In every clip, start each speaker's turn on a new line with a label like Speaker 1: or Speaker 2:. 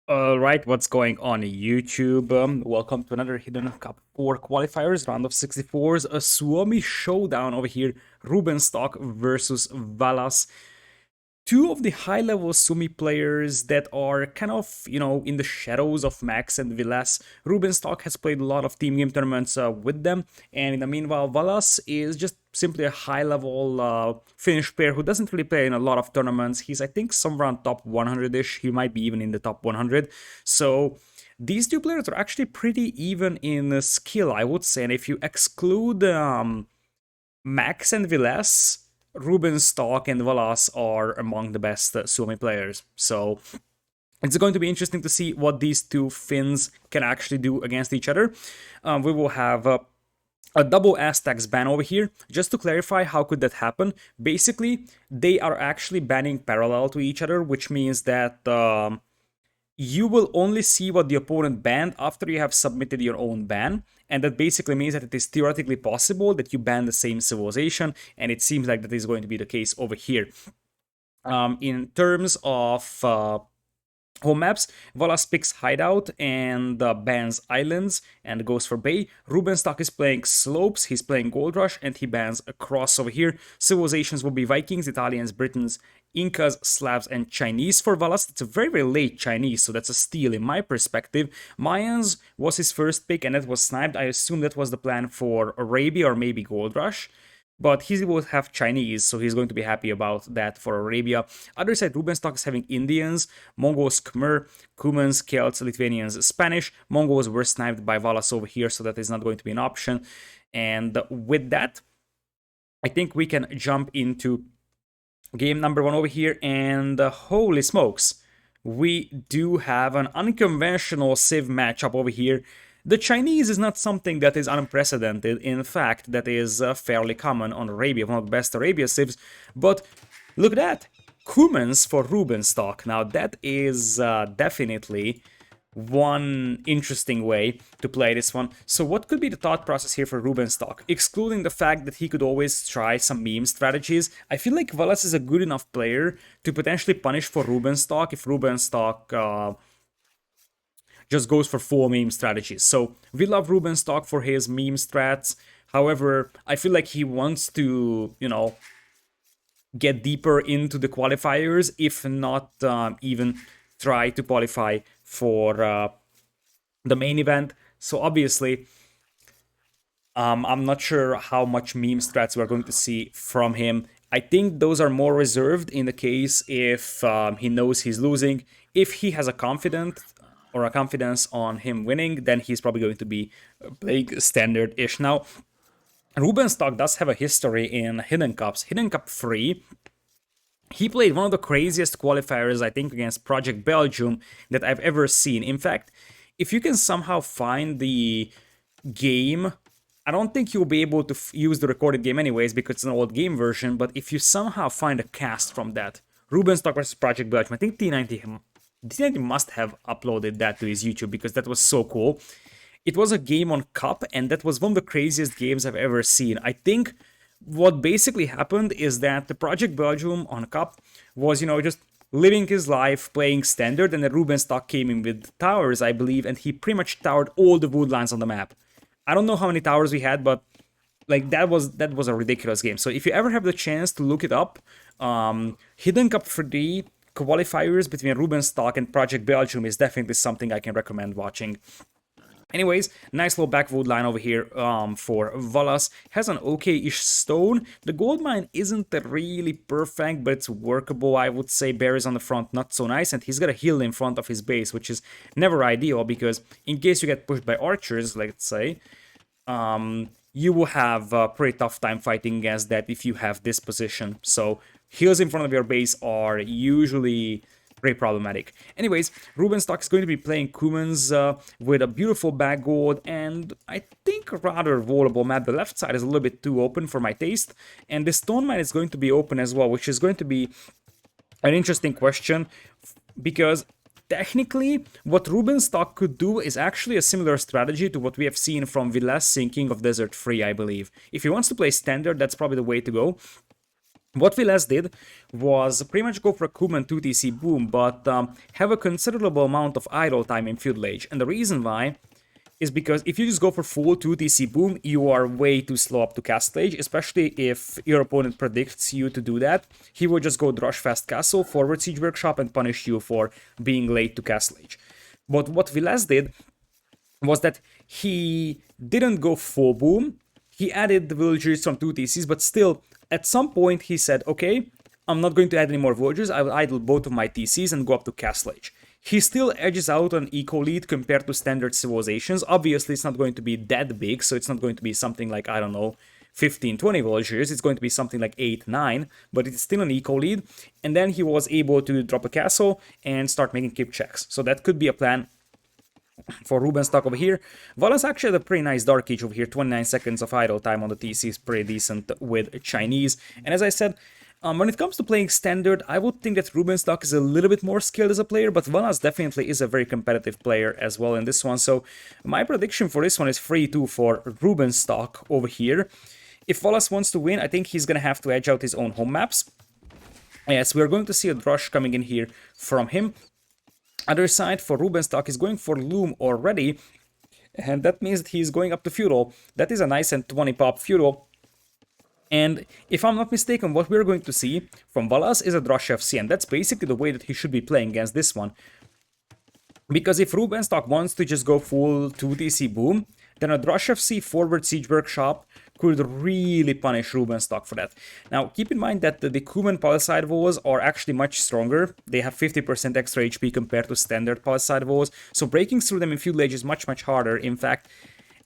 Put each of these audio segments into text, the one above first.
Speaker 1: Alright, what's going on YouTube? Welcome to another Hidden Cup 4 qualifiers, round of 64s, a Suomi showdown over here, Rubenstock versus Valas. Two of the high-level Sumi players that are kind of, in the shadows of Max and Vilas. Rubenstock has played a lot of team game tournaments with them, and in the meanwhile, Valas is just simply a high-level Finnish player who doesn't really play in a lot of tournaments. He's, I think, somewhere around top 100-ish. He might be even in the top 100. So these two players are actually pretty even in skill, I would say, and if you exclude Max and Vilas, Rubenstock and Valas are among the best Suomi players. So it's going to be interesting to see what these two Finns can actually do against each other. We will have a double Aztecs ban over here. Just to clarify, how could that happen? Basically, they are actually banning parallel to each other, which means that you will only see what the opponent banned after you have submitted your own ban. And that basically means that it is theoretically possible that you ban the same civilization, and it seems like that is going to be the case over here. In terms of home maps, Valas picks Hideout and bans Islands and goes for Bay. Rubenstock is playing Slopes, he's playing Gold Rush, and he bans Across over here. Civilizations will be Vikings, Italians, Britons, Incas, Slavs, and Chinese for Valas. It's a very, very late Chinese, so that's a steal in my perspective. Mayans was his first pick, and that was sniped. I assume that was the plan for Arabia or maybe Gold Rush. But he will have Chinese, so he's going to be happy about that for Arabia. Other side, Rubenstock is having Indians, Mongols, Khmer, Cumans, Celts, Lithuanians, Spanish. Mongols were sniped by Valas over here, so that is not going to be an option. And with that, I think we can jump into game number one over here. And holy smokes, we do have an unconventional Civ matchup over here. The Chinese is not something that is unprecedented. In fact, that is fairly common on Arabia, one of the best Arabia civs. But look at that, Cumans for Rubenstock. Now that is definitely one interesting way to play this one. So what could be the thought process here for Rubenstock? Excluding the fact that he could always try some meme strategies, I feel like Valas is a good enough player to potentially punish for Rubenstock if Rubenstock just goes for full meme strategies. So we love Rubenstock for his meme strats. However, I feel like he wants to, get deeper into the qualifiers, if not even try to qualify for the main event. So obviously, I'm not sure how much meme strats we're going to see from him. I think those are more reserved in the case if he knows he's losing. If he has a confidence on him winning, then he's probably going to be playing standard-ish. Now, Rubenstock does have a history in Hidden Cups. Hidden Cup 3, he played one of the craziest qualifiers, I think, against Project Belgium that I've ever seen. In fact, if you can somehow find the game, I don't think you'll be able to use the recorded game anyways because it's an old game version, but if you somehow find a cast from that, Rubenstock versus Project Belgium, I think T90 must have uploaded that to his YouTube because that was so cool. It was a game on Cup, and that was one of the craziest games I've ever seen. I think what basically happened is that the Project Belgium on Cup was, just living his life, playing standard, and then Rubenstock came in with towers, I believe, and he pretty much towered all the woodlands on the map. I don't know how many towers we had, but like that was a ridiculous game. So if you ever have the chance to look it up, Hidden Cup 3 qualifiers between Rubenstock and Project Belgium is definitely something I can recommend watching. Anyways, nice little backwood line over here for Valas. Has an okay-ish stone. The gold mine isn't really perfect, but it's workable, I would say. Berries on the front, not so nice. And he's got a hill in front of his base, which is never ideal, because in case you get pushed by archers, let's say, you will have a pretty tough time fighting against that if you have this position. So hills in front of your base are usually very problematic. Anyways, Rubenstock is going to be playing Cumans with a beautiful back gold and I think a rather vulnerable map. The left side is a little bit too open for my taste, and the stone mine is going to be open as well, which is going to be an interesting question because technically what Rubenstock could do is actually a similar strategy to what we have seen from Vilas in King of Desert 3, I believe. If he wants to play standard, that's probably the way to go. What Valas did was pretty much go for a Kuman 2TC boom, but have a considerable amount of idle time in Feudal Age. And the reason why is because if you just go for full 2TC boom, you are way too slow up to Castle Age, especially if your opponent predicts you to do that. He will just go Drush Fast Castle, forward Siege Workshop, and punish you for being late to Castle Age. But what Valas did was that he didn't go full boom. He added the villagers from 2TCs, but still, at some point he said, okay, I'm not going to add any more villagers, I will idle both of my TCs and go up to Castle Age. He still edges out an eco lead compared to standard civilizations. Obviously, it's not going to be that big, so it's not going to be something like, I don't know, 15, 20 villagers. It's going to be something like 8, 9, but it's still an eco lead. And then he was able to drop a castle and start making keep checks. So that could be a plan for Rubenstock over here. Valas actually had a pretty nice Dark Age over here. 29 seconds of idle time on the TC is pretty decent with Chinese. And as I said, when it comes to playing Standard, I would think that Rubenstock is a little bit more skilled as a player, but Valas definitely is a very competitive player as well in this one. So my prediction for this one is 3-2 for Rubenstock over here. If Valas wants to win, I think he's going to have to edge out his own home maps. Yes, we're going to see a Drush coming in here from him. Other side for Rubenstock is going for Loom already, and that means that he's going up to Feudal. That is a nice and 20 pop Feudal. And if I'm not mistaken, what we're going to see from Valas is a Drush FC, and that's basically the way that he should be playing against this one. Because if Rubenstock wants to just go full 2TC boom, then a Drush FC forward Siege Workshop could really punish Rubenstock for that. Now, keep in mind that the Kuman Palisade Walls are actually much stronger. They have 50% extra HP compared to standard Palisade Walls, so breaking through them in Feudal Age is much harder. In fact,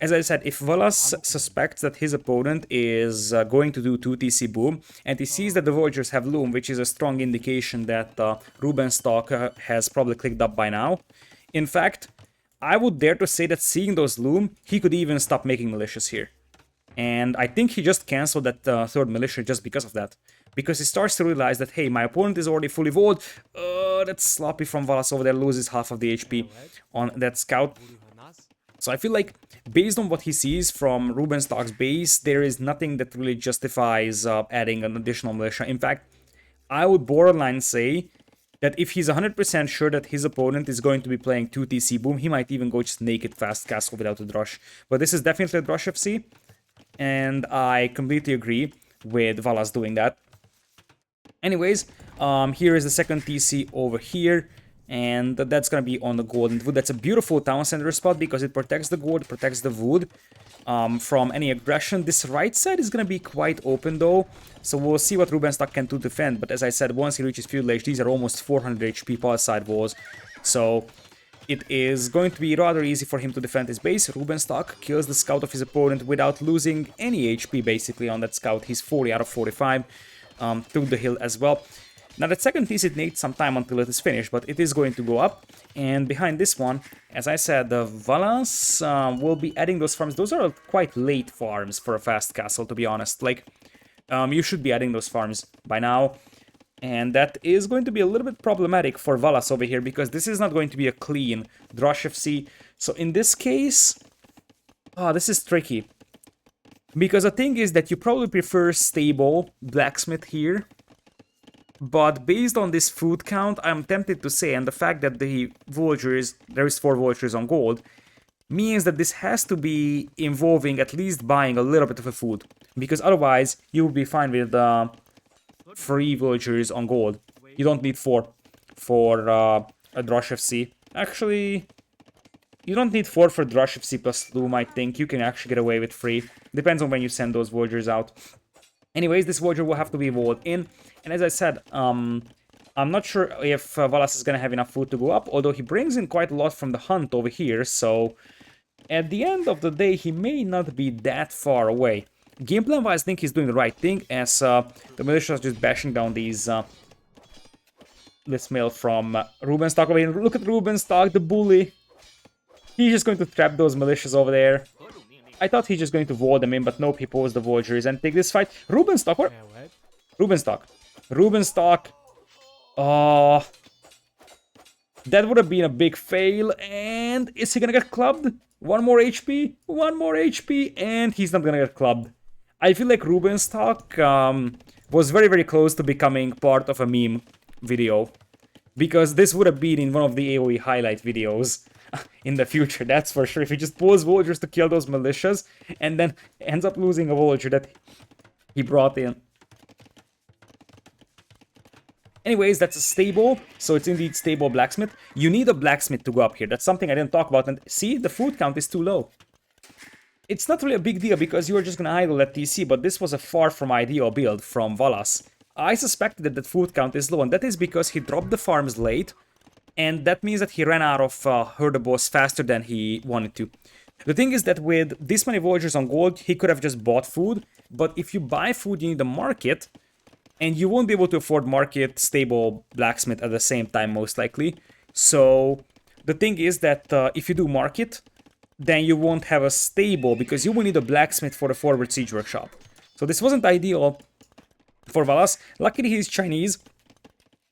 Speaker 1: as I said, if Valas suspects that his opponent is going to do 2TC boom, and he sees that the villagers have Loom, which is a strong indication that Rubenstock has probably clicked up by now. In fact, I would dare to say that seeing those Loom, he could even stop making militias here. And I think he just cancelled that third militia just because of that. Because he starts to realize that, hey, my opponent is already fully walled. That's sloppy from Valas over there, loses half of the HP on that scout. So I feel like, based on what he sees from Rubenstock's base, there is nothing that really justifies adding an additional militia. In fact, I would borderline say that if he's 100% sure that his opponent is going to be playing 2TC boom, he might even go just naked fast castle without a Drush. But this is definitely a Drush FC, and I completely agree with Valas doing that. Anyways, here is the second TC over here, and that's gonna be on the golden wood. That's a beautiful town center spot because it protects the gold, protects the wood from any aggression. This right side is gonna be quite open though, so we'll see what Rubenstock can do to defend. But as I said, once he reaches Feudal Age, these are almost 400 HP Palisade walls, so it is going to be rather easy for him to defend his base. Rubenstock kills the scout of his opponent without losing any HP basically on that scout. He's 40 out of 45 through the hill as well. Now that second piece, it needs some time until it is finished, but it is going to go up. And behind this one, as I said, the Valas will be adding those farms. Those are quite late farms for a fast castle, to be honest. Like, you should be adding those farms by now. And that is going to be a little bit problematic for Valas over here, because this is not going to be a clean Drush FC. So in this case, this is tricky. Because the thing is that you probably prefer stable blacksmith here. But based on this food count, I'm tempted to say, and the fact that the villagers, there is 4 villagers on gold, means that this has to be involving at least buying a little bit of a food. Because otherwise, you will be fine with 3 villagers on gold. You don't need 4 for a Drush FC. Actually, you don't need 4 for Drush FC plus Loom, I think. You can actually get away with 3. Depends on when you send those villagers out. Anyways, this villager will have to be walled in. And as I said, I'm not sure if Valas is going to have enough food to go up, although he brings in quite a lot from the hunt over here, so at the end of the day, he may not be that far away. Game plan-wise, I think he's doing the right thing, as the militia is just bashing down these this mail from Rubenstock over here. Look at Rubenstock, the bully. He's just going to trap those militias over there. I thought he's just going to wall them in, but nope, he pulls the villagers and take this fight. Rubenstock, where? Rubenstock. Rubenstock. Oh, that would have been a big fail. And is he gonna get clubbed? 1 more HP, 1 more HP, and he's not gonna get clubbed. I feel like Rubenstock was very, very close to becoming part of a meme video. Because this would have been in one of the AoE highlight videos in the future, that's for sure. If he just pulls villagers to kill those militias and then ends up losing a villager that he brought in. Anyways, that's a stable, so it's indeed stable blacksmith. You need a blacksmith to go up here. That's something I didn't talk about. And see, the food count is too low. It's not really a big deal because you are just gonna idle at TC, but this was a far from ideal build from Valas. I suspected that food count is low, and that is because he dropped the farms late, and that means that he ran out of herdables faster than he wanted to. The thing is that with this many villagers on gold, he could have just bought food, but if you buy food, you need a market, and you won't be able to afford market, stable, blacksmith at the same time, most likely. So the thing is that if you do market, then you won't have a stable, because you will need a blacksmith for the forward siege workshop. So this wasn't ideal for Valas. Luckily he's Chinese,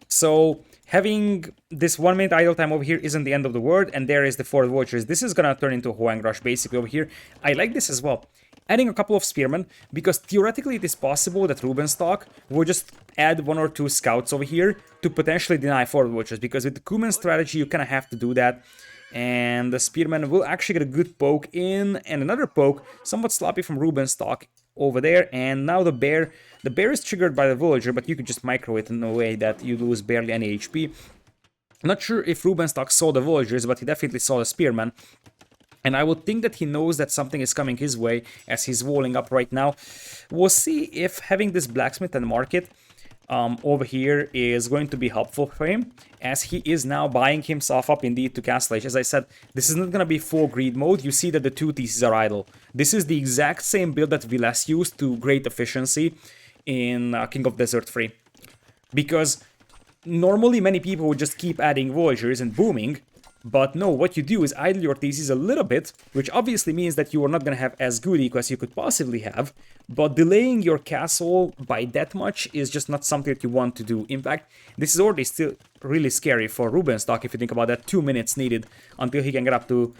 Speaker 1: so having this 1 minute idle time over here isn't the end of the world, and there is the 4 villagers. This is gonna turn into a Hoang Rush basically over here. I like this as well. Adding a couple of spearmen, because theoretically it is possible that Rubenstock will just add 1 or 2 scouts over here to potentially deny 4 villagers, because with the Kuman strategy you kinda have to do that. And the spearman will actually get a good poke in, and another poke, somewhat sloppy from Rubenstock over there. And now the bear is triggered by the villager, but you could just micro it in a way that you lose barely any HP. I'm not sure if Rubenstock saw the villagers, but he definitely saw the spearman. And I would think that he knows that something is coming his way as he's walling up right now. We'll see if having this blacksmith and market over here is going to be helpful for him, as he is now buying himself up indeed to Castle Age. As I said, this is not going to be full greed mode. You see that the 2 theses are idle. This is the exact same build that Valas used to great efficiency in King of Desert 3. Because normally many people would just keep adding villagers and booming, but no, what you do is idle your theses a little bit, which obviously means that you are not going to have as good eco as you could possibly have, but delaying your castle by that much is just not something that you want to do. In fact, this is already still really scary for Rubenstock if you think about that. 2 minutes needed until he can get up to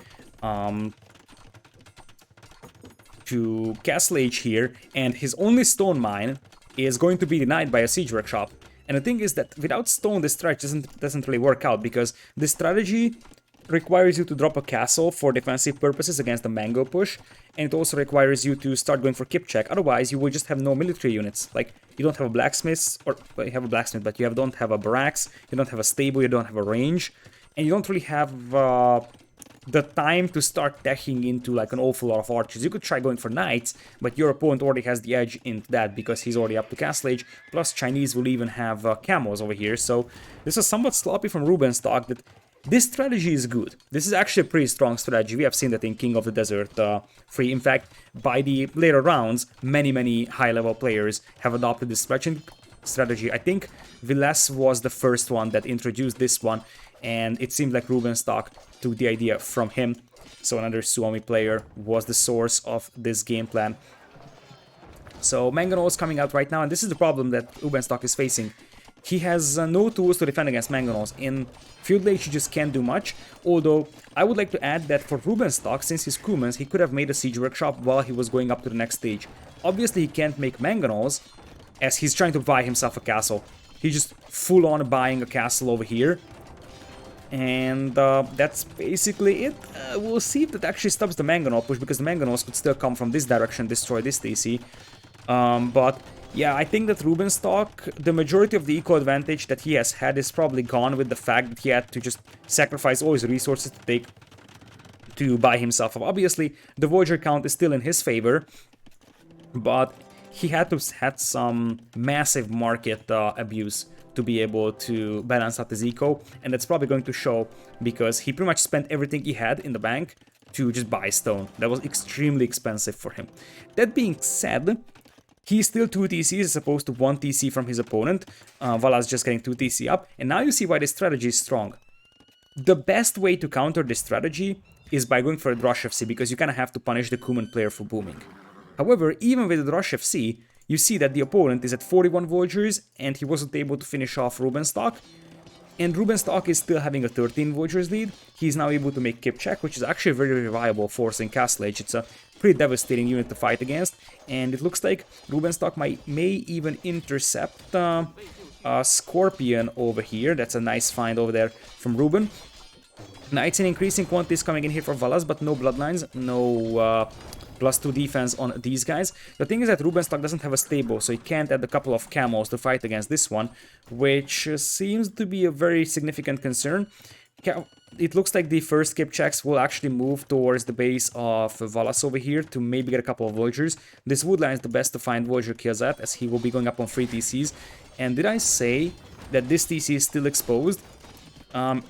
Speaker 1: Castle Age here, and his only stone mine is going to be denied by a siege workshop. And the thing is that without stone, this strategy doesn't really work out, because this strategy requires you to drop a castle for defensive purposes against the mango push, and it also requires you to start going for kip check. Otherwise, you will just have no military units. Like, you don't have a blacksmith, or well, you have a blacksmith, but you don't have a barracks, you don't have a stable, you don't have a range, and you don't really have the time to start teching into like an awful lot of archers. You could try going for knights, but your opponent already has the edge into that because he's already up to Castle Age. Plus, Chinese will even have camels over here. So this is somewhat sloppy from Rubenstock. That this strategy is good. This is actually a pretty strong strategy. We have seen that in King of the Desert 3. In fact, by the later rounds, many high-level players have adopted this strategy. I think Valas was the first one that introduced this one, and it seemed like Rubenstock took the idea from him. So another Suomi player was the source of this game plan. So Mangonels coming out right now, and this is the problem that Rubenstock is facing. He has no tools to defend against Mangonels. In Field Age, he just can't do much. Although, I would like to add that for Rubenstock, since he's Kumans, he could have made a siege workshop while he was going up to the next stage. Obviously, he can't make Mangonels, as he's trying to buy himself a castle. He's just full-on buying a castle over here. And that's basically it. We'll see if that actually stops the Mangonel push, because the Mangonels could still come from this direction, destroy this TC. But yeah, I think that Rubenstock, the majority of the eco advantage that he has had is probably gone with the fact that he had to just sacrifice all his resources to buy himself up. Obviously, the Voyager count is still in his favor, but he had some massive market abuse to be able to balance out his eco, and that's probably going to show because he pretty much spent everything he had in the bank to just buy stone. That was extremely expensive for him. That being said, he's still 2 TCs as opposed to 1 TC from his opponent. Valas just getting 2 TC up, and now you see why this strategy is strong. The best way to counter this strategy is by going for a Drush FC, because you kind of have to punish the Kuman player for booming. However, even with the Drush FC, you see that the opponent is at 41 villagers and he wasn't able to finish off Rubenstock. And Rubenstock is still having a 13 Voyagers lead. He's now able to make Kip check, which is actually a very, very viable force in Castle Age. It's a pretty devastating unit to fight against. And it looks like Rubenstock may even intercept a Scorpion over here. That's a nice find over there from Ruben. Knights in increasing quantities coming in here for Valas, but no Bloodlines, no +2 defense on these guys. The thing is that Rubenstock doesn't have a stable, so he can't add a couple of camos to fight against this one, which seems to be a very significant concern. It looks like the first skip checks will actually move towards the base of Valas over here to maybe get a couple of Voyagers. This Woodline is the best to find Voyager kills at, as he will be going up on 3 TCs. And did I say that this TC is still exposed?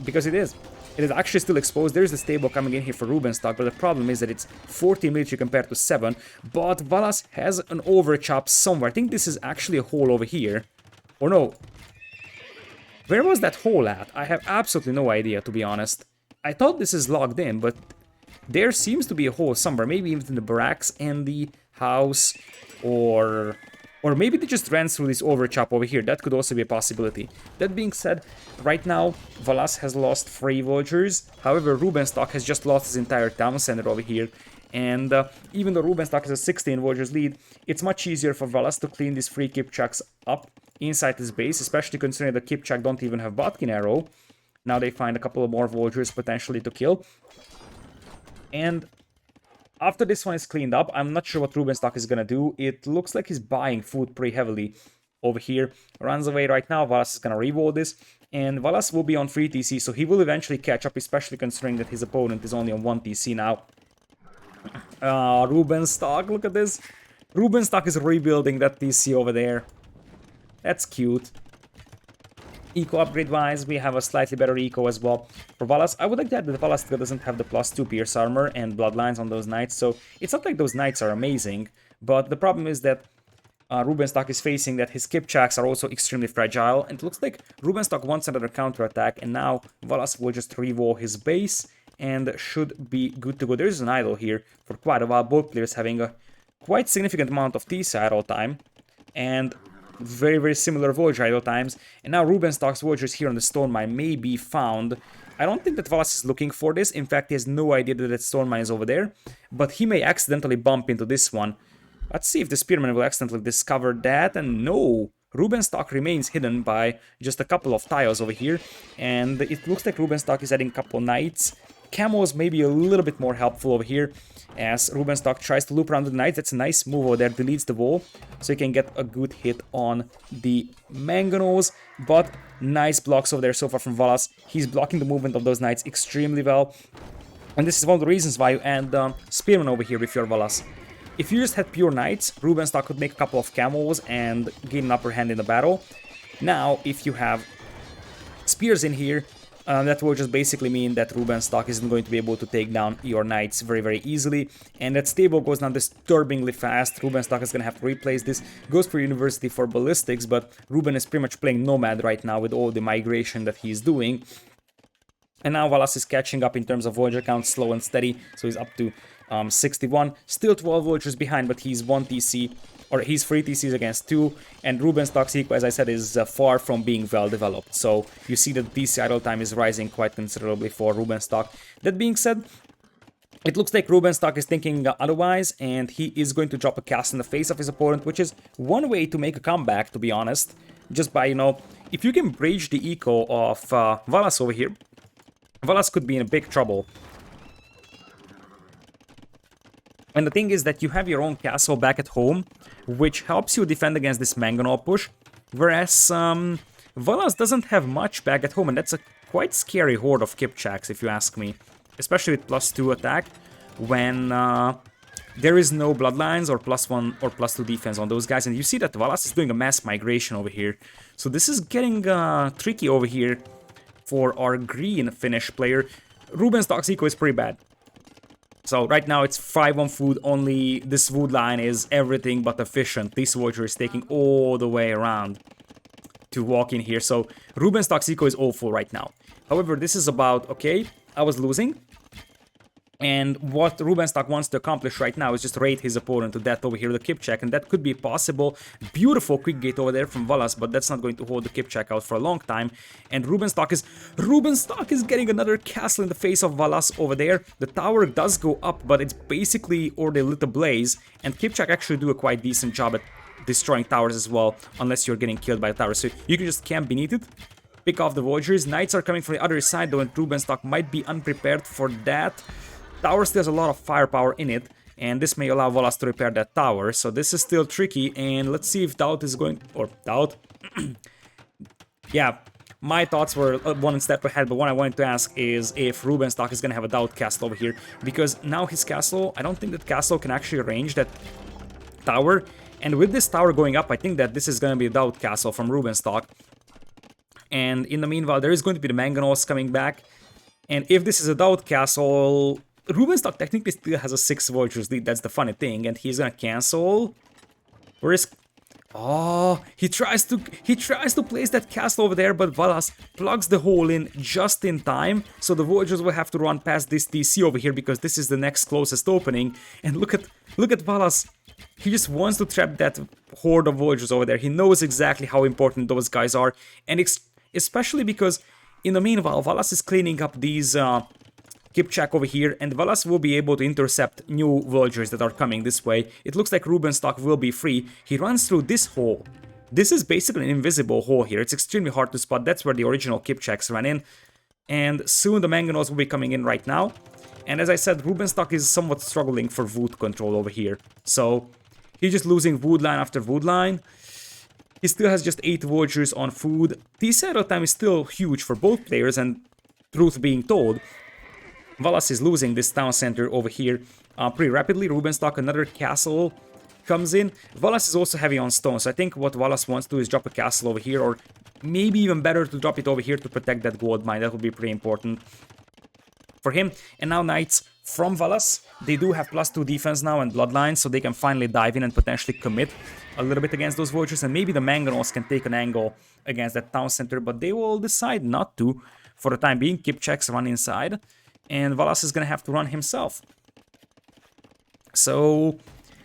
Speaker 1: Because it is. It is actually still exposed. There's the stable coming in here for Rubenstock, but the problem is that it's 14 military compared to 7. But Valas has an overchop somewhere. I think this is actually a hole over here. Or no. Where was that hole at? I have absolutely no idea, to be honest. I thought this is logged in, but there seems to be a hole somewhere. Maybe even in the barracks and the house, or maybe they just ran through this overchop over here. That could also be a possibility. That being said, right now, Valas has lost 3 Voyagers. However, Rubenstock has just lost his entire town center over here. And even though Rubenstock has a 16 Voyagers lead, it's much easier for Valas to clean these 3 Kipchaks up inside his base, especially considering the Kipchak don't even have Botkin Arrow. Now they find a couple of more Voyagers potentially to kill. And after this one is cleaned up, I'm not sure what Rubenstock is gonna do. It looks like he's buying food pretty heavily over here. Runs away right now. Valas is gonna revolt this. And Valas will be on 3 TC, so he will eventually catch up, especially considering that his opponent is only on 1 TC now. Rubenstock, look at this. Rubenstock is rebuilding that TC over there. That's cute. Eco upgrade wise, we have a slightly better eco as well. For Valas, I would like to add that Valas still doesn't have the +2 pierce armor and bloodlines on those knights, so it's not like those knights are amazing, but the problem is that Rubenstock is facing that his Kipchaks are also extremely fragile, and it looks like Rubenstock wants another counterattack, and now Valas will just revolt his base and should be good to go. There's an idle here for quite a while, both players having a quite significant amount of TC idle time, and very, very similar Voyager idle times. And now Rubenstock's Voyagers here on the Stone Mine may be found. I don't think that Valas is looking for this. In fact, he has no idea that that Stone Mine is over there. But he may accidentally bump into this one. Let's see if the Spearman will accidentally discover that. And no! Rubenstock remains hidden by just a couple of tiles over here. And it looks like Rubenstock is adding a couple knights. Camos may be a little bit more helpful over here, as Rubenstock tries to loop around the knights. That's a nice move over there, deletes the wall, so he can get a good hit on the mangonels. But nice blocks over there so far from Valas. He's blocking the movement of those knights extremely well. And this is one of the reasons why you add Spearman over here with your Valas. If you just had pure knights, Rubenstock could make a couple of camos and gain an upper hand in the battle. Now, if you have spears in here, that will just basically mean that Rubenstock isn't going to be able to take down your knights very, very easily. And that stable goes down disturbingly fast. Rubenstock is going to have to replace this. Goes for University for Ballistics, but Ruben is pretty much playing Nomad right now with all the migration that he's doing. And now Valas is catching up in terms of Voyager count, slow and steady. So he's up to 61. Still 12 Voyagers behind, but he's 1 TC. Or he's 3 TCs against 2, and Rubenstock's eco, as I said, is far from being well developed. So you see that the TC idle time is rising quite considerably for Rubenstock. That being said, it looks like Rubenstock is thinking otherwise, and he is going to drop a cast in the face of his opponent, which is one way to make a comeback, to be honest. Just by, if you can bridge the eco of Valas over here, Valas could be in big trouble. And the thing is that you have your own castle back at home, which helps you defend against this Mangonel push, whereas Valas doesn't have much back at home, and that's a quite scary horde of Kipchaks, if you ask me. Especially with +2 attack, when there is no bloodlines or +1 or +2 defense on those guys. And you see that Valas is doing a mass migration over here. So this is getting tricky over here for our green Finnish player. Rubenstock's eco is pretty bad. So right now it's 5 on food, only this food line is everything but efficient. This Voyager is taking all the way around to walk in here. So Rubenstock's eco is awful right now. However, this is about, okay, I was losing. And what Rubenstock wants to accomplish right now is just raid his opponent to death over here with a kip check, and that could be possible. Beautiful quick gate over there from Valas, but that's not going to hold the kip check out for a long time. And Rubenstock is getting another castle in the face of Valas over there. The tower does go up, but it's basically already lit ablaze, and kip check actually do a quite decent job at destroying towers as well, unless you're getting killed by a tower. So you can just camp beneath it, pick off the Voyagers. Knights are coming from the other side though, and Rubenstock might be unprepared for that. Tower still has a lot of firepower in it, and this may allow Valas to repair that tower, so this is still tricky, and let's see if Doubt is going... or Doubt? Yeah, my thoughts were one step ahead, but what I wanted to ask is if Rubenstock is going to have a Doubt castle over here, because now his castle, I don't think that castle can actually range that tower, and with this tower going up, I think that this is going to be a Doubt castle from Rubenstock. And in the meanwhile, there is going to be the Mangonels coming back, and if this is a Doubt castle... Rubenstock technically still has a 6 Voyagers lead, that's the funny thing, and he's gonna cancel. Where is... Oh, he tries to place that castle over there, but Valas plugs the hole in just in time, so the Voyagers will have to run past this TC over here because this is the next closest opening. And look at Valas. He just wants to trap that horde of Voyagers over there. He knows exactly how important those guys are, and especially because in the meanwhile Valas is cleaning up these Kip check over here, and Valas will be able to intercept new Voyagers that are coming this way. It looks like Rubenstock will be free. He runs through this hole. This is basically an invisible hole here. It's extremely hard to spot. That's where the original Kip checks ran in. And soon the Mangonels will be coming in right now. And as I said, Rubenstock is somewhat struggling for wood control over here. So he's just losing wood line after wood line. He still has just 8 Voyagers on food. The settle time is still huge for both players, and truth being told, Valas is losing this town center over here pretty rapidly. Rubenstock, another castle comes in. Valas is also heavy on stone, so I think what Valas wants to do is drop a castle over here, or maybe even better to drop it over here to protect that gold mine. That would be pretty important for him. And now Knights from Valas, they do have +2 defense now and bloodlines, so they can finally dive in and potentially commit a little bit against those Voyagers, and maybe the Mangonels can take an angle against that town center, but they will decide not to for the time being. Kip checks run inside, and Valas is going to have to run himself. So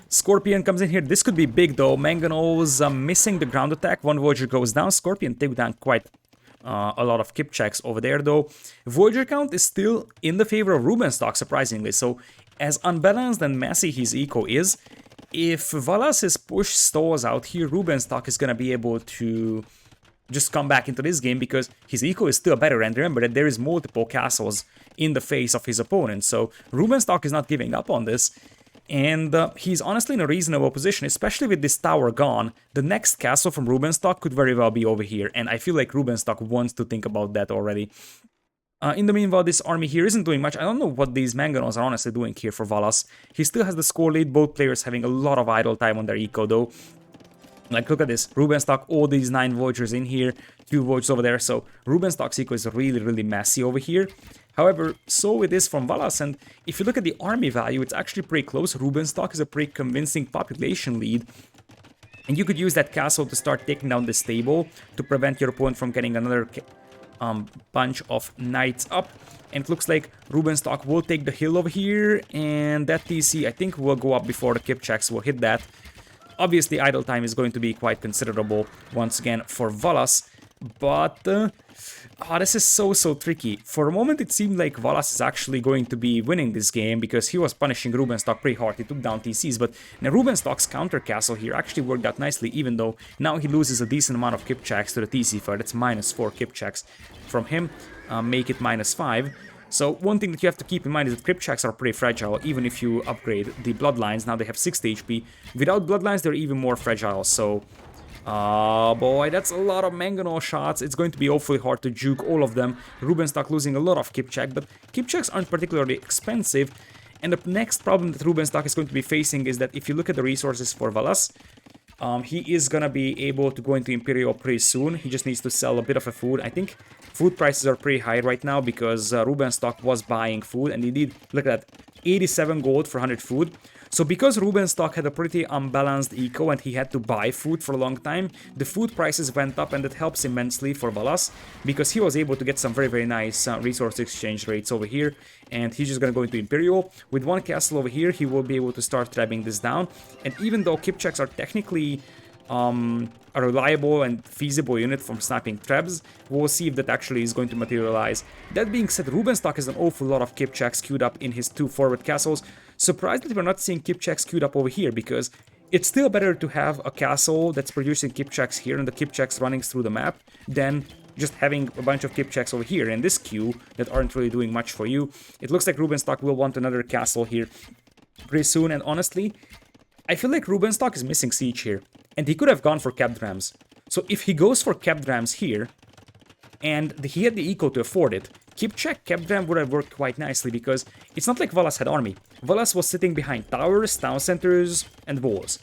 Speaker 1: Scorpion comes in here. This could be big though. Mangonels missing the ground attack. One Voyager goes down. Scorpion take down quite a lot of Kip checks over there though. Voyager count is still in the favor of Rubenstock, surprisingly. So as unbalanced and messy his eco is, if Valas' push stalls out here, Rubenstock is going to be able to just come back into this game because his eco is still better, and remember that there is multiple castles in the face of his opponent, so Rubenstock is not giving up on this, and he's honestly in a reasonable position, especially with this tower gone. The next castle from Rubenstock could very well be over here, and I feel like Rubenstock wants to think about that already. In the meanwhile, this army here isn't doing much. I don't know what these Mangonels are honestly doing here for Valas. He still has the score lead, both players having a lot of idle time on their eco though. Like, look at this. Rubenstock, all these 9 Voyagers in here, 2 Voyagers over there. So Rubenstock's eco is really, really messy over here. However, so it is from Valas, and if you look at the army value, it's actually pretty close. Rubenstock is a pretty convincing population lead. And you could use that castle to start taking down the stable to prevent your opponent from getting another bunch of knights up. And it looks like Rubenstock will take the hill over here, and that TC I think will go up before the Kip checks will hit that. Obviously, idle time is going to be quite considerable once again for Valas, but this is so tricky. For a moment, it seemed like Valas is actually going to be winning this game because he was punishing Rubenstock pretty hard. He took down TCs, but now Rubenstock's counter castle here actually worked out nicely, even though now he loses a decent amount of Kip checks to the TC fight. That's -4 Kip checks from him, make it -5. So one thing that you have to keep in mind is that Kip checks are pretty fragile, even if you upgrade the bloodlines. Now they have 60 HP. Without bloodlines, they're even more fragile, so... boy, that's a lot of Mangonel shots. It's going to be awfully hard to juke all of them. Rubenstock losing a lot of Kip check, but Kip checks aren't particularly expensive. And the next problem that Rubenstock is going to be facing is that if you look at the resources for Valas, he is gonna be able to go into Imperial pretty soon. He just needs to sell a bit of a food. I think food prices are pretty high right now because Rubenstock was buying food, and he did, look at that, 87 gold for 100 food. So because Rubenstock had a pretty unbalanced eco and he had to buy food for a long time, the food prices went up, and that helps immensely for Valas because he was able to get some very nice resource exchange rates over here, and he's just gonna go into Imperial. With one castle over here, he will be able to start trapping this down, and even though Kipchaks are technically a reliable and feasible unit from sniping traps, we'll see if that actually is going to materialize. That being said, Rubenstock has an awful lot of Kipchaks queued up in his 2 forward castles. Surprised that we're not seeing Kipchaks queued up over here, because it's still better to have a castle that's producing Kipchaks here and the Kipchaks running through the map than just having a bunch of Kipchaks over here in this queue that aren't really doing much for you. It looks like Rubenstock will want another castle here pretty soon, and honestly, I feel like Rubenstock is missing siege here, and he could have gone for capped rams. So if he goes for capped rams here, and he had the eco to afford it, Kipchak capped ram would have worked quite nicely, because it's not like Valas had army. Valas was sitting behind towers, town centers, and walls.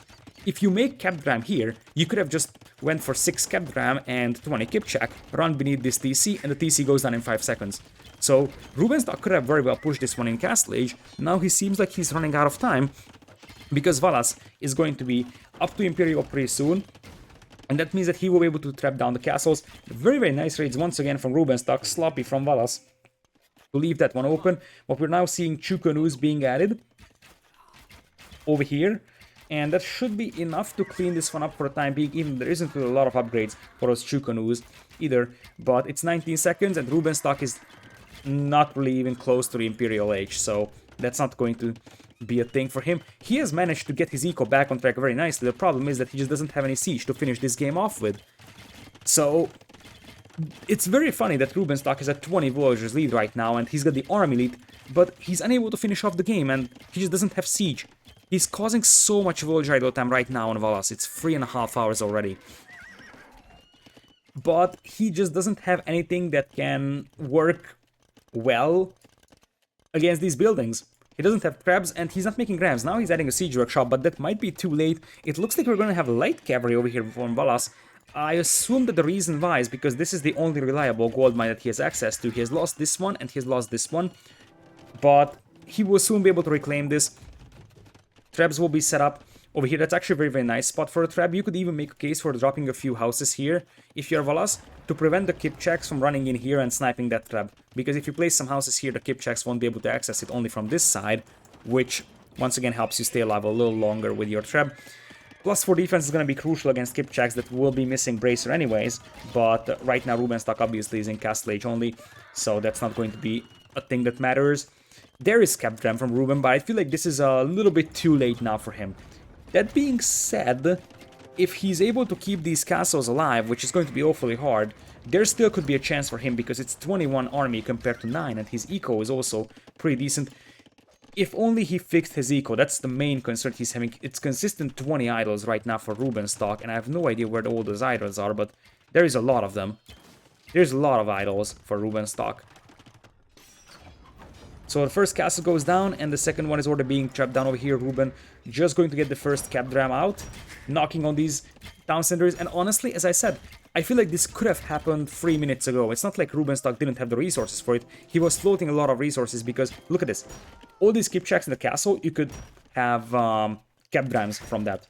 Speaker 1: If you make capped ram here, you could have just went for 6 capped ram and 20 Kipchak, run beneath this TC, and the TC goes down in 5 seconds. So Rubenstock could have very well pushed this one in Castle Age. Now he seems like he's running out of time, because Valas is going to be up to Imperial pretty soon, and that means that he will be able to trap down the castles. Very nice raids once again from Rubenstock, sloppy from Valas to leave that one open, but we're now seeing 2 canoes being added over here, and that should be enough to clean this one up for the time being, even there isn't really a lot of upgrades for those 2 canoes either, but it's 19 seconds, and Rubenstock is not really even close to the Imperial Age, so that's not going to be a thing for him. He has managed to get his eco back on track very nicely. The problem is that he just doesn't have any siege to finish this game off with. So it's very funny that Rubenstock is at 20 villagers lead right now, and he's got the army lead, but he's unable to finish off the game, and he just doesn't have siege. He's causing so much villager idle time right now on Valas. It's 3.5 hours already. But he just doesn't have anything that can work well against these buildings. He doesn't have crabs, and he's not making rams. Now he's adding a siege workshop, but that might be too late. It looks like we're going to have light cavalry over here from Valas. I assume that the reason why is because this is the only reliable gold mine that he has access to. He has lost this one, and he has lost this one. But he will soon be able to reclaim this. Traps will be set up over here. That's actually a very nice spot for a trap. You could even make a case for dropping a few houses here, if you're Valas, to prevent the Kipchaks from running in here and sniping that trap. Because if you place some houses here, the Kipchaks won't be able to access it only from this side, which once again helps you stay alive a little longer with your trap. Plus 4 defense is going to be crucial against Kipchaks that will be missing Bracer anyways, but right now Rubenstock obviously is in Castle Age only, so that's not going to be a thing that matters. There is capped ram from Ruben, but I feel like this is a little bit too late now for him. That being said, if he's able to keep these castles alive, which is going to be awfully hard, there still could be a chance for him, because it's 21 army compared to 9, and his eco is also pretty decent. If only he fixed his eco, that's the main concern he's having. It's consistent 20 idols right now for Rubenstock, and I have no idea where all those idols are, but there is a lot of them. There's a lot of idols for Rubenstock. So the first castle goes down, and the second one is already being trapped down over here. Ruben just going to get the first capped ram out, knocking on these town centers, and honestly, as I said, I feel like this could have happened 3 minutes ago. It's not like Rubenstock didn't have the resources for it. He was floating a lot of resources, because, look at this. All these Kipchaks in the castle, you could have capped rams from that.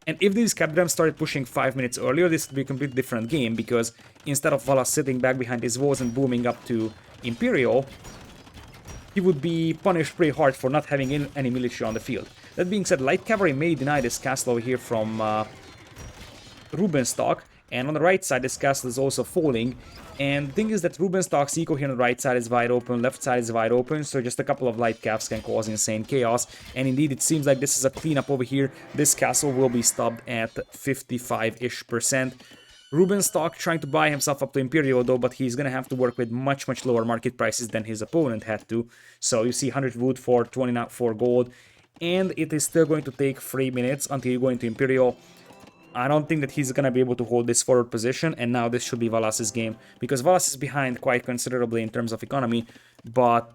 Speaker 1: And if these capped rams started pushing 5 minutes earlier, this would be a completely different game, because instead of Valas sitting back behind his walls and booming up to Imperial, he would be punished pretty hard for not having any military on the field. That being said, light cavalry may deny this castle over here from Rubenstock, and on the right side this castle is also falling. And the thing is that Rubenstock's eco here on the right side is wide open, left side is wide open, so just a couple of light caps can cause insane chaos. And indeed, it seems like this is a cleanup over here. This castle will be stopped at 55-ish%. Rubenstock trying to buy himself up to Imperial though, but he's gonna have to work with much lower market prices than his opponent had to. So you see 100 wood for 24 gold, and it is still going to take 3 minutes until you go into Imperial. I don't think that he's gonna be able to hold this forward position, and now this should be Valas's game, because Valas is behind quite considerably in terms of economy, but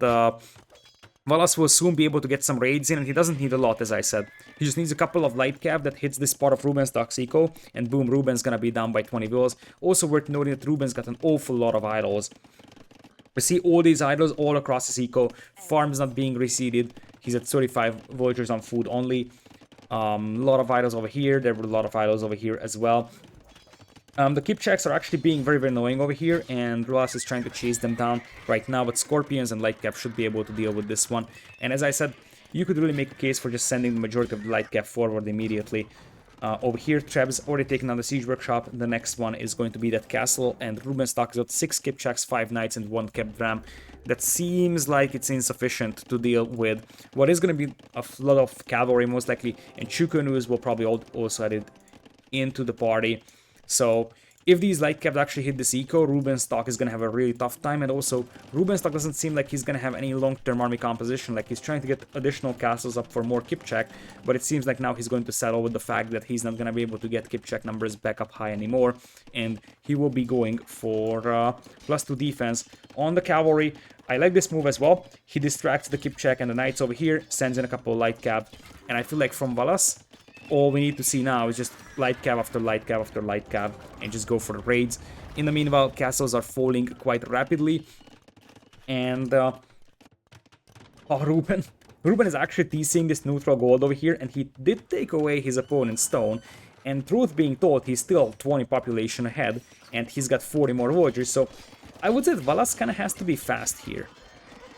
Speaker 1: Valas will soon be able to get some raids in, and he doesn't need a lot, as I said. He just needs a couple of light cap that hits this part of Rubenstock's eco, and boom, Ruben's gonna be down by 20 villas. Also worth noting that Ruben's got an awful lot of idols. We see all these idols all across his eco, farms not being reseeded. He's at 35 villagers on food only. A lot of idols over here. There were a lot of idols over here as well. The keep checks are actually being very, very annoying over here, and Valas is trying to chase them down right now, but Scorpions and Lightcap should be able to deal with this one. And as I said, you could really make a case for just sending the majority of the Lightcap forward immediately. Over here, Treb's already taken on the Siege Workshop. The next one is going to be that castle, and Rubenstock has got 6 keep checks, 5 knights, and 1 kept ram. That seems like it's insufficient to deal with what is going to be a lot of cavalry, most likely, and Chukanus will probably also add it into the party. So if these light caps actually hit this eco, Rubenstock is going to have a really tough time, and also Rubenstock doesn't seem like he's going to have any long-term army composition. Like, he's trying to get additional castles up for more Kipchak, but it seems like now he's going to settle with the fact that he's not going to be able to get Kipchak numbers back up high anymore, and he will be going for +2 defense on the cavalry. I like this move as well. He distracts the Kipchak and the knights over here, sends in a couple of light cap, and I feel like from Valas, all we need to see now is just light cab after light cab after light cab and just go for the raids. In the meanwhile, castles are falling quite rapidly. And Ruben is actually TCing this neutral gold over here, and he did take away his opponent's stone. And truth being told, he's still 20 population ahead, and he's got 40 more villagers. So I would say that Valas kind of has to be fast here,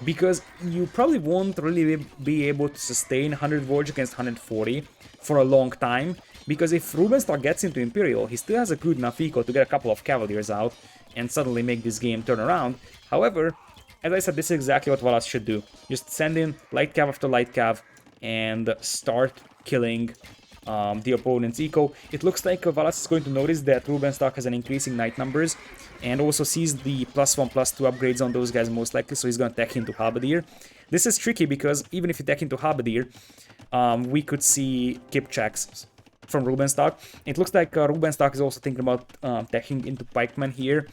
Speaker 1: because you probably won't really be able to sustain 100 villagers against 140 for a long time, because if Rubenstock gets into Imperial, he still has a good enough eco to get a couple of Cavaliers out and suddenly make this game turn around. However, as I said, this is exactly what Valas should do. Just send in light cav after light cav and start killing the opponent's eco. It looks like Valas is going to notice that Rubenstock has an increasing knight numbers, and also sees the +1/+2 upgrades on those guys most likely, so he's going to tech into Halberdier. This is tricky because even if you tech into Halberdier, we could see Kipchaks from Rubenstock. It looks like Rubenstock is also thinking about teching into Pikemen here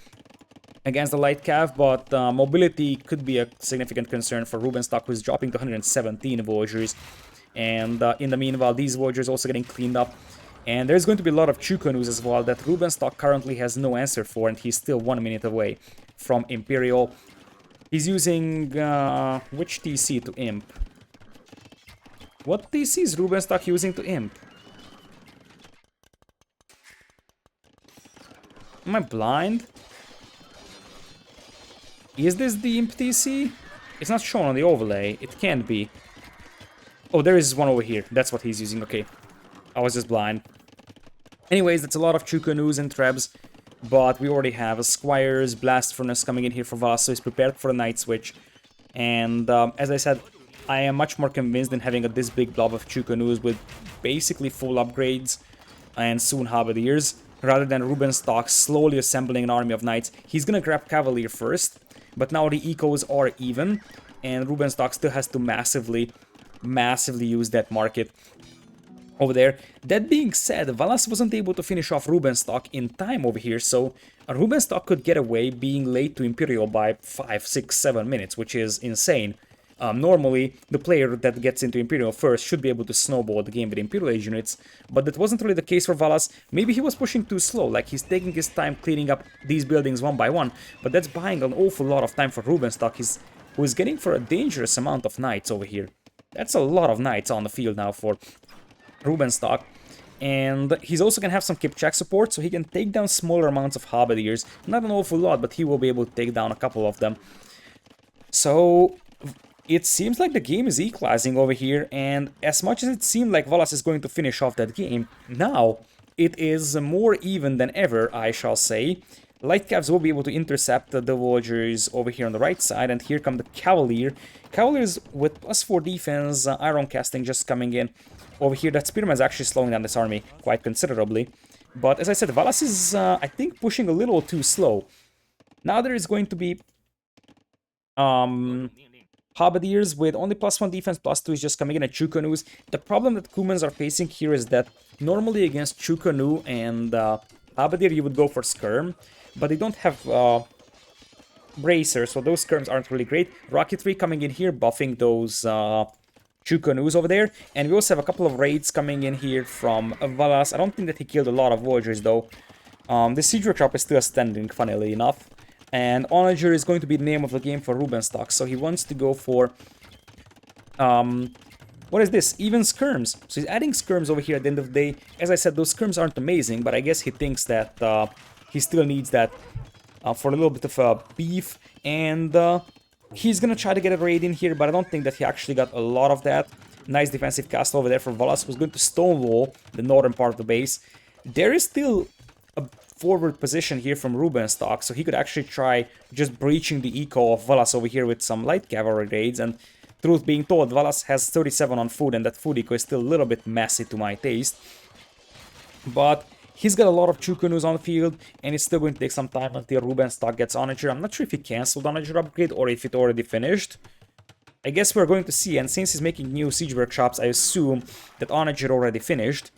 Speaker 1: against the light cav, but mobility could be a significant concern for Rubenstock, who's dropping to 117 villagers. And in the meanwhile, these villagers also getting cleaned up. And there's going to be a lot of Chukanus as well that Rubenstock currently has no answer for, and he's still 1 minute away from Imperial. He's using which TC to Imp? What TC is Rubenstock using to Imp? Am I blind? Is this the Imp TC? It's not shown on the overlay. It can't be. Oh, there is one over here. That's what he's using. Okay. I was just blind. Anyways, that's a lot of Chukanus and Trebs, but we already have a Squires, Blast Furnace coming in here for Valas, so he's prepared for a Night Switch. And as I said, I am much more convinced in having this big blob of Chukanus with basically full upgrades and soon Halberdiers, rather than Rubenstock slowly assembling an army of knights. He's gonna grab Cavalier first, but now the ecos are even, and Rubenstock still has to massively use that market over there. That being said, Valas wasn't able to finish off Rubenstock in time over here, so Rubenstock could get away being late to Imperial by 5, 6, 7 minutes, which is insane. Normally, the player that gets into Imperial first should be able to snowball the game with Imperial Age units, but that wasn't really the case for Valas. Maybe he was pushing too slow, like he's taking his time cleaning up these buildings one by one, but that's buying an awful lot of time for Rubenstock, who is getting for a dangerous amount of knights over here. That's a lot of knights on the field now for Rubenstock. And he's also going to have some Kipchak support, so he can take down smaller amounts of Halberdiers. Not an awful lot, but he will be able to take down a couple of them. So it seems like the game is equalizing over here, and as much as it seemed like Valas is going to finish off that game, now it is more even than ever, I shall say. Light Cavs will be able to intercept the villagers over here on the right side, and here come the Cavalier. Cavaliers with +4 defense, Iron Casting just coming in. Over here, that Spearman is actually slowing down this army quite considerably. But as I said, Valas is, I think, pushing a little too slow. Now there is going to be Halberdiers with only +1 defense, +2 is just coming in at Chukanus. The problem that Kumans are facing here is that normally against Chukanu and Halberdier you would go for Skirm, but they don't have Bracers, so those Skirms aren't really great. Rocketry coming in here, buffing those Chukanus over there, and we also have a couple of raids coming in here from Valas. I don't think that he killed a lot of villagers though. The Siege Workshop is still standing, funnily enough. And Onager is going to be the name of the game for Rubenstock, so he wants to go for What is this? Even skirms. So he's adding skirms over here at the end of the day. As I said, those skirms aren't amazing, but I guess he thinks that he still needs that for a little bit of beef. And he's gonna try to get a raid in here, but I don't think that he actually got a lot of that. Nice defensive castle over there for Valas, who's going to stonewall the northern part of the base. There is still a forward position here from Rubenstock, so he could actually try just breaching the eco of Valas over here with some light cavalry raids. And truth being told, Valas has 37 on food, and that food eco is still a little bit messy to my taste. But he's got a lot of Chukunus on the field, and it's still going to take some time until Rubenstock gets Onager. I'm not sure if he cancelled Onager upgrade or if it already finished. I guess we're going to see, and since he's making new siege workshops, I assume that Onager already finished.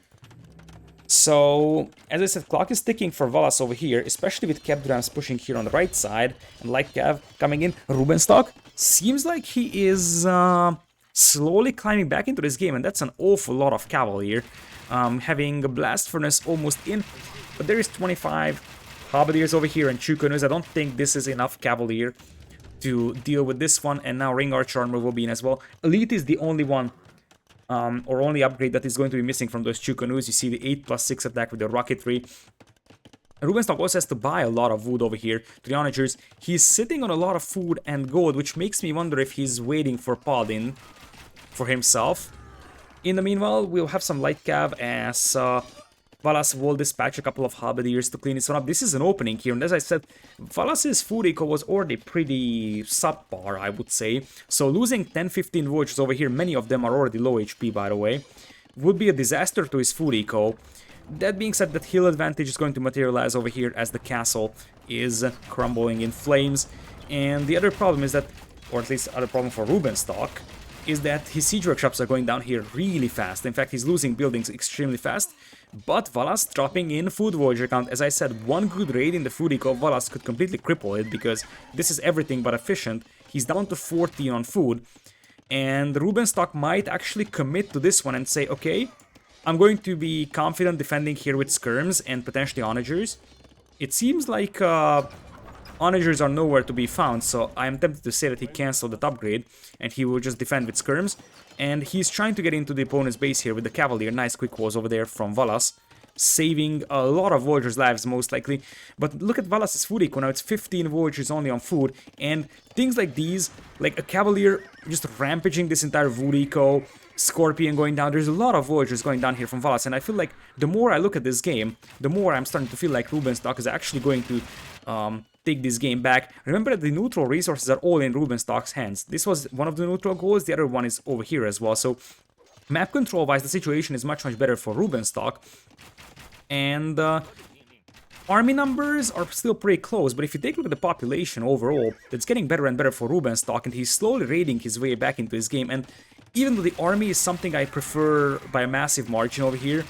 Speaker 1: So, as I said, clock is ticking for Valas over here, especially with Capdurams pushing here on the right side, and Light Cav coming in. Rubenstock seems like he is slowly climbing back into this game, and that's an awful lot of cavalry. Having a Blast Furnace almost in, but there is 25 Halberdiers over here and Chukunus. I don't think this is enough cavalry to deal with this one, and now Ring Archer Armor will be in as well. Elite is the only one, or only upgrade that is going to be missing from those Chukunus. You see the 8+6 attack with the rocketry. Rubenstock also has to buy a lot of wood over here to the Onagers. He's sitting on a lot of food and gold, which makes me wonder if he's waiting for Paladin for himself. In the meanwhile, we'll have some light cav as Valas will dispatch a couple of halberdiers to clean this one up. This is an opening here, and as I said, Valas' food eco was already pretty subpar, I would say. So losing 10-15 vultures over here, many of them are already low HP, by the way, would be a disaster to his food eco. That being said, that hill advantage is going to materialize over here as the castle is crumbling in flames. And the other problem is that, or at least other problem for Rubenstock, is that his siege workshops are going down here really fast. In fact, he's losing buildings extremely fast. But Valas dropping in food voyager count. As I said, one good raid in the food eco of Valas could completely cripple it, because this is everything but efficient. He's down to 14 on food. And Rubenstock might actually commit to this one and say, okay, I'm going to be confident defending here with skirms and potentially onagers. It seems like onagers are nowhere to be found, so I'm tempted to say that he cancelled that upgrade and he will just defend with skirms. And he's trying to get into the opponent's base here with the Cavalier. Nice quick walls over there from Valas, saving a lot of Voyagers' lives most likely. But look at Valas' food eco now, it's 15 Voyagers only on food, and things like these, like a Cavalier just rampaging this entire food eco, Scorpion going down, there's a lot of Voyagers going down here from Valas, and I feel like the more I look at this game, the more I'm starting to feel like Rubenstock is actually going to take this game back. Remember that the neutral resources are all in Rubenstock's hands. This was one of the neutral goals, the other one is over here as well, so map control wise the situation is much better for Rubenstock. And army numbers are still pretty close, but if you take a look at the population overall, it's getting better and better for Rubenstock, and he's slowly raiding his way back into this game. And even though the army is something I prefer by a massive margin over here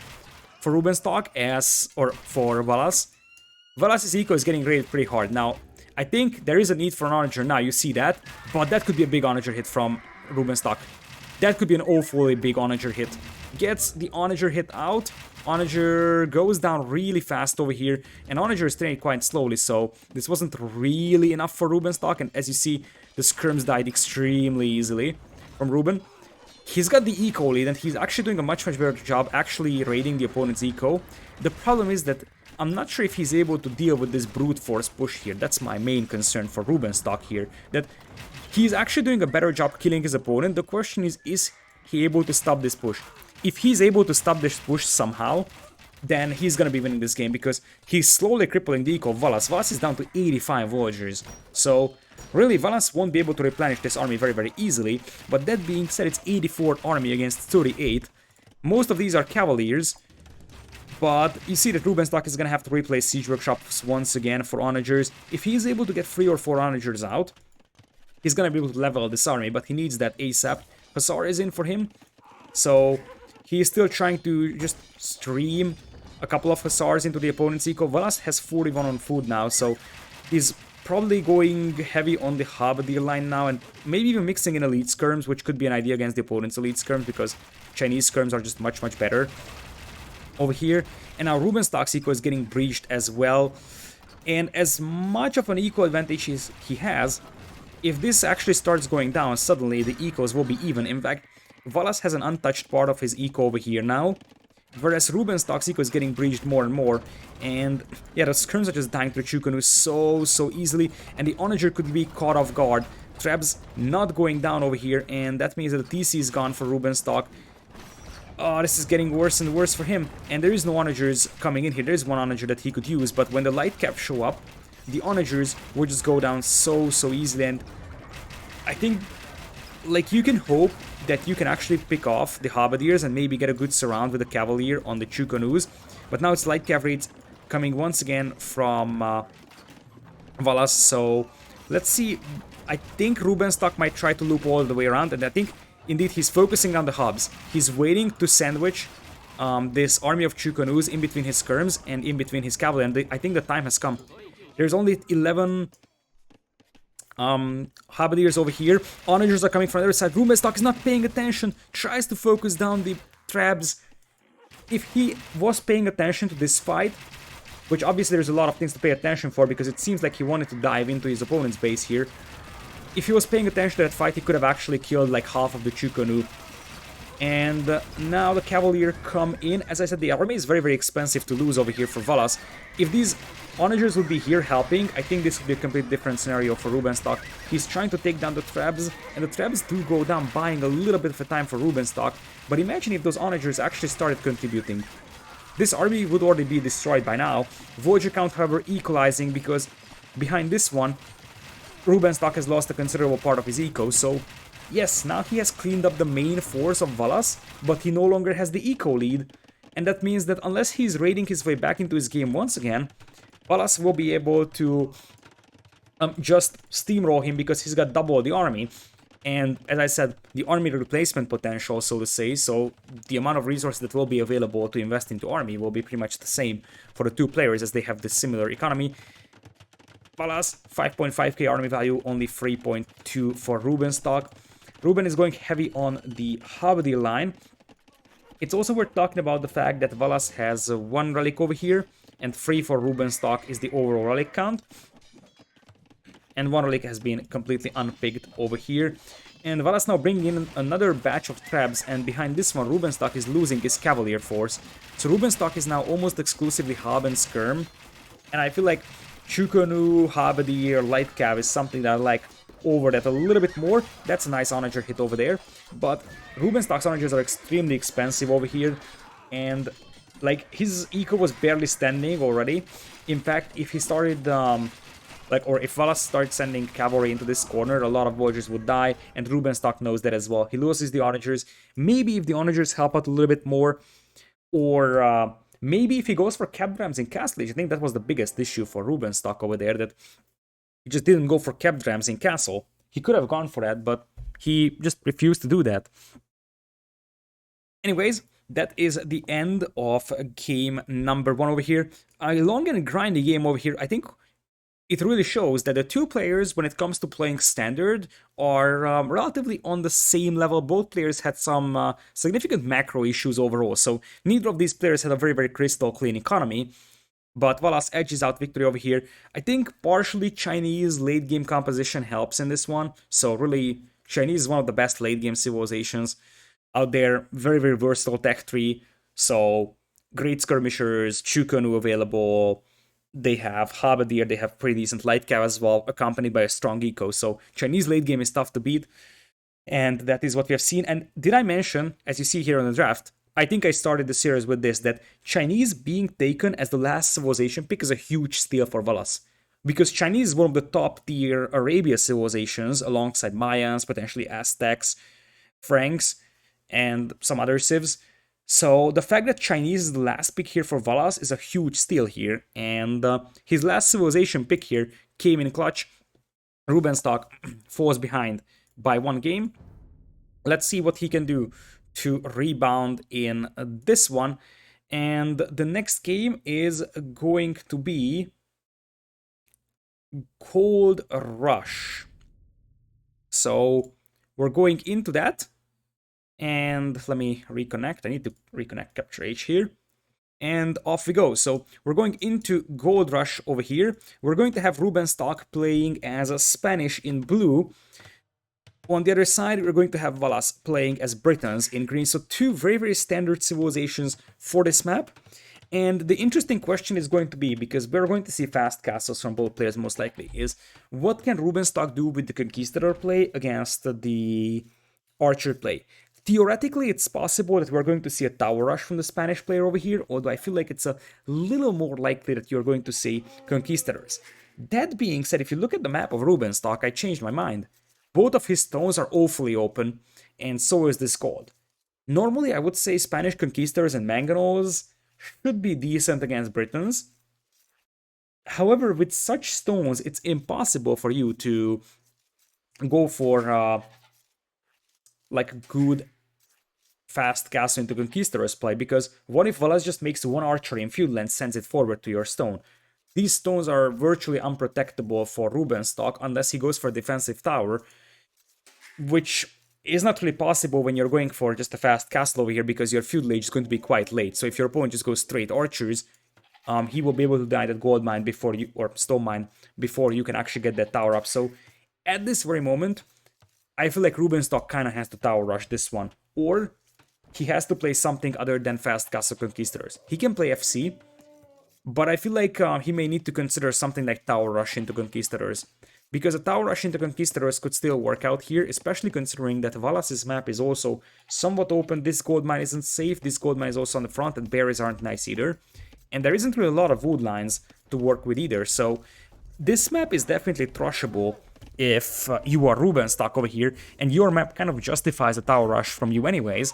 Speaker 1: for Rubenstock or for Valas, Valas' eco is getting raided pretty hard. Now, I think there is a need for an onager now, you see that, but that could be a big onager hit from Rubenstock. That could be an awfully big onager hit. Gets the onager hit out, onager goes down really fast over here, and onager is training quite slowly, so this wasn't really enough for Rubenstock, and as you see, the skirms died extremely easily from Ruben. He's got the eco lead, and he's actually doing a much better job actually raiding the opponent's eco. The problem is that I'm not sure if he's able to deal with this brute force push here. That's my main concern for Rubenstock here, that he's actually doing a better job killing his opponent. The question is he able to stop this push? If he's able to stop this push somehow, then he's gonna be winning this game, because he's slowly crippling the eco of Valas. Valas is down to 85 Voyagers, so really Valas won't be able to replenish this army very easily. But that being said, it's 84 army against 38. Most of these are Cavaliers, but you see that Rubenstock is gonna have to replace siege workshops once again for onagers. If he's able to get 3 or 4 onagers out, he's gonna be able to level this army, but he needs that ASAP. Hussar is in for him, so he is still trying to just stream a couple of Hussars into the opponent's eco. Valas has 41 on food now, so he's probably going heavy on the halberdier line now, and maybe even mixing in elite skirms, which could be an idea against the opponent's elite skirms, because Chinese skirms are just much better over here. And now Rubenstock's eco is getting breached as well, and as much of an eco advantage as he has, if this actually starts going down, suddenly the ecos will be even. In fact, Valas has an untouched part of his eco over here now, whereas Rubenstock's eco is getting breached more and more. And yeah, the skirms are just dying to Chukanu so easily, and the Onager could be caught off guard. Treb's not going down over here, and that means that the TC is gone for Rubenstock. Oh, this is getting worse and worse for him. And there is no Onagers coming in here. There is one Onager that he could use, but when the light caps show up, the Onagers will just go down so easily. And I think, like, you can hope that you can actually pick off the Halberdiers and maybe get a good surround with the Cavalier on the Chukanus. But now it's light cavalry coming once again from Valas, so let's see. I think Rubenstock might try to loop all the way around, and I think indeed he's focusing on the hubs. He's waiting to sandwich this army of Chukanus in between his skirms and in between his cavalry, and I think the time has come. There's only 11 Halberdiers over here. Onagers are coming from the other side. Rubenstock is not paying attention, tries to focus down the Trebs. If he was paying attention to this fight, which obviously there's a lot of things to pay attention for because it seems like he wanted to dive into his opponent's base here. If he was paying attention to that fight, he could have actually killed like half of the Chukanu. And now the Cavalier come in. As I said, the army is very expensive to lose over here for Valas. If these Onagers would be here helping, I think this would be a completely different scenario for Rubenstock. He's trying to take down the Trebs, and the Trebs do go down, buying a little bit of a time for Rubenstock. But imagine if those Onagers actually started contributing. This army would already be destroyed by now. Voyager count, however, equalizing because behind this one, Rubenstock has lost a considerable part of his eco, so yes, now he has cleaned up the main force of Valas, but he no longer has the eco lead, and that means that unless he's raiding his way back into his game once again, Valas will be able to just steamroll him because he's got double the army. And as I said, the army replacement potential, so to say, so the amount of resources that will be available to invest into army will be pretty much the same for the two players as they have this similar economy. Valas, 5.5k army value, only 3.2 for Rubenstock. Ruben is going heavy on the Halberdier line. It's also worth talking about the fact that Valas has 1 relic over here, and 3 for Rubenstock is the overall relic count. And 1 relic has been completely unpicked over here. And Valas now bringing in another batch of Trebs, and behind this one Rubenstock is losing his Cavalier force. So Rubenstock is now almost exclusively Hab and Skirm, and I feel like Chukanu, Halberdier, Light Cav is something that I like over that a little bit more. That's a nice Onager hit over there, but Rubenstock's Onagers are extremely expensive over here, and like his eco was barely standing already. In fact, if he started or if Valas starts sending cavalry into this corner, a lot of Voyagers would die, and Rubenstock knows that as well. He loses the Onagers. Maybe if the Onagers help out a little bit more, or maybe if he goes for Capped Rams in Castle Age. I think that was the biggest issue for Rubenstock over there, that he just didn't go for Capped Rams in Castle. He could have gone for that, but he just refused to do that. Anyways, that is the end of game number 1 over here. A long and grindy game over here. I think it really shows that the two players, when it comes to playing Standard, are relatively on the same level. Both players had some significant macro issues overall, so neither of these players had a very crystal clean economy. But Valas edges out victory over here. I think partially Chinese late game composition helps in this one, so really Chinese is one of the best late game civilizations out there. Very versatile tech tree, so great skirmishers, Chukanu available. They have Halberdier, they have pretty decent Light Cav as well, accompanied by a strong eco. So Chinese late game is tough to beat, and that is what we have seen. And did I mention, as you see here on the draft, I think I started the series with this, that Chinese being taken as the last civilization pick is a huge steal for Valas. Because Chinese is one of the top tier Arabia civilizations, alongside Mayans, potentially Aztecs, Franks, and some other civs. So the fact that Chinese is the last pick here for Valas is a huge steal here, and his last civilization pick here came in clutch. Rubenstock falls behind by 1 game. Let's see what he can do to rebound in this one, and the next game is going to be Cold Rush. So we're going into that. And let me reconnect. I need to reconnect Capture H here. And off we go. So we're going into Gold Rush over here. We're going to have Rubenstock playing as a Spanish in blue. On the other side, we're going to have Valas playing as Britons in green. So two very, very standard civilizations for this map. And the interesting question is going to be, because we're going to see fast castles from both players most likely, is what can Rubenstock do with the Conquistador play against the Archer play? Theoretically, it's possible that we're going to see a tower rush from the Spanish player over here, although I feel like it's a little more likely that you're going to see Conquistadors. That being said, if you look at the map of Rubenstock, I changed my mind. Both of his stones are awfully open, and so is this gold. Normally, I would say Spanish Conquistadors and Manganos should be decent against Britons. However, with such stones, it's impossible for you to go for like a good fast castle into Conquistador's play, because what if Valas just makes one archery in field and sends it forward to your stone? These stones are virtually unprotectable for Rubenstock unless he goes for a defensive tower, which is not really possible when you're going for just a fast castle over here, because your feudal age is going to be quite late. So if your opponent just goes straight archers, he will be able to die that gold mine before you, or stone mine, before you can actually get that tower up. So at this very moment, I feel like Rubenstock kind of has to tower rush this one, or he has to play something other than fast castle conquistadors. He can play FC, but I feel like he may need to consider something like tower rush into conquistadors, because a tower rush into conquistadors could still work out here, especially considering that Valas' map is also somewhat open. This gold mine isn't safe, this gold mine is also on the front, and berries aren't nice either. And there isn't really a lot of wood lines to work with either, so this map is definitely trashable if you are Rubenstock over here, and your map kind of justifies a tower rush from you anyways.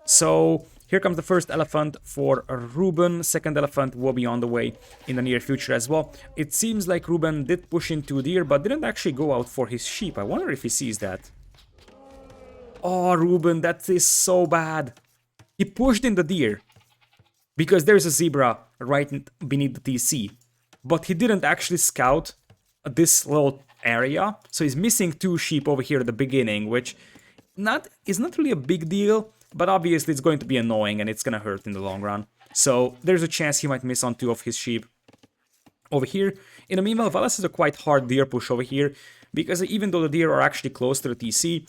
Speaker 1: So here comes the first elephant for Ruben. Second elephant will be on the way in the near future as well. It seems like Ruben did push into deer, but didn't actually go out for his sheep. I wonder if he sees that. Oh, Ruben, that is so bad. He pushed in the deer because there's a zebra right beneath the TC. But he didn't actually scout this little area. So he's missing two sheep over here at the beginning, which is not really a big deal. But obviously it's going to be annoying and it's going to hurt in the long run. So there's a chance he might miss on two of his sheep over here. In the meanwhile, Valas is a quite hard deer push over here, because even though the deer are actually close to the TC,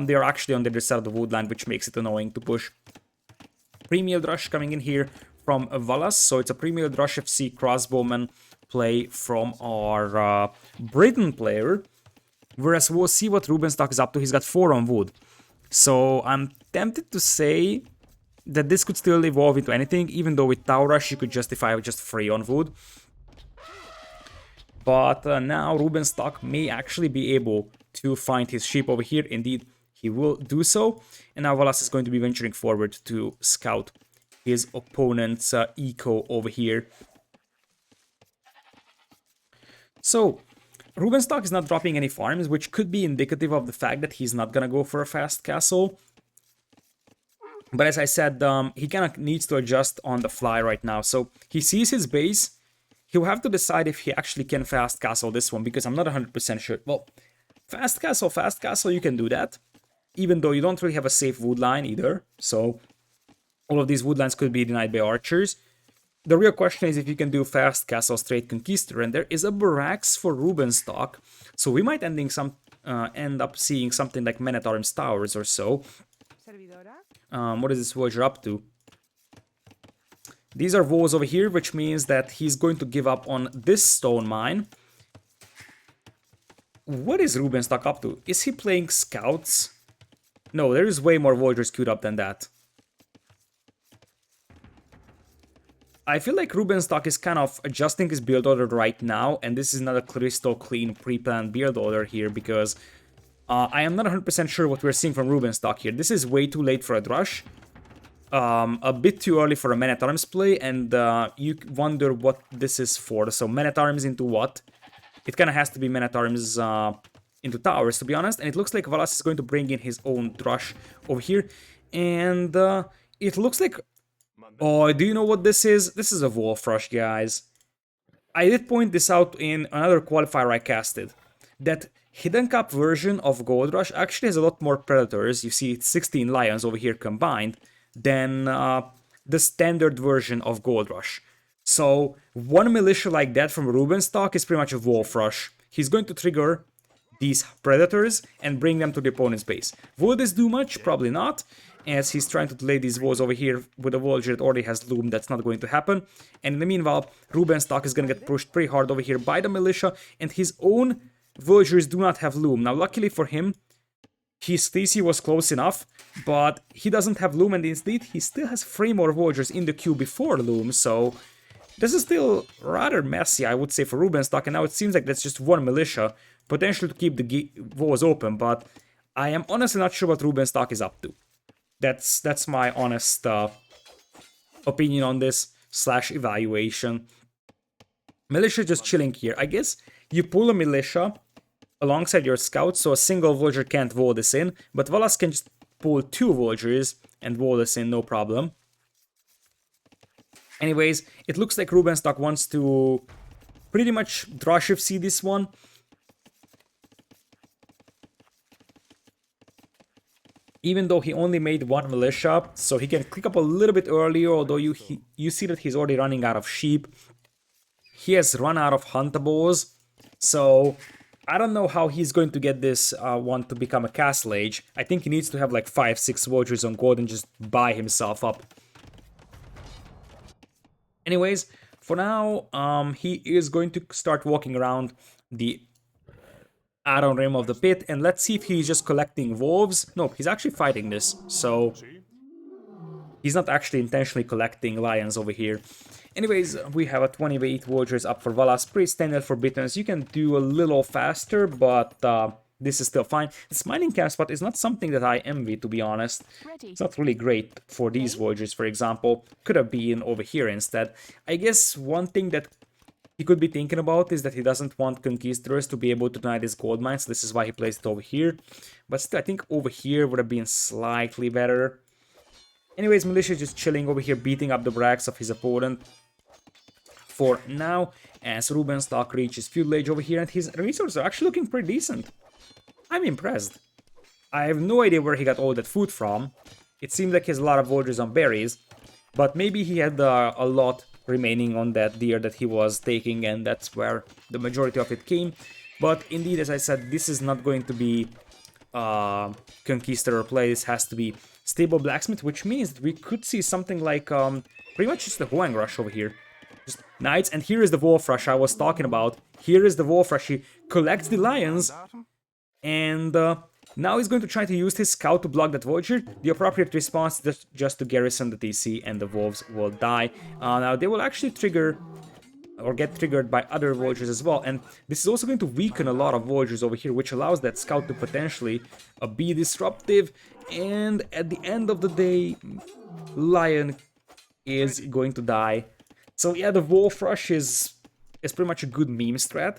Speaker 1: they are actually on the other side of the woodland, which makes it annoying to push. Premium Rush coming in here from Valas. So it's a Premium Rush FC crossbowman play from our Britain player. Whereas we'll see what Rubenstock is up to. He's got 4 on wood. So I'm tempted to say that this could still evolve into anything, even though with Tower Rush you could justify with just 3 on wood. But now Rubenstock may actually be able to find his sheep over here. Indeed, he will do so. And now Valas is going to be venturing forward to scout his opponent's eco over here. So Rubenstock is not dropping any farms, which could be indicative of the fact that he's not gonna go for a fast castle. But as I said, he kind of needs to adjust on the fly right now. So he sees his base. He'll have to decide if he actually can fast castle this one, because I'm not 100% sure. Well, fast castle, you can do that. Even though you don't really have a safe wood line either. So all of these wood lines could be denied by archers. The real question is if you can do fast castle straight conquistador, and there is a barracks for Rubenstock, so we might end up seeing something like men at arms towers or so. What is this villager up to? These are walls over here, which means that he's going to give up on this stone mine. What is Rubenstock up to? Is he playing scouts? No, there is way more villagers queued up than that. I feel like Rubenstock is kind of adjusting his build order right now, and this is not a crystal clean pre-planned build order here, because I am not 100% sure what we're seeing from Rubenstock here. This is way too late for a Drush, a bit too early for a Man-at-Arms play, and you wonder what this is for. So Man-at-Arms into what? It kind of has to be Man-at-Arms into towers, to be honest, and it looks like Valas is going to bring in his own Drush over here, and it looks like... Oh, do you know what this is? This is a Wolf Rush, guys. I did point this out in another qualifier I casted. That Hidden Cup version of Gold Rush actually has a lot more predators. You see 16 lions over here combined than the standard version of Gold Rush. So one militia like that from Rubenstock is pretty much a Wolf Rush. He's going to trigger these predators and bring them to the opponent's base. Will this do much? Probably not, as he's trying to delay these walls over here with a vulture that already has loom. That's not going to happen. And in the meanwhile, Rubenstock is going to get pushed pretty hard over here by the militia, and his own vultures do not have loom. Now, luckily for him, his TC was close enough, but he doesn't have loom, and indeed he still has 3 more vultures in the queue before loom, so this is still rather messy, I would say, for Rubenstock, and now it seems like that's just 1 militia, potentially to keep the walls open, but I am honestly not sure what Rubenstock is up to. That's my honest opinion on this, / evaluation. Militia just chilling here. I guess you pull a militia alongside your scouts, so a single vulture can't wall this in, but Valas can just pull 2 vultures and wall this in, no problem. Anyways, it looks like Rubenstock wants to pretty much draw shift see this one. Even though he only made 1 militia, so he can click up a little bit earlier, although you see that he's already running out of sheep. He has run out of huntables, so I don't know how he's going to get this one to become a castle age. I think he needs to have like 5-6 vultures on gold and just buy himself up. Anyways, for now, he is going to start walking around the outer rim of the pit, and let's see if he's just collecting wolves. Nope, he's actually fighting this, so he's not actually intentionally collecting lions over here. Anyways, we have a 28 vultures up for Valas, pretty standard for Britons. You can do a little faster, but this is still fine. This mining camp spot is not something that I envy, to be honest. It's not really great for these vultures, for example. Could have been over here instead. I guess one thing that he could be thinking about is that he doesn't want conquistadors to be able to deny this gold mine, so this is why he placed it over here. But still, I think over here would have been slightly better. Anyways, militia just chilling over here, beating up the barracks of his opponent for now, as Rubenstock reaches feudal age over here, and his resources are actually looking pretty decent. I'm impressed. I have no idea where he got all that food from. It seems like he has a lot of vultures on berries, but maybe he had a lot remaining on that deer that he was taking, and that's where the majority of it came. But indeed, as I said, this is not going to be conquistador play. This has to be stable blacksmith, which means that we could see something like pretty much just the Hoang rush over here. Just knights, and here is the wolf rush I was talking about. Here is the wolf rush. He collects the lions, and now he's going to try to use his scout to block that vulture. The appropriate response is just to garrison the TC, and the wolves will die. Now they will actually trigger or get triggered by other vultures as well, and this is also going to weaken a lot of vultures over here, which allows that scout to potentially be disruptive, and at the end of the day, lion is going to die. So yeah, the wolf rush is pretty much a good meme strat,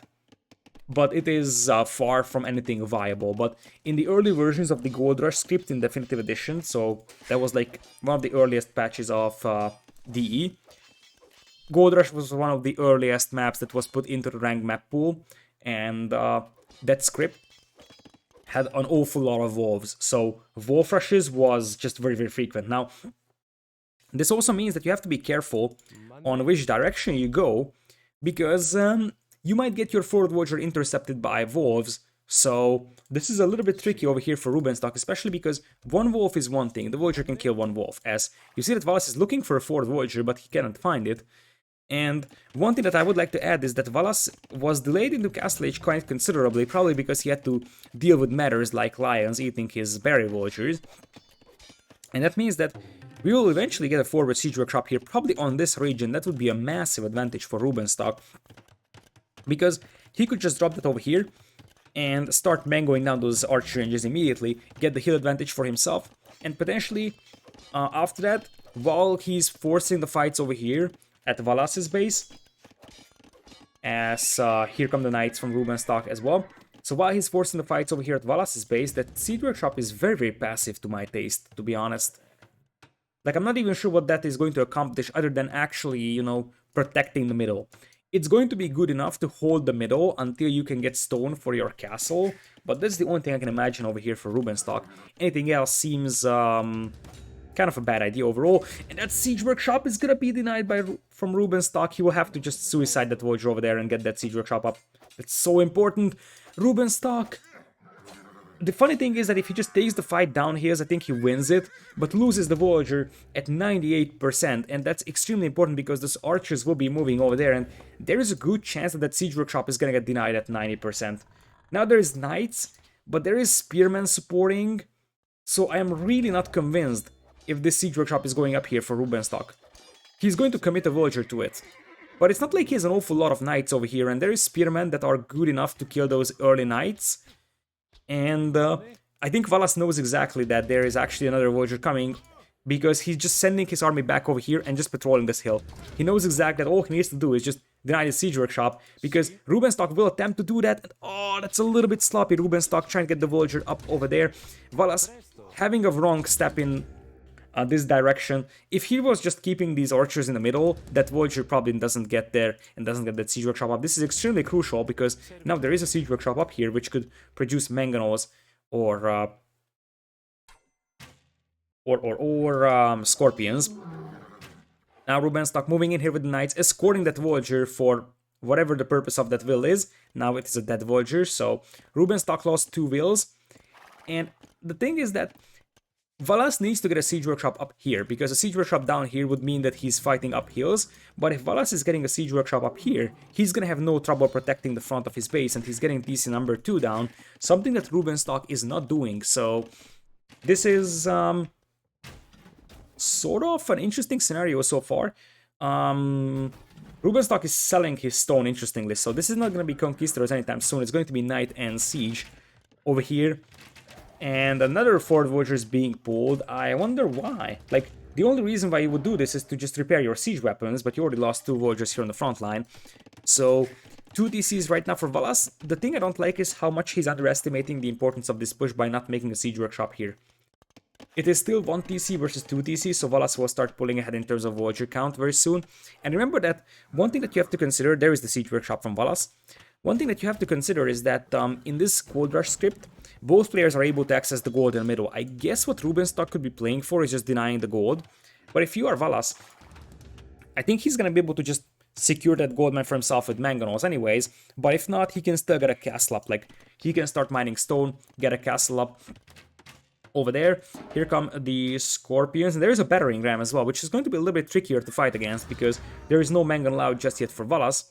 Speaker 1: but it is far from anything viable. But in the early versions of the Gold Rush script in Definitive Edition, so that was like one of the earliest patches of DE, Gold Rush was one of the earliest maps that was put into the ranked map pool, and that script had an awful lot of wolves, so wolf rushes was just very, very frequent. Now, this also means that you have to be careful on which direction you go, because you might get your forward vulture intercepted by wolves, so this is a little bit tricky over here for Rubenstock, especially because one wolf is one thing, the vulture can kill one wolf, as you see that Valas is looking for a forward vulture, but he cannot find it. And one thing that I would like to add is that Valas was delayed into Castle Age quite considerably, probably because he had to deal with matters like lions eating his berry vultures. And that means that we will eventually get a forward siege workshop here, probably on this region. That would be a massive advantage for Rubenstock, because he could just drop that over here and start mangoing down those archer ranges immediately, get the hill advantage for himself, and potentially after that, while he's forcing the fights over here at Valas's base, as here come the knights from Rubenstock as well. So while he's forcing the fights over here at Valas's base, that siege workshop is very, very passive to my taste, to be honest. Like, I'm not even sure what that is going to accomplish other than actually, you know, protecting the middle. It's going to be good enough to hold the middle until you can get stone for your castle, but that's the only thing I can imagine over here for Rubenstock. Anything else seems kind of a bad idea overall, and that siege workshop is gonna be denied from Rubenstock. He will have to just suicide that vulture over there and get that siege workshop up. It's so important. Rubenstock the funny thing is that if he just takes the fight down here, I think he wins it, but loses the Voyager at 98%, and that's extremely important because those archers will be moving over there, and there is a good chance that that siege workshop is gonna get denied at 90%. Now there is knights, but there is spearmen supporting, so I am really not convinced if this siege workshop is going up here for Rubenstock. He's going to commit a Voyager to it. But it's not like he has an awful lot of knights over here, and there is spearmen that are good enough to kill those early knights. And I think Valas knows exactly that there is actually another Voyager coming, because he's just sending his army back over here and just patrolling this hill. He knows exactly that all he needs to do is just deny the siege workshop, because Rubenstock will attempt to do that. And, oh, that's a little bit sloppy. Rubenstock trying to get the Voyager up over there. Valas having a wrong step in this direction. If he was just keeping these archers in the middle, that Voyager probably doesn't get there and doesn't get that siege workshop up. This is extremely crucial because now there is a siege workshop up here which could produce mangonels or scorpions. Now Rubenstock moving in here with the knights, escorting that Voyager for whatever the purpose of that will is. Now it is a dead Voyager, so Rubenstock lost 2 wills. And the thing is that Valas needs to get a siege workshop up here, because a siege workshop down here would mean that he's fighting up hills, but if Valas is getting a siege workshop up here, he's gonna have no trouble protecting the front of his base, and he's getting DC number 2 down, something that Rubenstock is not doing, so this is sort of an interesting scenario so far. Rubenstock is selling his stone, interestingly, so this is not gonna be Conquistadors anytime soon, it's going to be Knight and Siege over here. And another 4 Voyager is being pulled. I wonder why. Like, the only reason why you would do this is to just repair your siege weapons, but you already lost 2 Voyagers here on the front line. So, 2 DCs right now for Valas. The thing I don't like is how much he's underestimating the importance of this push by not making a siege workshop here. It is still 1 TC versus 2 TC, so Valas will start pulling ahead in terms of Voyager count very soon. And remember that one thing that you have to consider, there is the siege workshop from Valas. One thing that you have to consider is that in this Gold Rush script, both players are able to access the gold in the middle. I guess what Rubenstock could be playing for is just denying the gold. But if you are Valas, I think he's going to be able to just secure that gold mine for himself with mangonels anyways. But if not, he can still get a castle up. Like, he can start mining stone, get a castle up over there. Here come the scorpions. And there is a battering ram as well, which is going to be a little bit trickier to fight against, because there is no mangonel out just yet for Valas.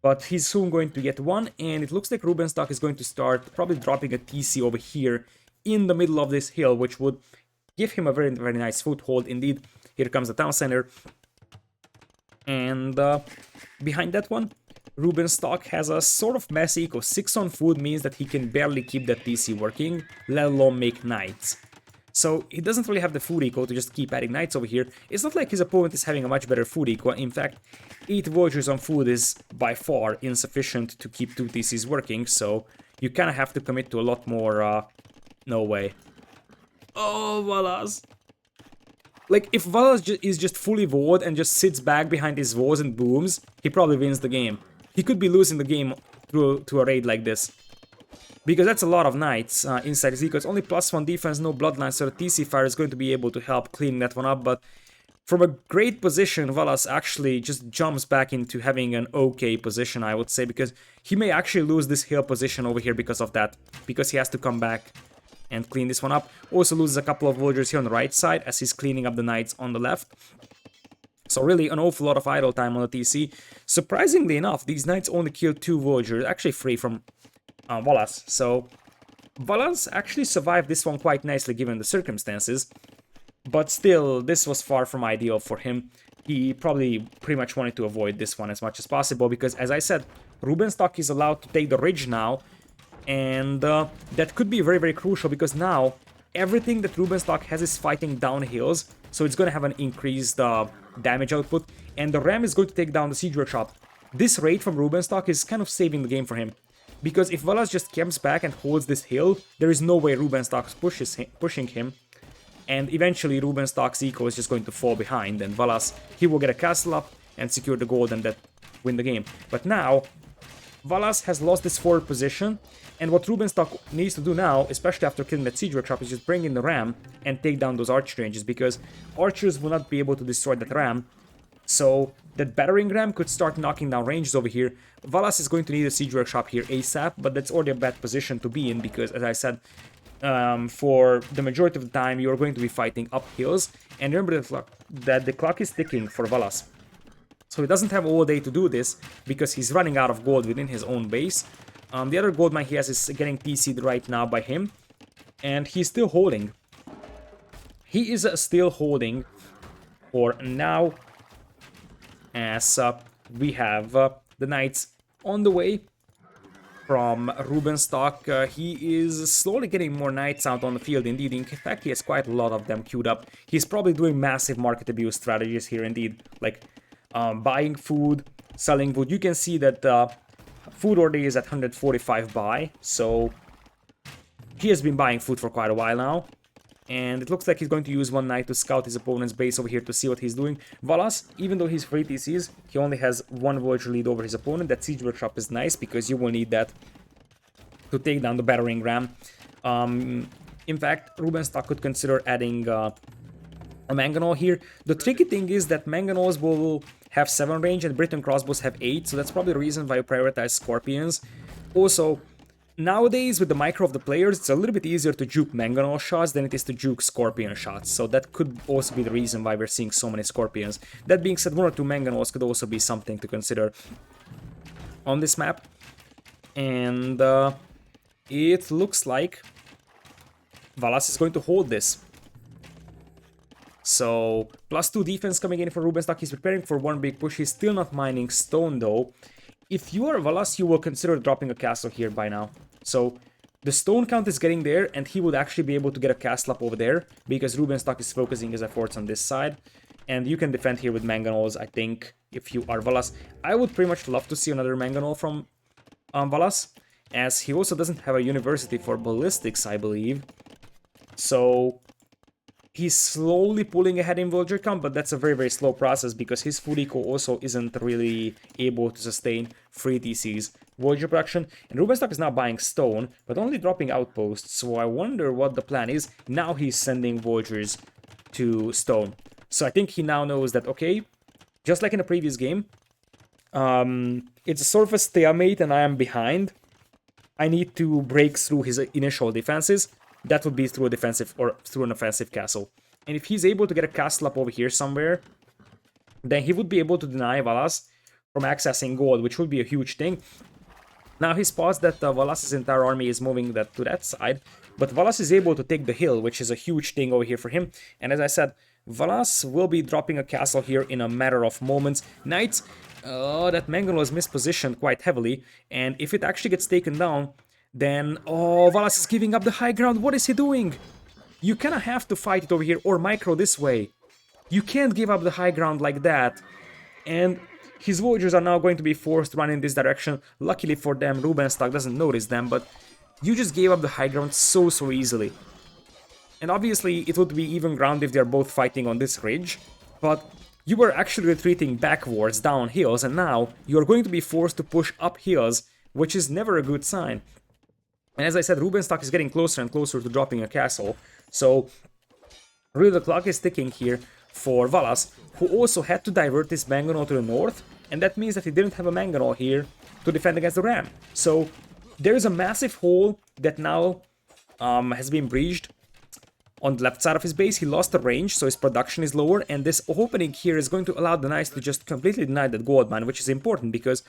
Speaker 1: But he's soon going to get one, and it looks like Rubenstock is going to start probably dropping a TC over here in the middle of this hill, which would give him a very, very nice foothold indeed. Here comes the town center. And behind that one, Rubenstock has a sort of messy eco. 6 on food means that he can barely keep that TC working, let alone make knights. So he doesn't really have the food eco to just keep adding knights over here. It's not like his opponent is having a much better food eco. In fact, 8 Voyagers on food is by far insufficient to keep 2 TCs working, so you kind of have to commit to a lot more, no way. Oh, Valas. Like, if Valas is just fully walled and just sits back behind his walls and booms, he probably wins the game. He could be losing the game to a raid like this. Because that's a lot of knights inside his eco. It's only +1 defense, no bloodline, so the TC fire is going to be able to help clean that one up. But from a great position, Valas actually just jumps back into having an okay position, I would say. Because he may actually lose this hill position over here because of that. Because he has to come back and clean this one up. Also loses a couple of Voyagers here on the right side as he's cleaning up the knights on the left. So really an awful lot of idle time on the TC. Surprisingly enough, these knights only killed 2 Voyagers, actually 3 from Valas. So Valas actually survived this one quite nicely given the circumstances, but still this was far from ideal for him. He probably pretty much wanted to avoid this one as much as possible, because as I said, Rubenstock is allowed to take the ridge now, and that could be very, very crucial, because now everything that Rubenstock has is fighting down hills, so it's going to have an increased damage output, and the ram is going to take down the siege workshop. This raid from Rubenstock is kind of saving the game for him. Because if Valas just camps back and holds this hill, there is no way Rubenstock's pushing him. And eventually Rubenstock's eco is just going to fall behind. And Valas, he will get a castle up and secure the gold and that win the game. But now, Valas has lost this forward position. And what Rubenstock needs to do now, especially after killing that siege workshop, is just bring in the ram and take down those archer ranges. Because archers will not be able to destroy that ram. So that battering ram could start knocking down ranges over here. Valas is going to need a siege workshop here ASAP, but that's already a bad position to be in because, as I said, for the majority of the time you're going to be fighting up hills. And remember that the clock is ticking for Valas. So he doesn't have all day to do this because he's running out of gold within his own base. The other gold mine he has is getting TC'd right now by him. And he's still holding. He is still holding for now, as we have the knights on the way from Rubenstock. He is slowly getting more knights out on the field, indeed. In fact, he has quite a lot of them queued up. He's probably doing massive market abuse strategies here, indeed, like buying food, selling food. You can see that food order is at 145 buy, so he has been buying food for quite a while now. And it looks like he's going to use one knight to scout his opponent's base over here to see what he's doing. Valas, even though he's free TCs, he only has one voyager lead over his opponent. That siege workshop is nice because you will need that to take down the battering ram. In fact, Rubenstock could consider adding a mangonel here. The tricky thing is that mangonels will have 7 range and Briton crossbows have 8, so that's probably the reason why you prioritize scorpions. Also, nowadays, with the micro of the players, it's a little bit easier to juke mangonel shots than it is to juke scorpion shots. So that could also be the reason why we're seeing so many scorpions. That being said, 1 or 2 mangonels could also be something to consider on this map. And it looks like Valas is going to hold this. So, +2 defense coming in for Rubenstock. He's preparing for one big push. He's still not mining stone, though. If you are Valas, you will consider dropping a castle here by now. So, the stone count is getting there, and he would actually be able to get a castle up over there, because Rubenstock is focusing his efforts on this side. And you can defend here with mangonels, I think, if you are Valas. I would pretty much love to see another mangonel from Valas, as he also doesn't have a university for ballistics, I believe. So, he's slowly pulling ahead in villager count, but that's a very, very slow process because his food eco also isn't really able to sustain free DC's villager production. And Rubenstock is now buying stone, but only dropping outposts, so I wonder what the plan is. Now he's sending villagers to stone. So I think he now knows that, okay, just like in the previous game, it's a sort of a stalemate and I am behind. I need to break through his initial defenses. That would be through a defensive or through an offensive castle. And if he's able to get a castle up over here somewhere, then he would be able to deny Valas from accessing gold, which would be a huge thing. Now he spots that Valas' entire army is moving to that side, but Valas is able to take the hill, which is a huge thing over here for him. And as I said, Valas will be dropping a castle here in a matter of moments. Knights, that mangonel is mispositioned quite heavily, and if it actually gets taken down, then, oh, Valas is giving up the high ground. What is he doing? You kind of have to fight it over here or micro this way. You can't give up the high ground like that. And his villagers are now going to be forced to run in this direction. Luckily for them, Rubenstock doesn't notice them, but you just gave up the high ground so easily. And obviously, it would be even ground if they're both fighting on this ridge, but you were actually retreating backwards down hills, and now you're going to be forced to push up hills, which is never a good sign. And as I said, Rubenstock is getting closer and closer to dropping a castle. So, really the clock is ticking here for Valas, who also had to divert this mangonel to the north. And that means that he didn't have a mangonel here to defend against the ram. So, there is a massive hole that now has been breached on the left side of his base. He lost the range, so his production is lower. And this opening here is going to allow the knights to just completely deny that gold mine, which is important because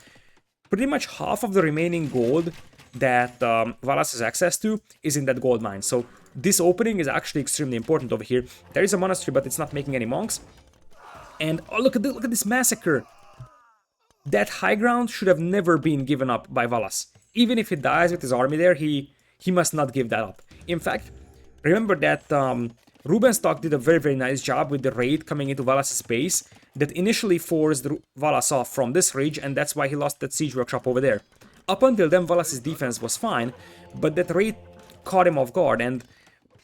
Speaker 1: pretty much half of the remaining gold that Valas has access to is in that gold mine. So this opening is actually extremely important over here. There is a monastery, but it's not making any monks. And oh, look at this massacre. That high ground should have never been given up by Valas. Even if he dies with his army there, he must not give that up. In fact, remember that Rubenstock did a very, very nice job with the raid coming into Valas' base that initially forced Valas off from this ridge, and that's why he lost that siege workshop over there. Up until then, Valas' defense was fine, but that raid caught him off guard, and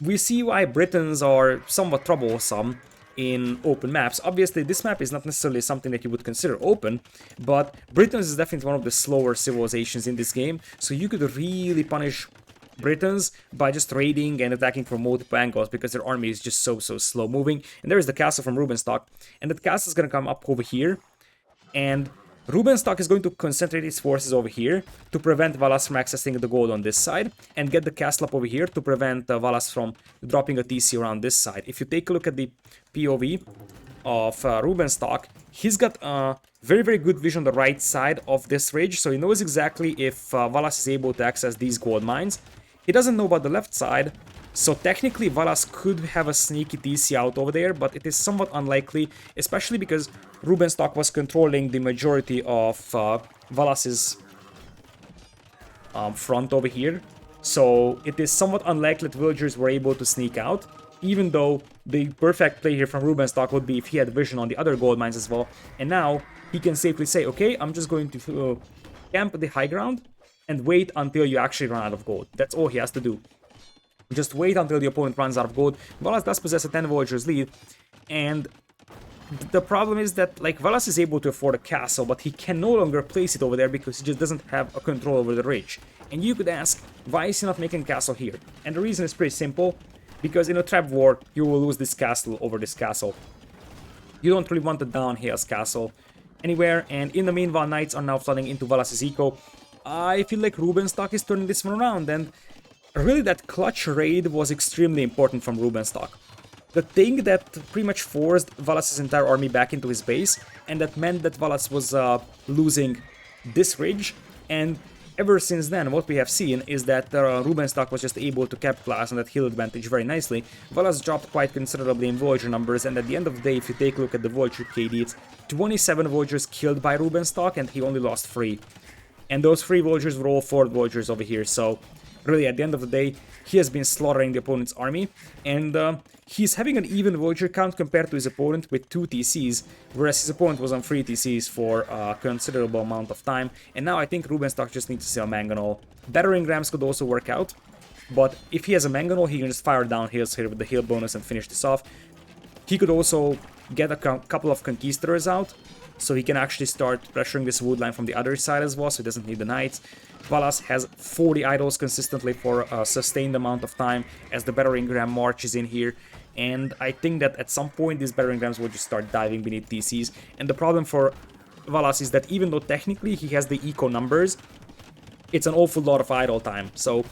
Speaker 1: we see why Britons are somewhat troublesome in open maps. Obviously, this map is not necessarily something that you would consider open, but Britons is definitely one of the slower civilizations in this game, so you could really punish Britons by just raiding and attacking from multiple angles because their army is just so slow moving. And there is the castle from Rubenstock, and that castle is going to come up over here, and Rubenstock is going to concentrate his forces over here to prevent Valas from accessing the gold on this side, and get the castle up over here to prevent Valas from dropping a TC around this side. If you take a look at the POV of Rubenstock, he's got a very good vision on the right side of this ridge, so he knows exactly if Valas is able to access these gold mines. He doesn't know about the left side, so technically Valas could have a sneaky TC out over there, but it is somewhat unlikely, especially because Rubenstock was controlling the majority of Valas's front over here. So it is somewhat unlikely that villagers were able to sneak out, even though the perfect play here from Rubenstock would be if he had vision on the other gold mines as well. And now he can safely say, okay, I'm just going to camp the high ground and wait until you actually run out of gold. That's all he has to do. Just wait until the opponent runs out of gold. Valas does possess a 10 villagers lead, and the problem is that, like, Valas is able to afford a castle, but he can no longer place it over there because he just doesn't have a control over the ridge. And you could ask, why is he not making a castle here? And the reason is pretty simple, because in a trap war, you will lose this castle over this castle. You don't really want the downhill's castle anywhere, and in the meanwhile, knights are now flooding into Valas' eco. I feel like Rubenstock is turning this one around, and really that clutch raid was extremely important from Rubenstock. The thing that pretty much forced Valas' entire army back into his base, and that meant that Valas was losing this ridge, and ever since then what we have seen is that Rubenstock was just able to capitalize on that hill advantage very nicely. Valas dropped quite considerably in villager numbers, and at the end of the day, if you take a look at the villager KD, it's 27 villagers killed by Rubenstock, and he only lost 3. And those 3 villagers were all 4 villagers over here, so really, at the end of the day, he has been slaughtering the opponent's army, and he's having an even villager count compared to his opponent with 2 TCs, whereas his opponent was on 3 TCs for a considerable amount of time, and now I think Rubenstock just needs to sell Mangonel. Battering rams could also work out, but if he has a Mangonel, he can just fire down hills here with the heal bonus and finish this off. He could also get a couple of Conquistadors out, so he can actually start pressuring this wood line from the other side as well, so he doesn't need the knights. Valas has 40 idols consistently for a sustained amount of time as the battering ram marches in here, and I think that at some point these battering rams will just start diving beneath TCs. And the problem for Valas is that even though technically he has the eco numbers, it's an awful lot of idle time, so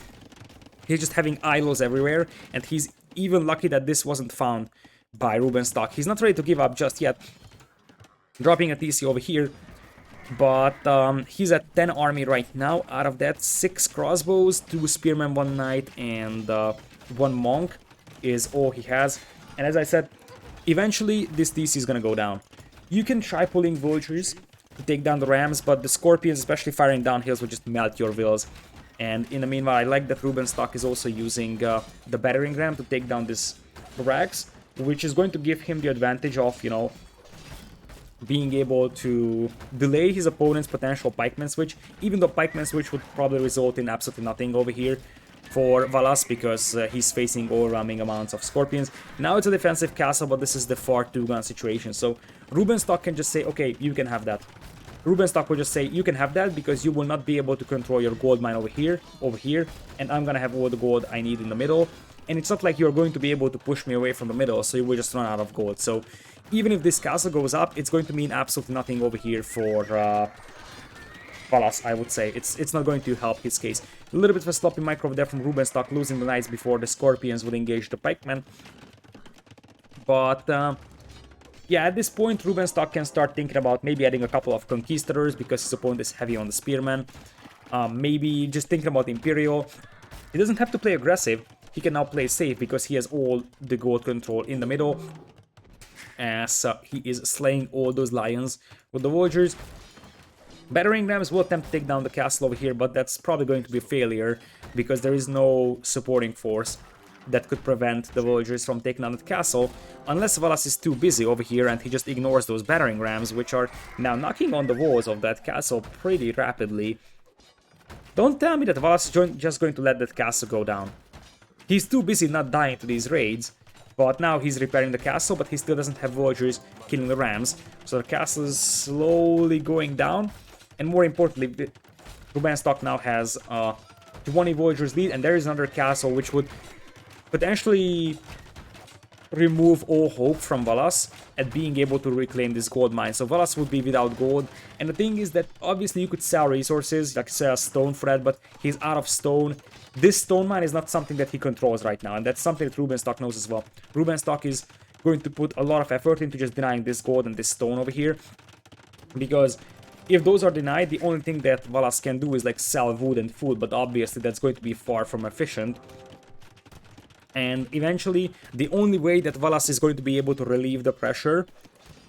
Speaker 1: he's just having idols everywhere, and he's even lucky that this wasn't found by Rubenstock. He's not ready to give up just yet, dropping a TC over here, but he's at 10 army right now. Out of that, 6 crossbows, 2 spearmen, 1 knight, and 1 monk is all he has. And as I said, eventually this TC is gonna go down. You can try pulling villagers to take down the rams, but the scorpions, especially firing down hills, will just melt your villas. And in the meanwhile, I like that Rubenstock is also using the battering ram to take down this rags, which is going to give him the advantage of, you know, being able to delay his opponent's potential pikeman switch, even though pikeman switch would probably result in absolutely nothing over here for Valas, because he's facing overwhelming amounts of scorpions. Now it's a defensive castle, but this is the far 2-gun situation, so Rubenstock can just say, okay, you can have that. Rubenstock will just say, you can have that because you will not be able to control your gold mine over here, and I'm gonna have all the gold I need in the middle. And it's not like you're going to be able to push me away from the middle, so you will just run out of gold. So even if this castle goes up, it's going to mean absolutely nothing over here for Valas, I would say. It's not going to help his case. A little bit of a sloppy micro over there from Rubenstock, losing the knights before the scorpions would engage the pikemen. But yeah, at this point, Rubenstock can start thinking about maybe adding a couple of conquistadors because his opponent is heavy on the spearmen. Maybe just thinking about Imperial. He doesn't have to play aggressive. He can now play safe because he has all the gold control in the middle, as he is slaying all those lions with the villagers. Battering rams will attempt to take down the castle over here, but that's probably going to be a failure because there is no supporting force that could prevent the villagers from taking down the castle, unless Valas is too busy over here and he just ignores those battering rams, which are now knocking on the walls of that castle pretty rapidly. Don't tell me that Valas is just going to let that castle go down. He's too busy not dying to these raids, but now he's repairing the castle, but he still doesn't have villagers killing the rams. So the castle is slowly going down, and more importantly, Rubenstock now has 20 villagers lead, and there is another castle which would potentially remove all hope from Valas at being able to reclaim this gold mine. So Valas would be without gold, and the thing is that obviously you could sell resources, like sell stone for that, but he's out of stone. This stone mine is not something that he controls right now, and that's something that Rubenstock knows as well. Rubenstock is going to put a lot of effort into just denying this gold and this stone over here, because if those are denied, the only thing that Valas can do is like sell wood and food, but obviously that's going to be far from efficient. And eventually, the only way that Valas is going to be able to relieve the pressure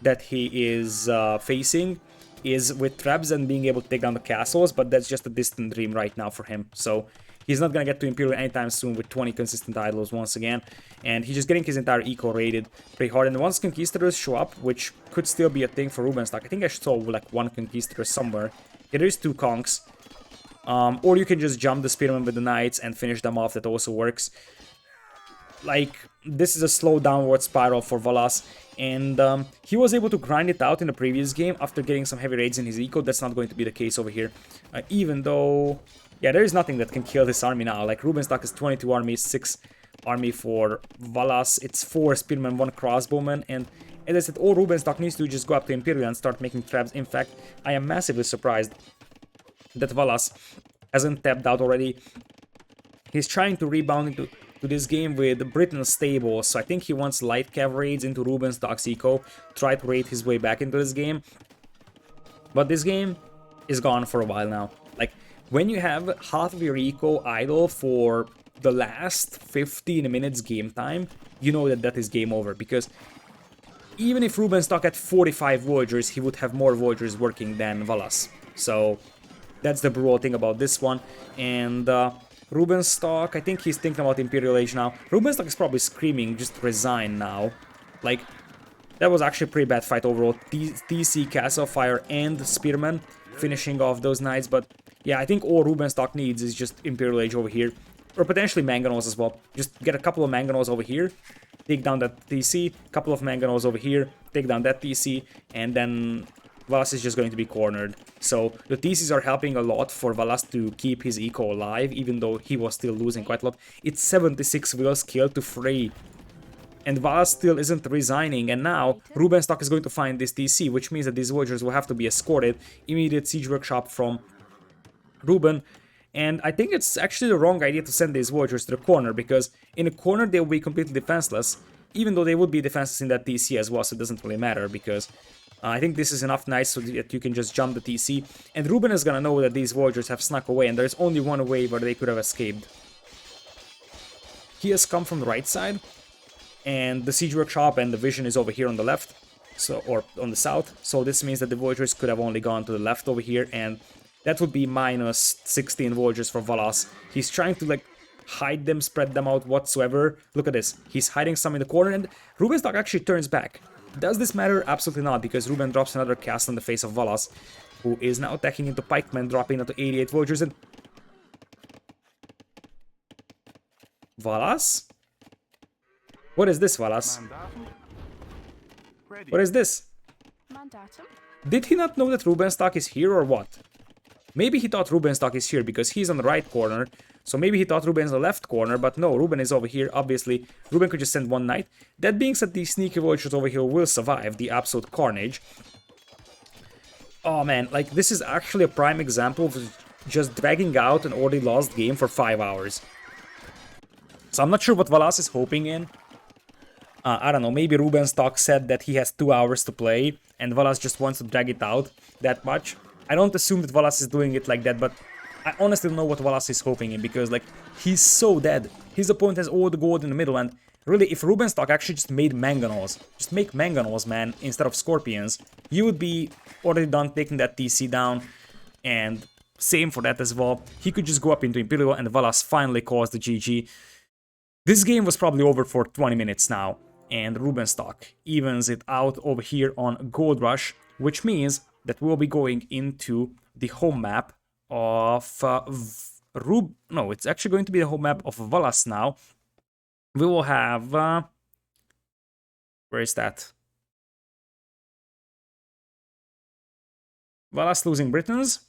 Speaker 1: that he is facing is with traps and being able to take down the castles, but that's just a distant dream right now for him. So he's not gonna get to Imperial anytime soon with 20 consistent idols once again, and he's just getting his entire eco raided pretty hard. And once Conquistadors show up, which could still be a thing for Rubenstock, I think I saw like one Conquistador somewhere. Yeah, there's 2 conks. Or you can just jump the Spearmen with the Knights and finish them off, that also works. Like, this is a slow downward spiral for Valas, and he was able to grind it out in the previous game after getting some heavy raids in his eco. That's not going to be the case over here, even though, yeah, there is nothing that can kill this army now. Like, Rubenstock is 22 army, 6 army for Valas, it's 4 spearmen, 1 crossbowman, and as I said, all Rubenstock needs to do is just go up to Imperial and start making traps. In fact, I am massively surprised that Valas hasn't tapped out already. He's trying to rebound into this game with Britain stable, so I think he wants light cav raids into Rubenstock's eco, try to raid his way back into this game. But this game is gone for a while now. Like, when you have half of your eco idle for the last 15 minutes game time, you know that that is game over, because even if Rubenstock had 45 villagers, he would have more villagers working than Valas. So that's the brutal thing about this one. And Rubenstock, I think he's thinking about Imperial Age now. Rubenstock is probably screaming, just resign now. Like, that was actually a pretty bad fight overall. TC, Castle Fire, and Spearman finishing off those knights. But yeah, I think all Rubenstock needs is just Imperial Age over here. Or potentially Mangonels as well. Just get a couple of Mangonels over here, take down that TC, couple of Mangonels over here, take down that TC, and then Valas is just going to be cornered. So the TCs are helping a lot for Valas to keep his eco alive, even though he was still losing quite a lot. It's 76 wills killed to 3. And Valas still isn't resigning, and now Rubenstock is going to find this TC, which means that these villagers will have to be escorted. Immediate siege workshop from Ruben. And I think it's actually the wrong idea to send these villagers to the corner, because in the corner they will be completely defenseless, even though they would be defenseless in that TC as well, so it doesn't really matter, because I think this is enough knights so that you can just jump the TC. And Ruben is gonna know that these villagers have snuck away, and there's only one way where they could have escaped. He has come from the right side, and the siege workshop and the vision is over here on the left, so, or on the south, so this means that the villagers could have only gone to the left over here, and that would be minus 16 villagers for Valas. He's trying to, like, hide them, spread them out whatsoever. Look at this. He's hiding some in the corner, and Rubenstock actually turns back. Does this matter? Absolutely not, because Ruben drops another cast on the face of Valas, who is now attacking into pikemen, dropping into 88 villagers, and Valas? What is this, Valas? What is this? Did he not know that Rubenstock is here, or what? Maybe he thought Rubenstock is here because he's on the right corner, so maybe he thought Ruben's on the left corner, but no, Ruben is over here. Obviously, Ruben could just send one knight. That being said, these sneaky villagers over here will survive the absolute carnage. Oh man, like, this is actually a prime example of just dragging out an already lost game for 5 hours. So I'm not sure what Valas is hoping in. I don't know, maybe Rubenstock said that he has 2 hours to play, and Valas just wants to drag it out that much. I don't assume that Valas is doing it like that, but I honestly don't know what Valas is hoping in, because, like, he's so dead. His opponent has all the gold in the middle, and really, if Rubenstock actually just made Mangonels, just make Mangonels, man, instead of Scorpions, you would be already done taking that TC down, and same for that as well. He could just go up into Imperial, and Valas finally calls the GG. This game was probably over for 20 minutes now, and Rubenstock evens it out over here on Gold Rush, which means that we'll be going into the home map of no, it's actually going to be the home map of Valas now. We will have where is that? Valas losing Britons,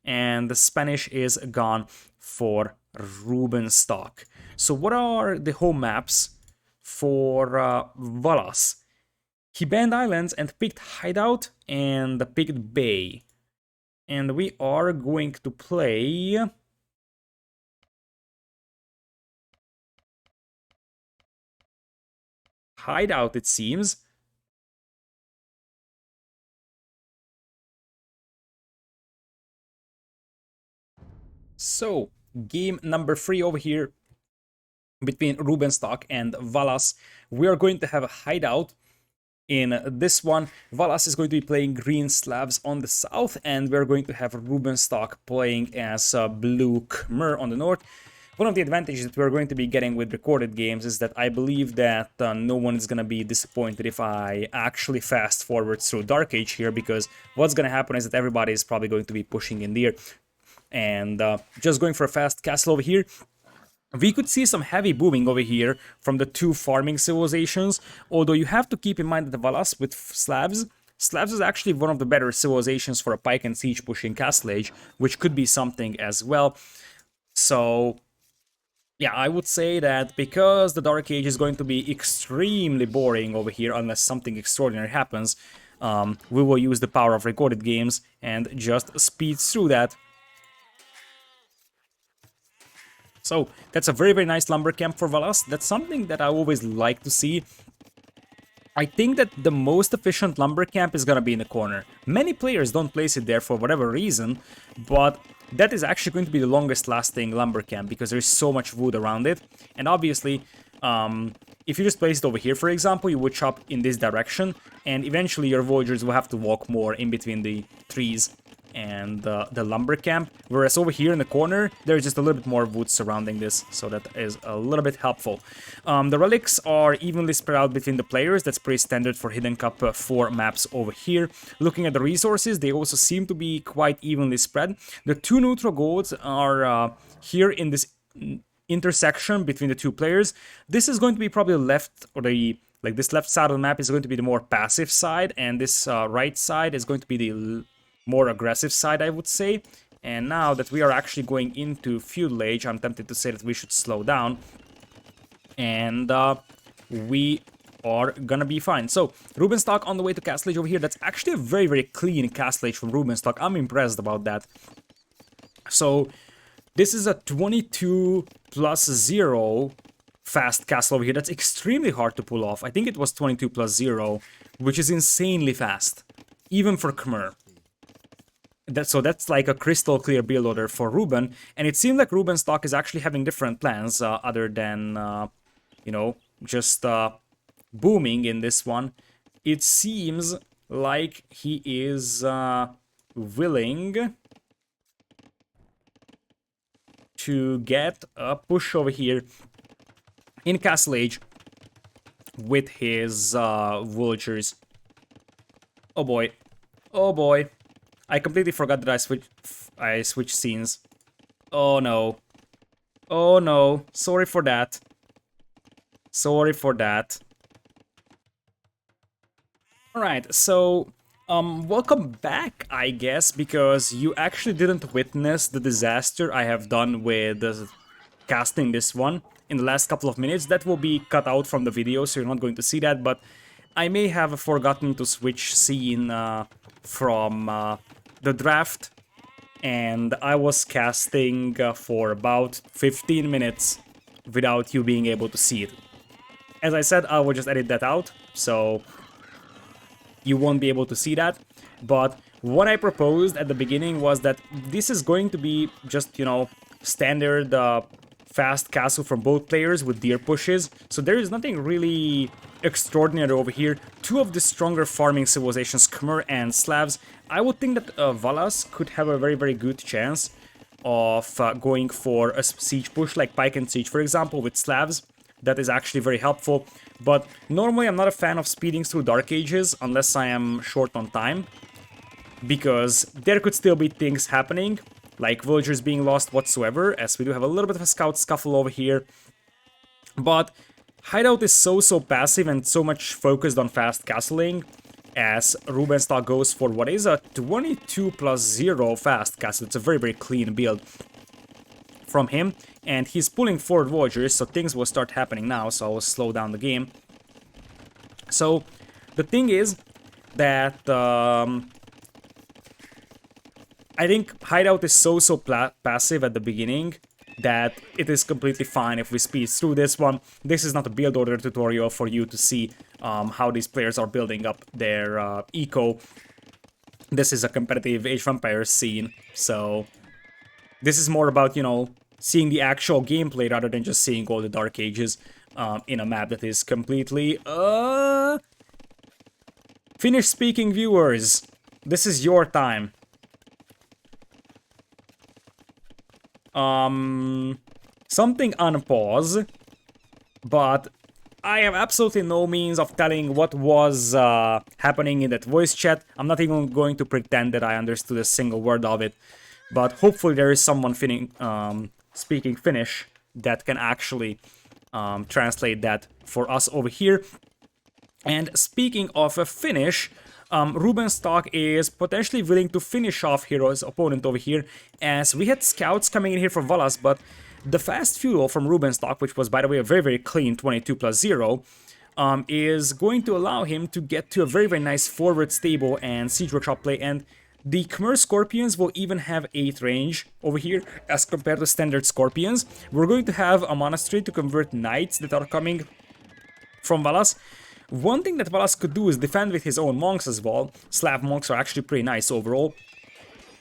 Speaker 1: and the Spanish is gone for Rubenstock. So what are the home maps for Valas? He banned islands and picked Hideout and picked Bay. And we are going to play Hideout, it seems. So, game number 3 over here between Rubenstock and Valas. We are going to have a Hideout. In this one, Valas is going to be playing Green Slavs on the south, and we're going to have Rubenstock playing as Blue Khmer on the north. One of the advantages that we're going to be getting with recorded games is that I believe that no one is going to be disappointed if I actually fast forward through Dark Age here, because what's going to happen is that everybody is probably going to be pushing in there. And just going for a fast castle over here, we could see some heavy booming over here from the two farming civilizations, although you have to keep in mind that the Valas with Slavs is actually one of the better civilizations for a pike and siege pushing castle age, which could be something as well. So yeah, I would say that because the Dark Age is going to be extremely boring over here unless something extraordinary happens, we will use the power of recorded games and just speed through that. So that's a very, very nice lumber camp for Valas. That's something that I always like to see. I think that the most efficient lumber camp is gonna be in the corner. Many players don't place it there for whatever reason, but that is actually going to be the longest lasting lumber camp because there's so much wood around it. And obviously, if you just place it over here, for example, you would chop in this direction, and eventually your villagers will have to walk more in between the trees and the lumber camp, whereas over here in the corner there's just a little bit more wood surrounding this, so that is a little bit helpful. The relics are evenly spread out between the players. That's pretty standard for Hidden Cup 4 maps over here. Looking at the resources, they also seem to be quite evenly spread. The two neutral goals are here in this intersection between the two players. This is going to be probably the left, or the this left side of the map is going to be the more passive side, and this right side is going to be the more aggressive side, I would say. And now that we are actually going into feudal age, I'm tempted to say that we should slow down, and we are gonna be fine. So Rubenstock on the way to castle age over here. That's actually a very, very clean castle age from Rubenstock. I'm impressed about that. So this is a 22 plus 0 fast castle over here. That's extremely hard to pull off. I think it was 22 plus 0, which is insanely fast, even for Khmer. So that's like a crystal clear build order for Ruben, and it seems like Rubenstock is actually having different plans other than, you know, just booming in this one. It seems like he is willing to get a push over here in Castle Age with his villagers. Oh boy. Oh boy. I completely forgot that I switched scenes. Oh no. Oh no. Sorry for that. Sorry for that. Alright, so welcome back, I guess, because you actually didn't witness the disaster I have done with casting this one in the last couple of minutes. That will be cut out from the video, so you're not going to see that, but I may have forgotten to switch scene from the draft, and I was casting for about 15 minutes without you being able to see it. As I said, I will just edit that out, so you won't be able to see that. But what I proposed at the beginning was that this is going to be just, you know, standard fast castle from both players with deer pushes. So there is nothing really extraordinary over here. Two of the stronger farming civilizations, Khmer and Slavs. I would think that Valas could have a very, very good chance of going for a siege push like Pike and Siege, for example, with Slavs. That is actually very helpful. But normally I'm not a fan of speeding through Dark Ages unless I am short on time, because there could still be things happening, like villagers being lost whatsoever, as we do have a little bit of a scout scuffle over here. But Hideout is so passive and so much focused on fast castling, as Rubenstock goes for what is a 22 plus 0 fast castle. It's a very, very clean build. from him, and he's pulling forward villagers, so things will start happening now, so I will slow down the game. So, the thing is that I think Hideout is so passive at the beginning that it is completely fine if we speed through this one. This is not a build order tutorial for you to see how these players are building up their eco. This is a competitive Age of Empires scene, so this is more about, you know, seeing the actual gameplay rather than just seeing all the Dark Ages in a map that is completely... Finnish speaking viewers, this is your time. Something unpause, but I have absolutely no means of telling what was happening in that voice chat. I'm not even going to pretend that I understood a single word of it, but hopefully there is someone speaking Finnish that can actually translate that for us over here. And speaking of Finnish, Rubenstock is potentially willing to finish off Hero's opponent over here, as we had scouts coming in here for Valas, but the fast fuel from Rubenstock, which was, by the way, a very clean 22+0, is going to allow him to get to a very nice forward stable and siege workshop play, and the Khmer Scorpions will even have 8 range over here as compared to standard Scorpions. We're going to have a monastery to convert knights that are coming from Valas. One thing that Valas could do is defend with his own monks as well. Slav monks are actually pretty nice overall.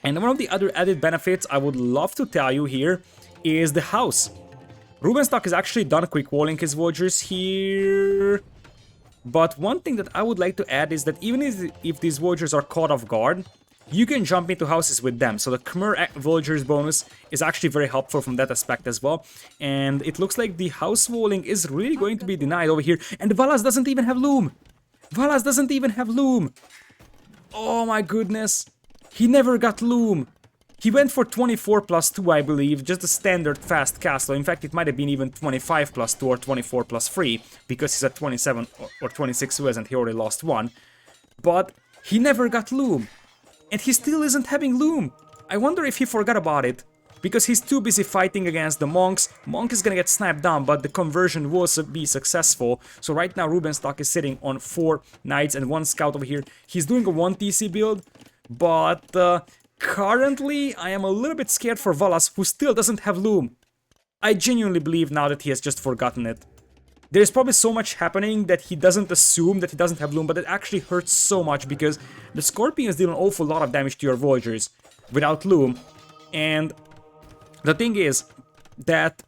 Speaker 1: And one of the other added benefits I would love to tell you here is the house. Rubenstock has actually done quick walling his villagers here. But one thing that I would like to add is that even if these villagers are caught off guard, you can jump into houses with them. So the Khmer villagers bonus is actually very helpful from that aspect as well. And it looks like the house walling is really going to be denied over here. And Valas doesn't even have loom. Valas doesn't even have loom. Oh my goodness. He never got loom. He went for 24+2, I believe, just a standard fast castle. In fact, it might have been even 25+2 or 24+3, because he's at 27 or 26 who hasn't, he already lost one. But he never got loom. And he still isn't having loom. I wonder if he forgot about it, because he's too busy fighting against the monks. Monk is gonna get sniped down, but the conversion will be successful. So right now Rubenstock is sitting on 4 knights and 1 scout over here. He's doing a 1 TC build, but currently I am a little bit scared for Valas, who still doesn't have loom. I genuinely believe now that he has just forgotten it. There's probably so much happening that he doesn't assume that he doesn't have loom, but it actually hurts so much because the Scorpions deal an awful lot of damage to your villagers without loom. And the thing is that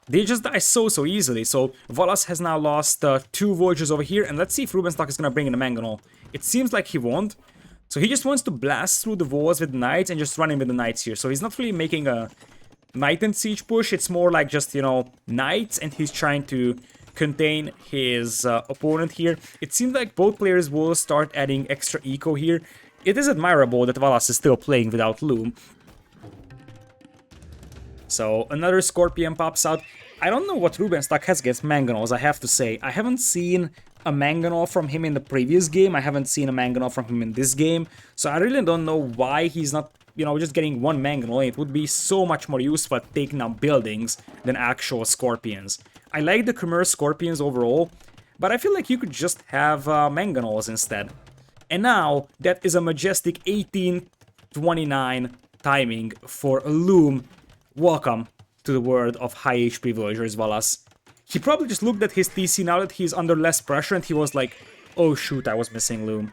Speaker 1: they just die so easily. So Valas has now lost 2 villagers over here, and let's see if Rubenstock is gonna bring in a mangonel. It seems like he won't. So he just wants to blast through the walls with the knights and just run in with the knights here. So he's not really making a knight and siege push, it's more like just, you know, knights, and he's trying to contain his opponent here. It seems like both players will start adding extra eco here. It is admirable that Valas is still playing without loom. So another Scorpion pops out. I don't know what Rubenstock has against mangonels, I have to say. I haven't seen a mangonel from him in the previous game, I haven't seen a mangonel from him in this game, so I really don't know why he's not, you know, just getting 1 mangonel. It would be so much more useful at taking out buildings than actual Scorpions. I like the Khmer Scorpions overall, but I feel like you could just have mangonels instead. And now, that is a majestic 1829 timing for a loom. Welcome to the world of high HP villagers, Valas. He probably just looked at his TC now that he's under less pressure and he was like, oh shoot, I was missing loom.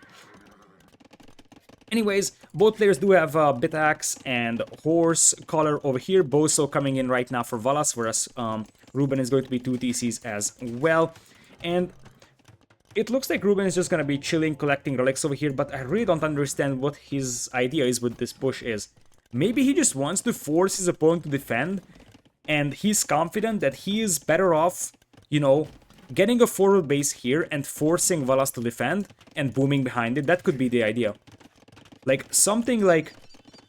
Speaker 1: Anyways, both players do have Bitaxe and Horse Collar over here, both so coming in right now for Valas, whereas Ruben is going to be 2 TCs as well. And it looks like Ruben is just going to be chilling, collecting relics over here, but I really don't understand what his idea is with this push is. Maybe he just wants to force his opponent to defend, and he's confident that he is better off, you know, getting a forward base here and forcing Valas to defend and booming behind it. That could be the idea. Like, something like,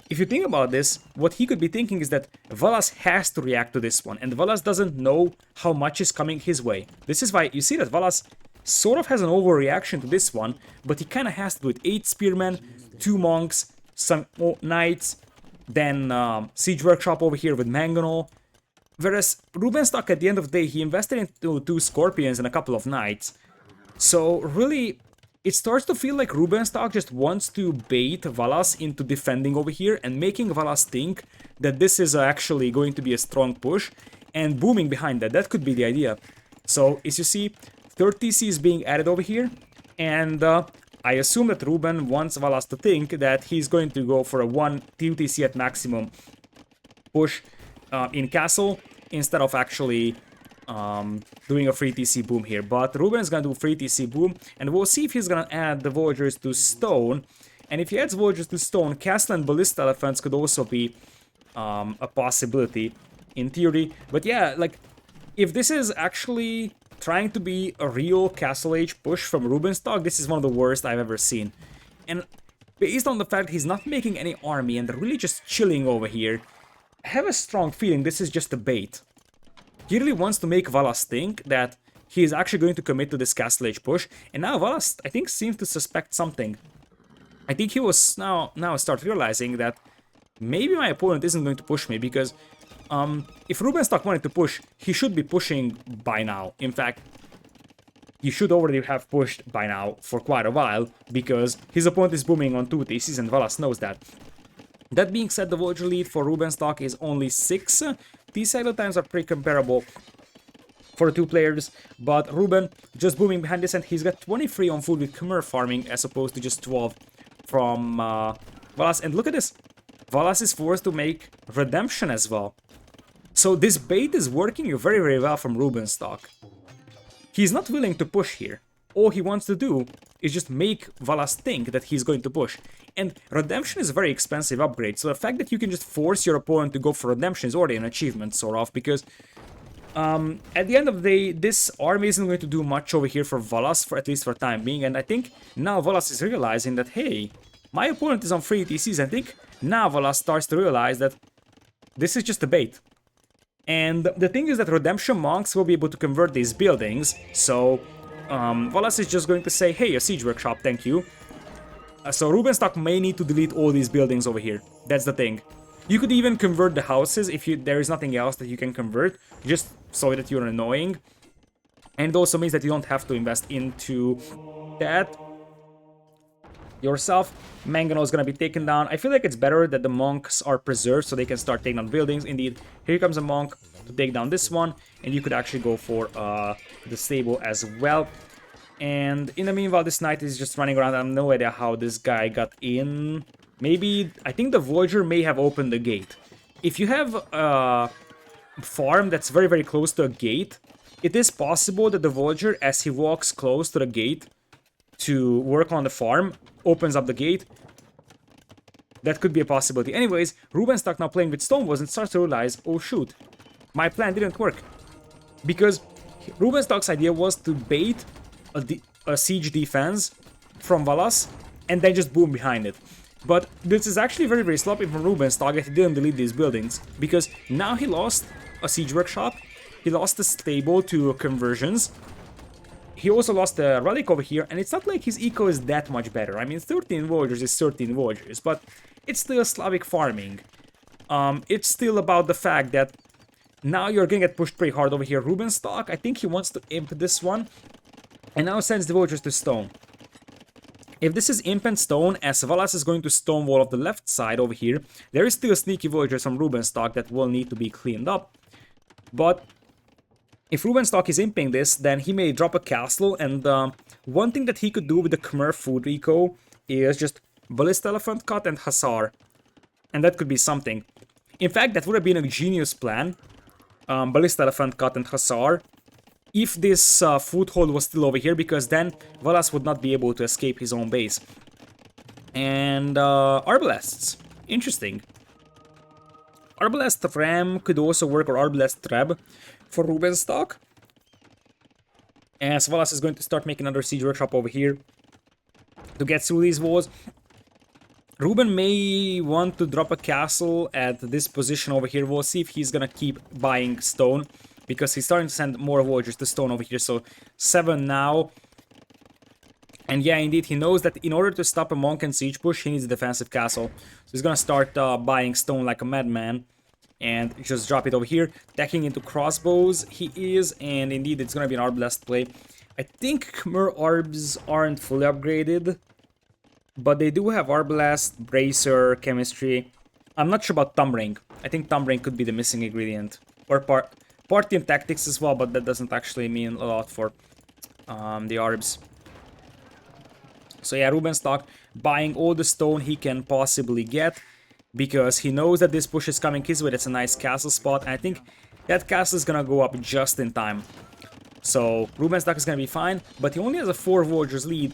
Speaker 1: if you think about this, what he could be thinking is that Valas has to react to this one, and Valas doesn't know how much is coming his way. This is why you see that Valas sort of has an overreaction to this one, but he kind of has to do it. 8 spearmen, 2 monks, some knights, Then Siege Workshop over here with Mangonel. Whereas Rubenstock, at the end of the day, he invested into 2 Scorpions and a couple of Knights. So really, it starts to feel like Rubenstock just wants to bait Valas into defending over here and making Valas think that this is actually going to be a strong push and booming behind that. That could be the idea. So, as you see, 3rd TC is being added over here, and I assume that Ruben wants Valas to think that he's going to go for a 2 TC at maximum push in castle instead of actually doing a free TC boom here. But Ruben is gonna do free TC boom, and we'll see if he's gonna add the villagers to stone. And if he adds villagers to stone, castle and ballista elephants could also be a possibility in theory. But yeah, like, if this is actually trying to be a real castle age push from Rubenstock, this is one of the worst I've ever seen. And based on the fact he's not making any army and really just chilling over here, I have a strong feeling this is just a bait. He really wants to make Valas think that he is actually going to commit to this castle age push, and now Valas, I think, seems to suspect something. I think he was now start realizing that maybe my opponent isn't going to push me, because if Rubenstock wanted to push, he should be pushing by now. In fact, he should already have pushed by now for quite a while, because his opponent is booming on 2 TCs and Valas knows that. That being said, the villager lead for Rubenstock is only 6. These cycle times are pretty comparable for the 2 players, but Ruben just booming behind this, and he's got 23 on food with Khmer farming as opposed to just 12 from Valas. And look at this, Valas is forced to make redemption as well. So this bait is working very, very well from Rubenstock. He's not willing to push here. All he wants to do is just make Valas think that he's going to push. And redemption is a very expensive upgrade, so the fact that you can just force your opponent to go for redemption is already an achievement, sort of, because at the end of the day, this army isn't going to do much over here for Valas, for at least for time being, and I think now Valas is realizing that, hey, my opponent is on free TCs. I think now Valas starts to realize that this is just a bait. And the thing is that redemption monks will be able to convert these buildings, so Valas is just going to say, hey, a siege workshop, thank you. So Rubenstock may need to delete all these buildings over here. That's the thing. You could even convert the houses if there is nothing else that you can convert, just so that you're annoying. And it also means that you don't have to invest into that yourself. Mangonel is going to be taken down. I feel like it's better that the monks are preserved so they can start taking down buildings. Indeed, here comes a monk to take down this one, and you could actually go for the stable as well. And in the meanwhile, this knight is just running around. I have no idea how this guy got in. Maybe, I think the voyager may have opened the gate. If you have a farm that's very, very close to a gate, it is possible that the voyager, as he walks close to the gate to work on the farm, opens up the gate. That could be a possibility. Anyways, Rubenstock now playing with stone walls and starts to realize, oh shoot, my plan didn't work. Because Rubenstock's idea was to bait a siege defense from Valas and then just boom behind it. But this is actually very, very sloppy from Rubenstock that he didn't delete these buildings, because now he lost a siege workshop, he lost the stable to conversions, he also lost the relic over here, and it's not like his eco is that much better. I mean, 13 villagers is 13 villagers, but it's still Slavic farming. It's still about the fact that now you're gonna get pushed pretty hard over here. Rubenstock, I think he wants to imp this one, and now sends the villagers to stone. If this is imp and stone, as Valas is going to stone wall of the left side over here, there is still sneaky villagers from Rubenstock that will need to be cleaned up. But if Rubenstock is imping this, then he may drop a castle, and one thing that he could do with the Khmer food eco is just Ballista Elephant Cut and Hussar. And that could be something. In fact, that would have been a genius plan. Ballista Elephant Cut and Hussar. If this foothold was still over here, because then Valas would not be able to escape his own base. And Arbalests. Interesting. Arbalest Ram could also work, or Arbalest Treb for Rubenstock. As Valas is going to start making another siege workshop over here to get through these walls. Ruben may want to drop a castle at this position over here. We'll see if he's gonna keep buying stone, because he's starting to send more villagers to stone over here. So 7 now. And yeah, indeed, he knows that in order to stop a monk and siege push, he needs a defensive castle. So he's gonna start buying stone like a madman and just drop it over here. Attacking into crossbows, he is, and indeed, it's gonna be an Arblast play. I think Khmer Arbs aren't fully upgraded, but they do have Arblast, Bracer, Chemistry. I'm not sure about Thumb Ring. I think Thumb Ring could be the missing ingredient. Or Party and Tactics as well, but that doesn't actually mean a lot for the Arbs. So yeah, Rubenstock buying all the stone he can possibly get, because he knows that this push is coming his way. That's a nice castle spot, and I think that castle is gonna go up just in time. So Rubenstock is gonna be fine, but he only has a 4 villagers lead.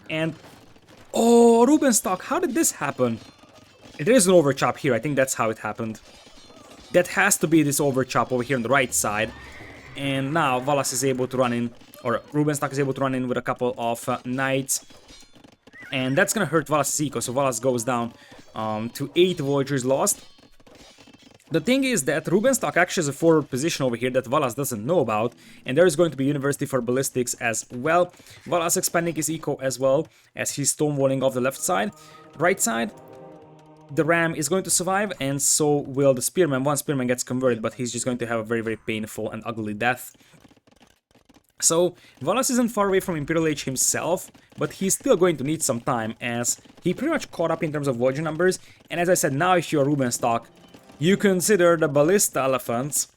Speaker 1: And oh, Rubenstock, how did this happen? There is an overchop here. I think that's how it happened. That has to be this overchop over here on the right side. And now Valas is able to run in, or Rubenstock is able to run in with a couple of knights. And that's gonna hurt Valas' eco, so Valas goes down to 8 villagers lost. The thing is that Rubenstock actually has a forward position over here that Valas doesn't know about, and there is going to be University for Ballistics as well. Valas expanding his eco as well, as he's stonewalling off the left side. Right side, the Ram is going to survive, and so will the Spearman. One Spearman gets converted, but he's just going to have a very, very painful and ugly death. So, Valas isn't far away from Imperial Age himself, but he's still going to need some time, as he pretty much caught up in terms of voyager numbers. And as I said, now if you're Rubenstock, you consider the Ballista Elephants,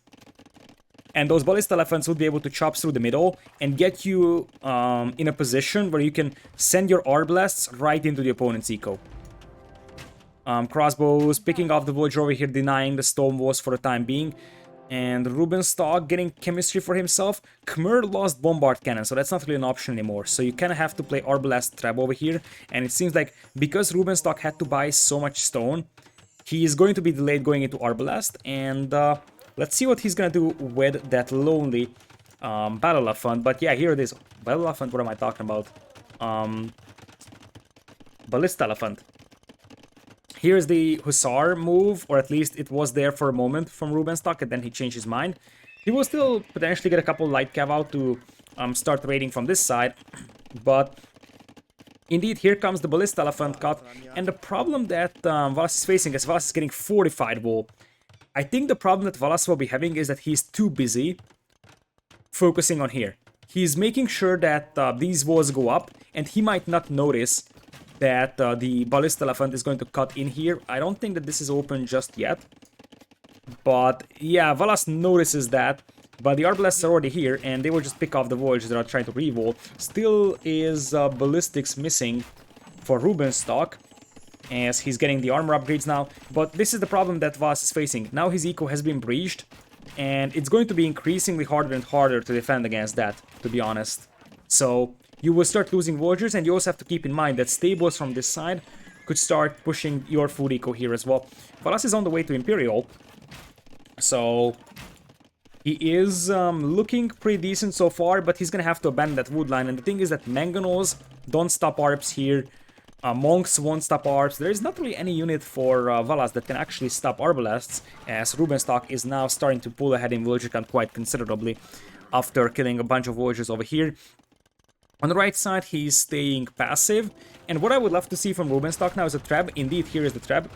Speaker 1: and those Ballista Elephants would be able to chop through the middle and get you in a position where you can send your Arblasts right into the opponent's eco. Crossbows picking off the villager over here, denying the stone walls for the time being. And Rubenstock getting chemistry for himself. Khmer lost bombard cannon, so that's not really an option anymore. So you kind of have to play Arbalast Trap over here. And it seems like because Rubenstock had to buy so much stone, he is going to be delayed going into Arbalast. And let's see what he's going to do with that lonely Battle Elephant. But yeah, here it is. Battle Elephant, what am I talking about? Ballista Elephant. Here's the Hussar move, or at least it was there for a moment from Rubenstock, and then he changed his mind. He will still potentially get a couple light cav out to start raiding from this side, but indeed, here comes the Ballista Elephant cut, and the problem that Valas is facing is Valas is getting fortified wall. I think the problem that Valas will be having is that he's too busy focusing on here. He's making sure that these walls go up, and he might not notice that the Ballista Elephant is going to cut in here. I don't think that this is open just yet. But yeah, Valas notices that. But the Arbalasts are already here, and they will just pick off the voyagers that are trying to revolt. Still is Ballistics missing for Rubenstock, as he's getting the armor upgrades now. But this is the problem that Valas is facing. Now his eco has been breached, and it's going to be increasingly harder and harder to defend against that, to be honest. So you will start losing villagers, and you also have to keep in mind that stables from this side could start pushing your food eco here as well. Valas is on the way to Imperial, so he is looking pretty decent so far, but he's gonna have to abandon that wood line. And the thing is that Mangonels don't stop ARPs here, Monks won't stop ARPs. There is not really any unit for Valas that can actually stop Arbalasts, as Rubenstock is now starting to pull ahead in villager count quite considerably after killing a bunch of villagers over here. On the right side, he's staying passive, and what I would love to see from Rubenstock now is a trap. Indeed, here is the trap.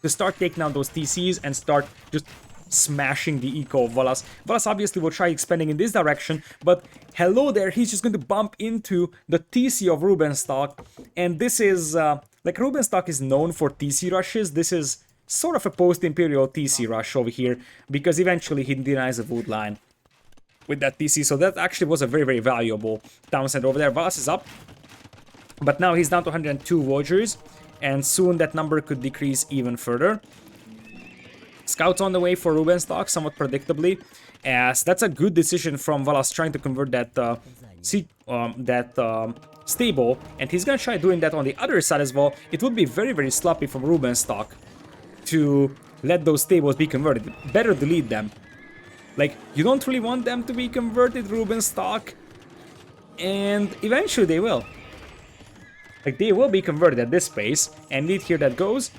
Speaker 1: To start taking down those TCs and start just smashing the eco of Valas. Valas obviously will try expanding in this direction, but hello there, he's just going to bump into the TC of Rubenstock, and this is, like Rubenstock is known for TC rushes, this is sort of a post-Imperial TC rush over here, because eventually he denies a wood line with that TC, so that actually was a very, very valuable town center over there. Valas is up, but now he's down to 102 villagers, and soon that number could decrease even further. Scouts on the way for Rubenstock, somewhat predictably, as that's a good decision from Valas trying to convert that stable, and he's gonna try doing that on the other side as well. It would be very, very sloppy from Rubenstock to let those stables be converted. Better delete them. Like, you don't really want them to be converted, Rubenstock, and eventually they will. Like, they will be converted at this pace, and indeed here that goes.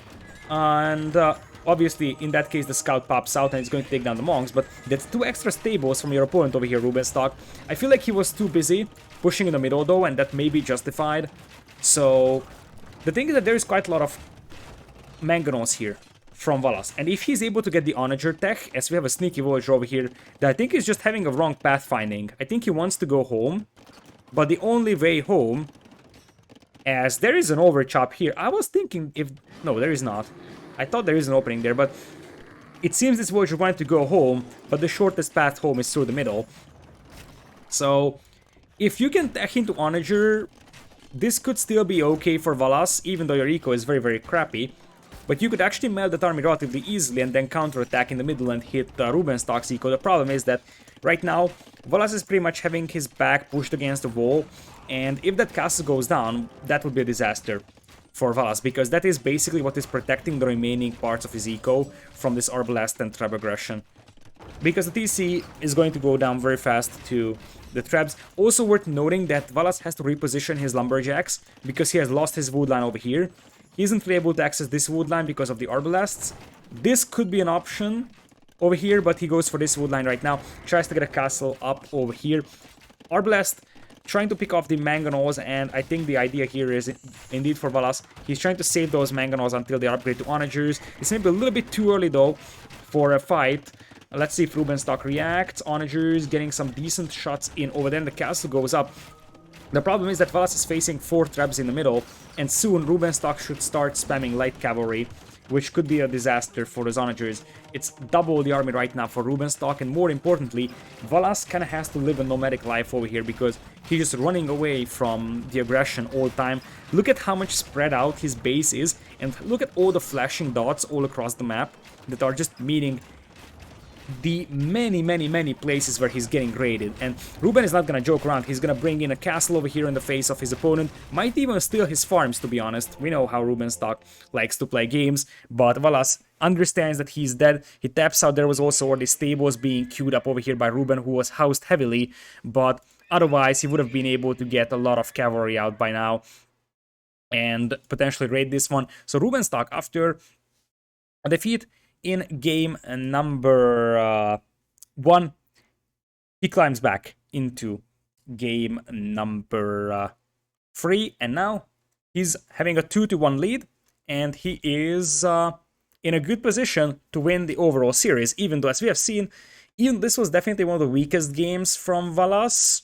Speaker 1: And Obviously, in that case, the scout pops out and it's going to take down the monks, but that's 2 extra stables from your opponent over here, Rubenstock. I feel like he was too busy pushing in the middle, though, and that may be justified. So, the thing is that there is quite a lot of mangonels here from Valas, and if he's able to get the Onager tech, as we have a sneaky villager over here, that I think is just having a wrong pathfinding. I think he wants to go home, but the only way home, as there is an overchop here. I was thinking if... No, there is not. I thought there is an opening there, but it seems this villager wanted to go home, but the shortest path home is through the middle. So, if you can tech into Onager, this could still be okay for Valas, even though your eco is very, very crappy. But you could actually melt that army relatively easily and then counterattack in the middle and hit Rubenstock's eco. The problem is that right now, Valas is pretty much having his back pushed against the wall. And if that castle goes down, that would be a disaster for Valas, because that is basically what is protecting the remaining parts of his eco from this Arbalest and Treb aggression. Because the TC is going to go down very fast to the Trebs. Also worth noting that Valas has to reposition his Lumberjacks because he has lost his wood line over here. He isn't really able to access this wood line because of the Arbalests. This could be an option over here, but he goes for this wood line right now. Tries to get a castle up over here. Arbalest trying to pick off the mangonels, and I think the idea here is indeed for Valas. He's trying to save those mangonels until they upgrade to onagers. It's maybe a little bit too early though for a fight. Let's see if Rubenstock reacts. Onagers getting some decent shots in over there, and the castle goes up. The problem is that Valas is facing 4 Trebs in the middle, and soon Rubenstock should start spamming light cavalry, which could be a disaster for the onagers. It's double the army right now for Rubenstock, and more importantly, Valas kind of has to live a nomadic life over here because he's just running away from the aggression all the time. Look at how much spread out his base is, and look at all the flashing dots all across the map that are just meeting the many places where he's getting raided. And Ruben is not gonna joke around. He's gonna bring in a castle over here in the face of his opponent. Might even steal his farms, to be honest. We know how Rubenstock likes to play games, but Valas understands that he's dead. He taps out. There was also already stables being queued up over here by Ruben, who was housed heavily, but otherwise he would have been able to get a lot of cavalry out by now and potentially raid this one. So Rubenstock, after a defeat in game number 1, he climbs back into game number 3, and now he's having a 2-1 lead, and he is in a good position to win the overall series, even though, as we have seen, even this was definitely one of the weakest games from Valas.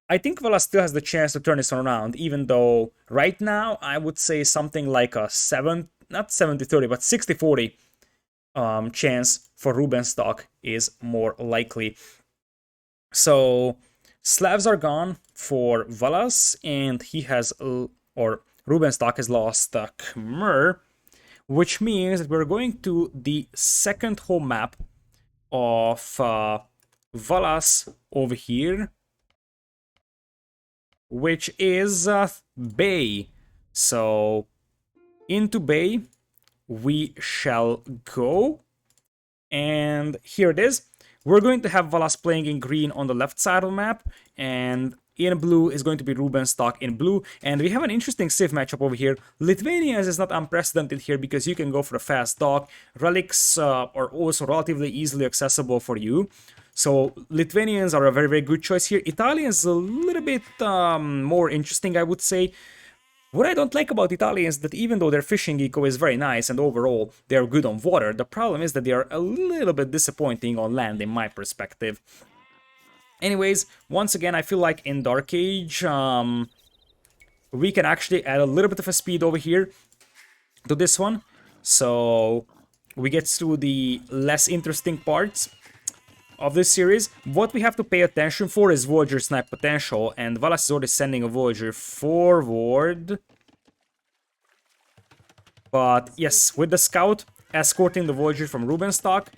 Speaker 1: I think Valas still has the chance to turn this around, even though right now I would say something like a not 70-30, but 60-40 chance for Rubenstock is more likely. So Slavs are gone for Valas, and he has, or Rubenstock has lost Khmer, which means that we're going to the second home map of Valas over here, which is Bay. So into Bay we shall go, and here it is. We're going to have Valas playing in green on the left side of the map, and in blue is going to be Rubenstock in blue. And we have an interesting civ matchup over here. Lithuanians is not unprecedented here because you can go for a fast dock. Relics are also relatively easily accessible for you. So Lithuanians are a very, very good choice here. Italians a little bit more interesting, I would say. What I don't like about Italians is that even though their fishing eco is very nice and overall they are good on water, the problem is that they are a little bit disappointing on land in my perspective. Anyways, once again, I feel like in Dark Age, we can actually add a little bit of a speed over here to this one. So we get through the less interesting parts of this series. What we have to pay attention for is Voyager snipe potential, and Valas is already sending a Voyager forward. But yes, with the scout escorting the Voyager from Rubenstock,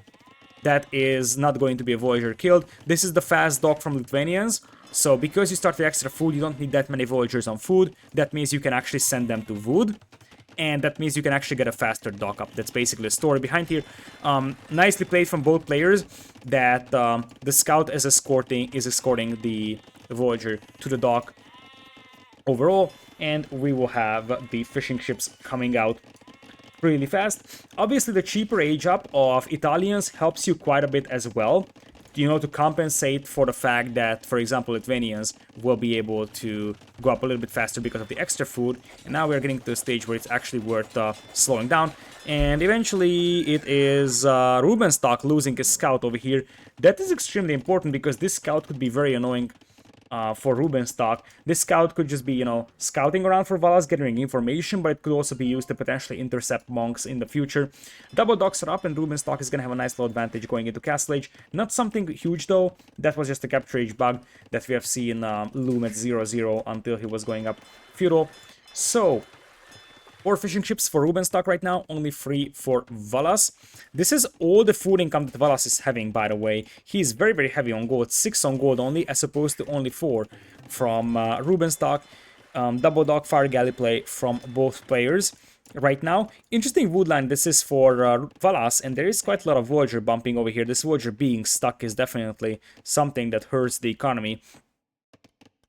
Speaker 1: that is not going to be a Voyager killed. This is the fast dock from Lithuanians, so because you start with extra food, you don't need that many Voyagers on food. That means you can actually send them to wood, and that means you can actually get a faster dock up. That's basically the story behind here. Nicely played from both players that the scout is escorting the Voyager to the dock overall, and we will have the fishing ships coming out really fast. Obviously, the cheaper age up of Italians helps you quite a bit as well, you know, to compensate for the fact that, for example, Lithuanians will be able to go up a little bit faster because of the extra food. And now we're getting to a stage where it's actually worth slowing down. And eventually it is Rubenstock losing his scout over here. That is extremely important because this scout could be very annoying for Rubenstock. This scout could just be, you know, scouting around for Valas, getting information, but it could also be used to potentially intercept monks in the future. Double docks are up, and Rubenstock is going to have a nice little advantage going into Castle Age. Not something huge, though. That was just a capture age bug that we have seen loom at 0-0 until he was going up feudal. So, 4 fishing ships for Rubenstock right now, only 3 for Valas. This is all the food income that Valas is having, by the way. He's very, very heavy on gold, 6 on gold only, as opposed to only 4 from Rubenstock. Double dog fire galley play from both players right now. Interesting woodline, this is for Valas, and there is quite a lot of Voyager bumping over here. This Voyager being stuck is definitely something that hurts the economy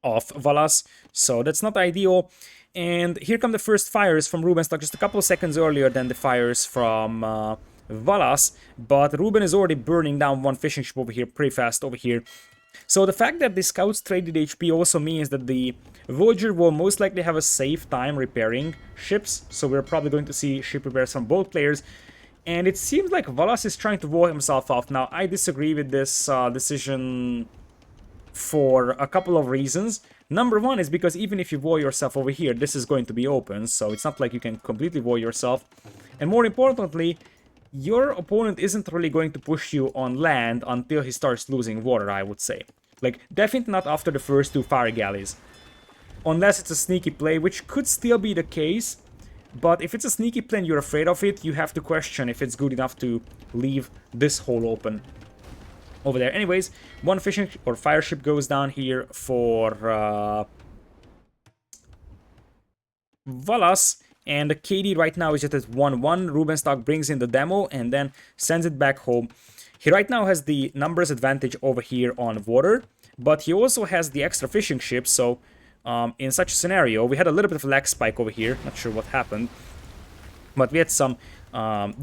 Speaker 1: of Valas, so that's not ideal. And here come the first fires from Rubenstock, just a couple of seconds earlier than the fires from Valas, but Ruben is already burning down 1 fishing ship over here pretty fast over here. So the fact that the scouts traded HP also means that the Voyager will most likely have a safe time repairing ships, so we're probably going to see ship repairs from both players. And it seems like Valas is trying to wall himself off. Now, I disagree with this decision for a couple of reasons. Number one is because even if you wall yourself over here, this is going to be open, so it's not like you can completely wall yourself. And more importantly, your opponent isn't really going to push you on land until he starts losing water, I would say. Like, definitely not after the first 2 fire galleys. Unless it's a sneaky play, which could still be the case. But if it's a sneaky play and you're afraid of it, you have to question if it's good enough to leave this hole open over there. Anyways, 1 fishing or fire ship goes down here for Valas, and the KD right now is just at 1-1. Rubenstock brings in the demo and then sends it back home. He right now has the numbers advantage over here on water, but he also has the extra fishing ships, so in such a scenario, we had a little bit of a lag spike over here, not sure what happened, but we had some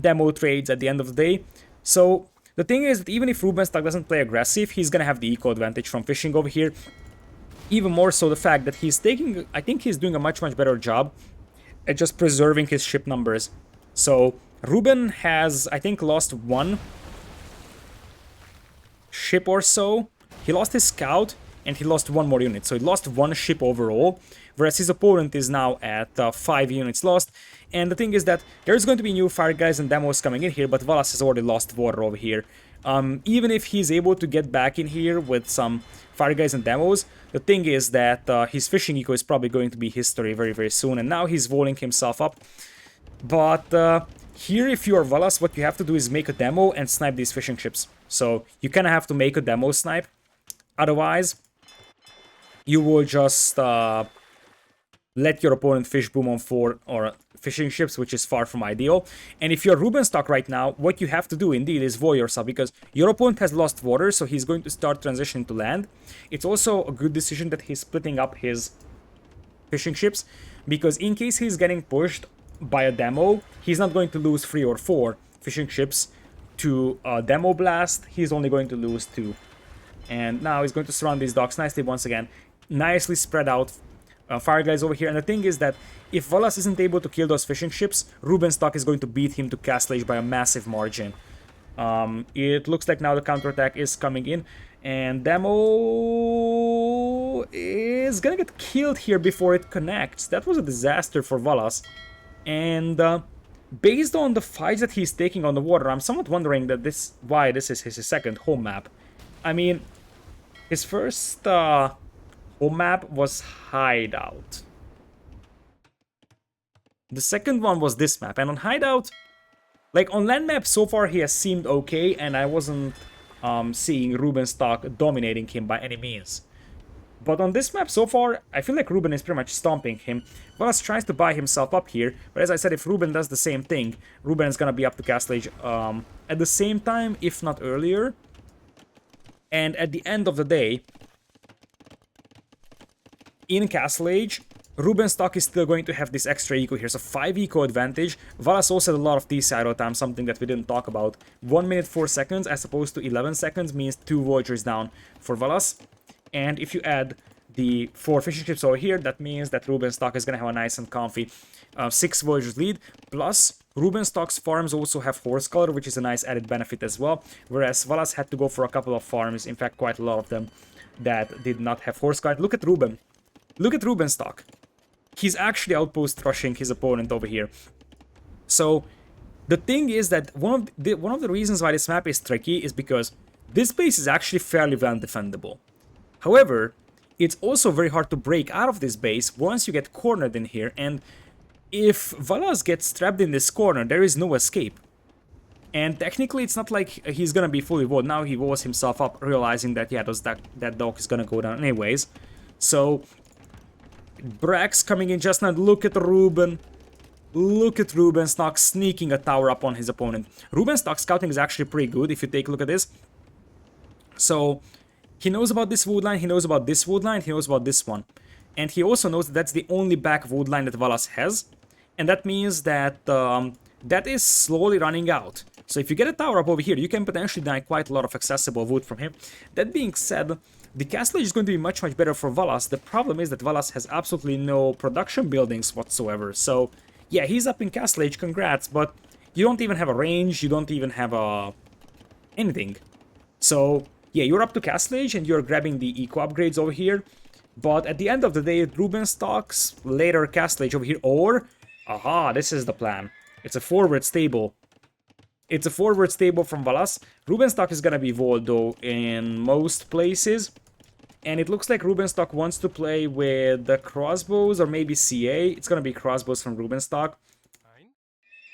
Speaker 1: demo trades at the end of the day. So the thing is that even if Rubenstock doesn't play aggressive, he's gonna have the eco advantage from fishing over here. Even more so the fact that he's taking, I think he's doing a much better job at just preserving his ship numbers. So Ruben has, I think, lost 1 ship or so. He lost his scout and he lost 1 more unit, so he lost 1 ship overall, whereas his opponent is now at 5 units lost. And the thing is that there's going to be new fire guys and demos coming in here, but Valas has already lost water over here. Even if he's able to get back in here with some fire guys and demos, the thing is that his fishing eco is probably going to be history very soon, and now he's walling himself up. But here, if you are Valas, what you have to do is make a demo and snipe these fishing ships. So you kind of have to make a demo snipe, otherwise you will just let your opponent fish boom on 4 or fishing ships, which is far from ideal. And if you're Rubenstock right now, what you have to do indeed is void yourself, because your opponent has lost water, so he's going to start transitioning to land. It's also a good decision that he's splitting up his fishing ships, because in case he's getting pushed by a demo, he's not going to lose 3 or 4 fishing ships to a demo blast. He's only going to lose 2. And now he's going to surround these docks nicely once again. Nicely spread out fire guys over here. And the thing is that if Valas isn't able to kill those fishing ships, Rubenstock is going to beat him to Castle Age by a massive margin. It looks like now the counterattack is coming in, and Demo is gonna get killed here before it connects. That was a disaster for Valas. And based on the fights that he's taking on the water, I'm somewhat wondering that why this is his second home map. I mean, his first home map was Hideout. The second one was this map, and on Hideout, like on land map, so far he has seemed okay, and I wasn't seeing Rubenstock dominating him by any means. But on this map so far, I feel like Ruben is pretty much stomping him. Valas tries to buy himself up here, but as I said, if Ruben does the same thing, Ruben is gonna be up to Castle Age at the same time, if not earlier. And at the end of the day, in Castle Age, Rubenstock is still going to have this extra eco here, so 5 eco advantage. Valas also had a lot of TC idle time, something that we didn't talk about. 1 minute 4 seconds as opposed to 11 seconds means 2 Voyagers down for Valas. And if you add the 4 fishing ships over here, that means that Rubenstock is going to have a nice and comfy 6 Voyagers lead. Plus, Rubenstock's farms also have Horse Color, which is a nice added benefit as well. Whereas Valas had to go for a couple of farms, in fact quite a lot of them, that did not have Horse Color. Look at Ruben. Look at Rubenstock. He's actually outpost rushing his opponent over here. So the thing is that one of the reasons why this map is tricky is because this base is actually fairly well defendable. However, it's also very hard to break out of this base once you get cornered in here, and if Valas gets trapped in this corner, there is no escape. And technically it's not like he's gonna be fully walled. Now he walls himself up, realizing that yeah, that dog is gonna go down anyways. So Brax coming in just now. Look at Ruben. Look at Rubenstock sneaking a tower up on his opponent. Rubenstock scouting is actually pretty good if you take a look at this. So he knows about this wood line, he knows about this wood line, he knows about this one. And he also knows that that's the only back wood line that Valas has. And that means that that is slowly running out. So if you get a tower up over here, you can potentially deny quite a lot of accessible wood from him. That being said, the castle is going to be much better for Valas. The problem is that Valas has absolutely no production buildings whatsoever. So yeah, he's up in Castle Age, congrats, but you don't even have a range, you don't even have anything. So yeah, you're up to Castle Age and you're grabbing the eco upgrades over here. But at the end of the day, Rubenstock's later Castle Age over here, or aha, this is the plan. It's a forward stable. It's a forward stable from Valas. Rubenstock is gonna be walled though in most places. And it looks like Rubenstock wants to play with the crossbows or maybe CA. It's gonna be crossbows from Rubenstock.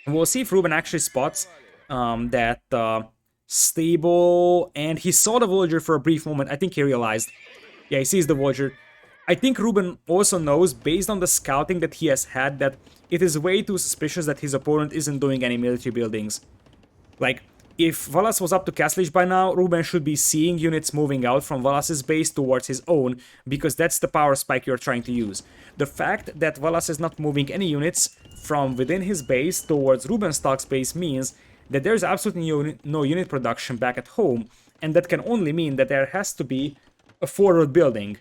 Speaker 1: And we'll see if Ruben actually spots that stable. And he saw the Voyager for a brief moment. I think he realized. Yeah, he sees the Voyager. I think Ruben also knows, based on the scouting that he has had, that it is way too suspicious that his opponent isn't doing any military buildings. Like, if Valas was up to Castle Age by now, Ruben should be seeing units moving out from Valas's base towards his own, because that's the power spike you're trying to use. The fact that Valas is not moving any units from within his base towards Rubenstock's base means that there's absolutely no unit production back at home, and that can only mean that there has to be a forward building.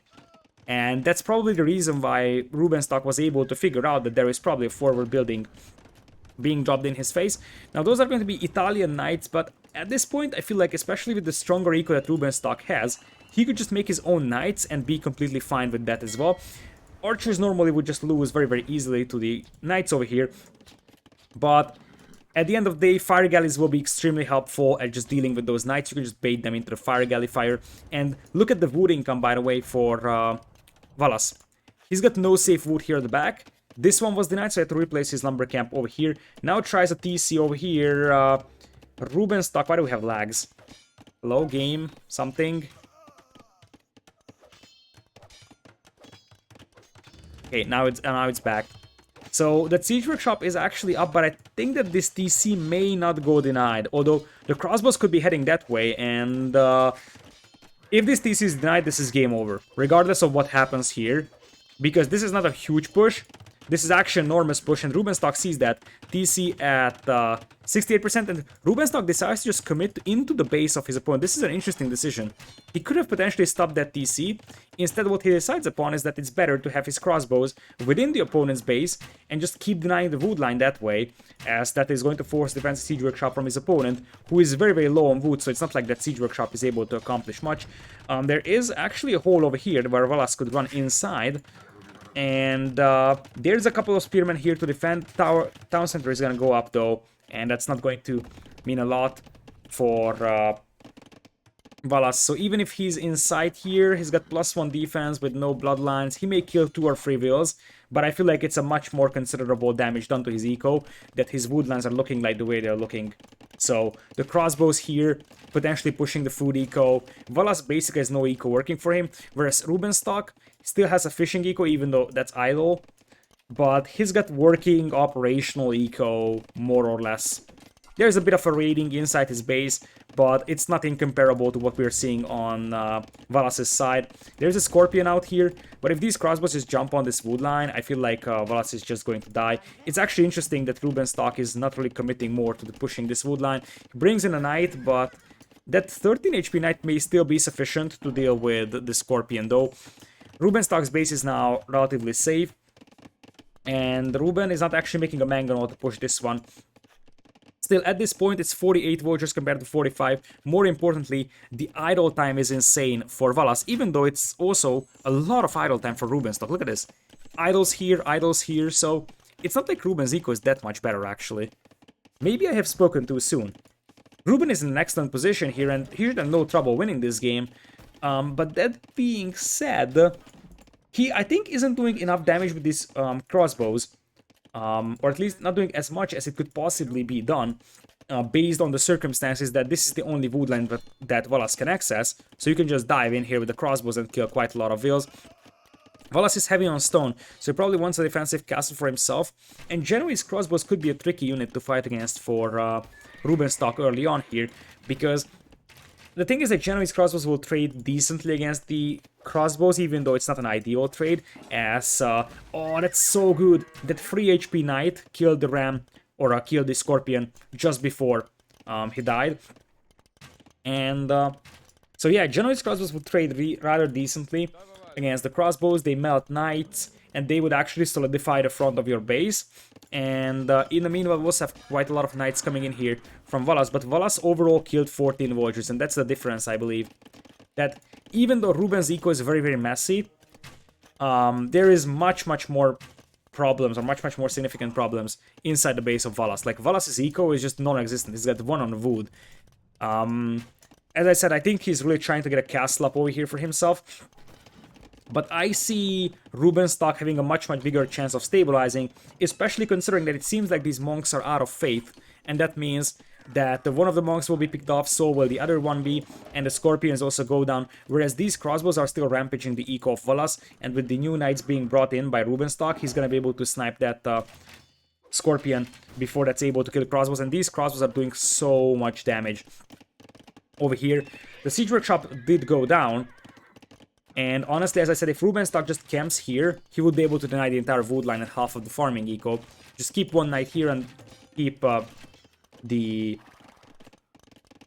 Speaker 1: And that's probably the reason why Rubenstock was able to figure out that there is probably a forward building being dropped in his face. Now those are going to be Italian knights, but at this point I feel like, especially with the stronger eco that Rubenstock has, he could just make his own knights and be completely fine with that as well. Archers normally would just lose very easily to the knights over here, but at the end of the day, fire galleys will be extremely helpful at just dealing with those knights. You can just bait them into the fire galley fire. And look at the wood income, by the way, for Valas. He's got no safe wood here at the back. This one was denied, so I had to replace his lumber camp over here. Now tries a TC over here. Rubenstock, why do we have lags? Hello, game, something. Okay, now it's back. So that siege workshop is actually up, but I think that this TC may not go denied. Although the crossbows could be heading that way, and if this TC is denied, this is game over, regardless of what happens here, because this is not a huge push. This is actually an enormous push, and Rubenstock sees that. TC at 68%, and Rubenstock decides to just commit into the base of his opponent. This is an interesting decision. He could have potentially stopped that TC. Instead, what he decides upon is that it's better to have his crossbows within the opponent's base and just keep denying the wood line that way, as that is going to force defensive siege workshop from his opponent, who is very low on wood, so it's not like that siege workshop is able to accomplish much. There is actually a hole over here where Valas could run inside. And there's a couple of spearmen here to defend. Town center is gonna go up though, and that's not going to mean a lot for Valas. So even if he's inside here, he's got +1 defense with no bloodlines. He may kill 2 or 3 vills, but I feel like it's a much more considerable damage done to his eco that his woodlands are looking like the way they're looking. So the crossbows here, potentially pushing the food eco. Valas basically has no eco working for him, whereas Rubenstock still has a fishing eco, even though that's idle. But he's got working operational eco, more or less. There's a bit of a raiding inside his base, but it's nothing comparable to what we're seeing on Valas' side. There's a Scorpion out here, but if these crossbows just jump on this wood line, I feel like Valas is just going to die. It's actually interesting that Rubenstock is not really committing more to the pushing this wood line. He brings in a knight, but that 13 HP knight may still be sufficient to deal with the Scorpion, though. Rubenstock's base is now relatively safe, and Ruben is not actually making a mangonel to push this one. Still, at this point, it's 48 vultures compared to 45. More importantly, the idle time is insane for Valas, even though it's also a lot of idle time for Rubenstock. Look at this. Idles here, so it's not like Ruben's eco is that much better, actually. Maybe I have spoken too soon. Ruben is in an excellent position here, and he should have no trouble winning this game. But that being said, he, I think, isn't doing enough damage with these crossbows. Or at least not doing as much as it could possibly be done, based on the circumstances that this is the only woodland that Valas can access, so you can just dive in here with the crossbows and kill quite a lot of vills. Valas is heavy on stone, so he probably wants a defensive castle for himself, and Genoese crossbows could be a tricky unit to fight against for Rubenstock early on here, because the thing is that Genoese crossbows will trade decently against the crossbows, even though it's not an ideal trade, as, oh, that's so good. That 3 HP knight killed the ram, or killed the scorpion just before he died. And, so yeah, Genoese crossbows would trade rather decently against the crossbows. They melt knights, and they would actually solidify the front of your base. And in the meanwhile, we also have quite a lot of knights coming in here from Valas, but Valas overall killed 14 vultures, and that's the difference, I believe. That even though Ruben's eco is very, very messy, there is much more problems, or much more significant problems inside the base of Valas. Like, Valas' eco is just non-existent. He's got one on wood. As I said, I think he's really trying to get a castle up over here for himself. But I see Rubenstock having a much bigger chance of stabilizing, especially considering that it seems like these monks are out of faith, and that means that one of the monks will be picked off, so will the other one be, and the scorpions also go down, whereas these crossbows are still rampaging the eco of Valas, and with the new knights being brought in by Rubenstock, he's gonna be able to snipe that scorpion before that's able to kill the crossbows, and these crossbows are doing so much damage. Over here, the siege workshop did go down, and honestly, as I said, if Rubenstock just camps here, he would be able to deny the entire wood line and half of the farming eco. Just keep one knight here and keep the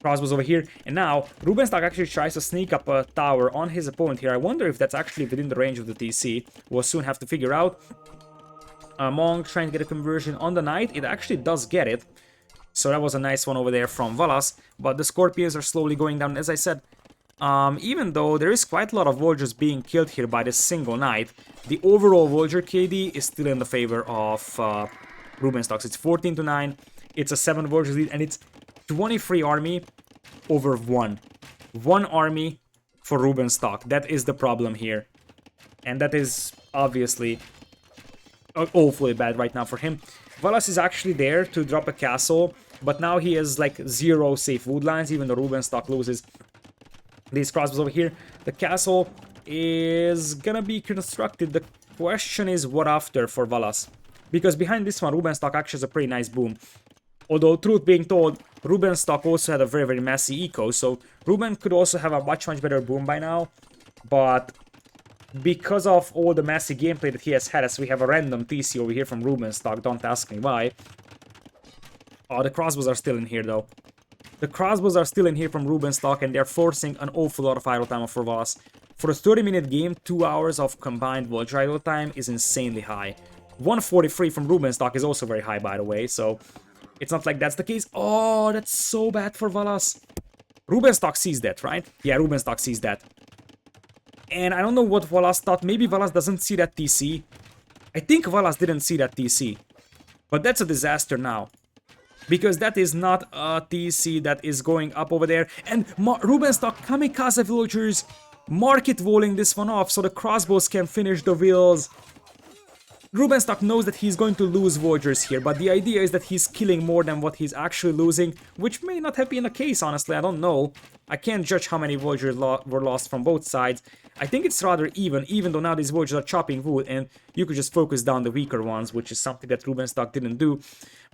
Speaker 1: crossbows over here. And now, Rubenstock actually tries to sneak up a tower on his opponent here. I wonder if that's actually within the range of the TC. We'll soon have to figure out. Monk trying to get a conversion on the knight. It actually does get it. So that was a nice one over there from Valas. But the scorpions are slowly going down. As I said, even though there is quite a lot of vultures being killed here by this single knight, the overall vulture KD is still in the favor of Rubenstock. It's 14-9, it's a 7 vultures lead, and it's 23 army over 1. 1 army for Rubenstock. That is the problem here. And that is obviously awfully bad right now for him. Valas is actually there to drop a castle, but now he has like 0 safe woodlines, even though Rubenstock loses these crossbows over here. The castle is gonna be constructed. The question is what after for Valas, because behind this one Rubenstock actually has a pretty nice boom. Although, truth being told, Rubenstock also had a very messy eco, so Ruben could also have a much better boom by now. But because of all the messy gameplay that he has had, as we have a random TC over here from Rubenstock, don't ask me why. Oh, the crossbows are still in here though. The crossbows are still in here from Rubenstock, and they're forcing an awful lot of idle time for Valas. For a 30-minute game, 2 hours of combined vulture idle time is insanely high. 143 from Rubenstock is also very high, by the way, so it's not like that's the case. Oh, that's so bad for Valas. Rubenstock sees that, right? Yeah, Rubenstock sees that. And I don't know what Valas thought. Maybe Valas doesn't see that TC. I think Valas didn't see that TC. But that's a disaster now. Because that is not a TC that is going up over there. And Rubenstock kamikaze villagers market walling this one off so the crossbows can finish the vills. Rubenstock knows that he's going to lose villagers here, but the idea is that he's killing more than what he's actually losing, which may not have been the case, honestly, I don't know. I can't judge how many villagers were lost from both sides. I think it's rather even though now these villagers are chopping wood, and you could just focus down the weaker ones, which is something that Rubenstock didn't do.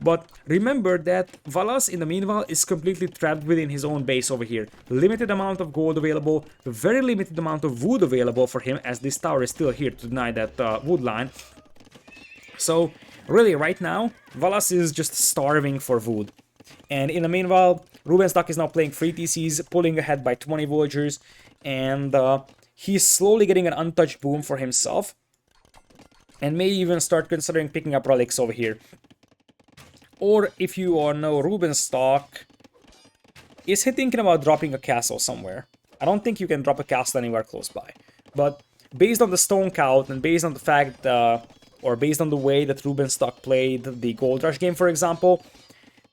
Speaker 1: But remember that Valas, in the meanwhile, is completely trapped within his own base over here. Limited amount of gold available, very limited amount of wood available for him, as this tower is still here to deny that wood line. So, really, right now, Valas is just starving for wood. And in the meanwhile, Rubenstock is now playing free TCs, pulling ahead by 20 villagers, and he's slowly getting an untouched boom for himself, and may even start considering picking up relics over here. Or, if you all know, Rubenstock, is he thinking about dropping a castle somewhere? I don't think you can drop a castle anywhere close by. But, based on the stone count, and based on the fact or based on the way that Rubenstock played the Gold Rush game, for example,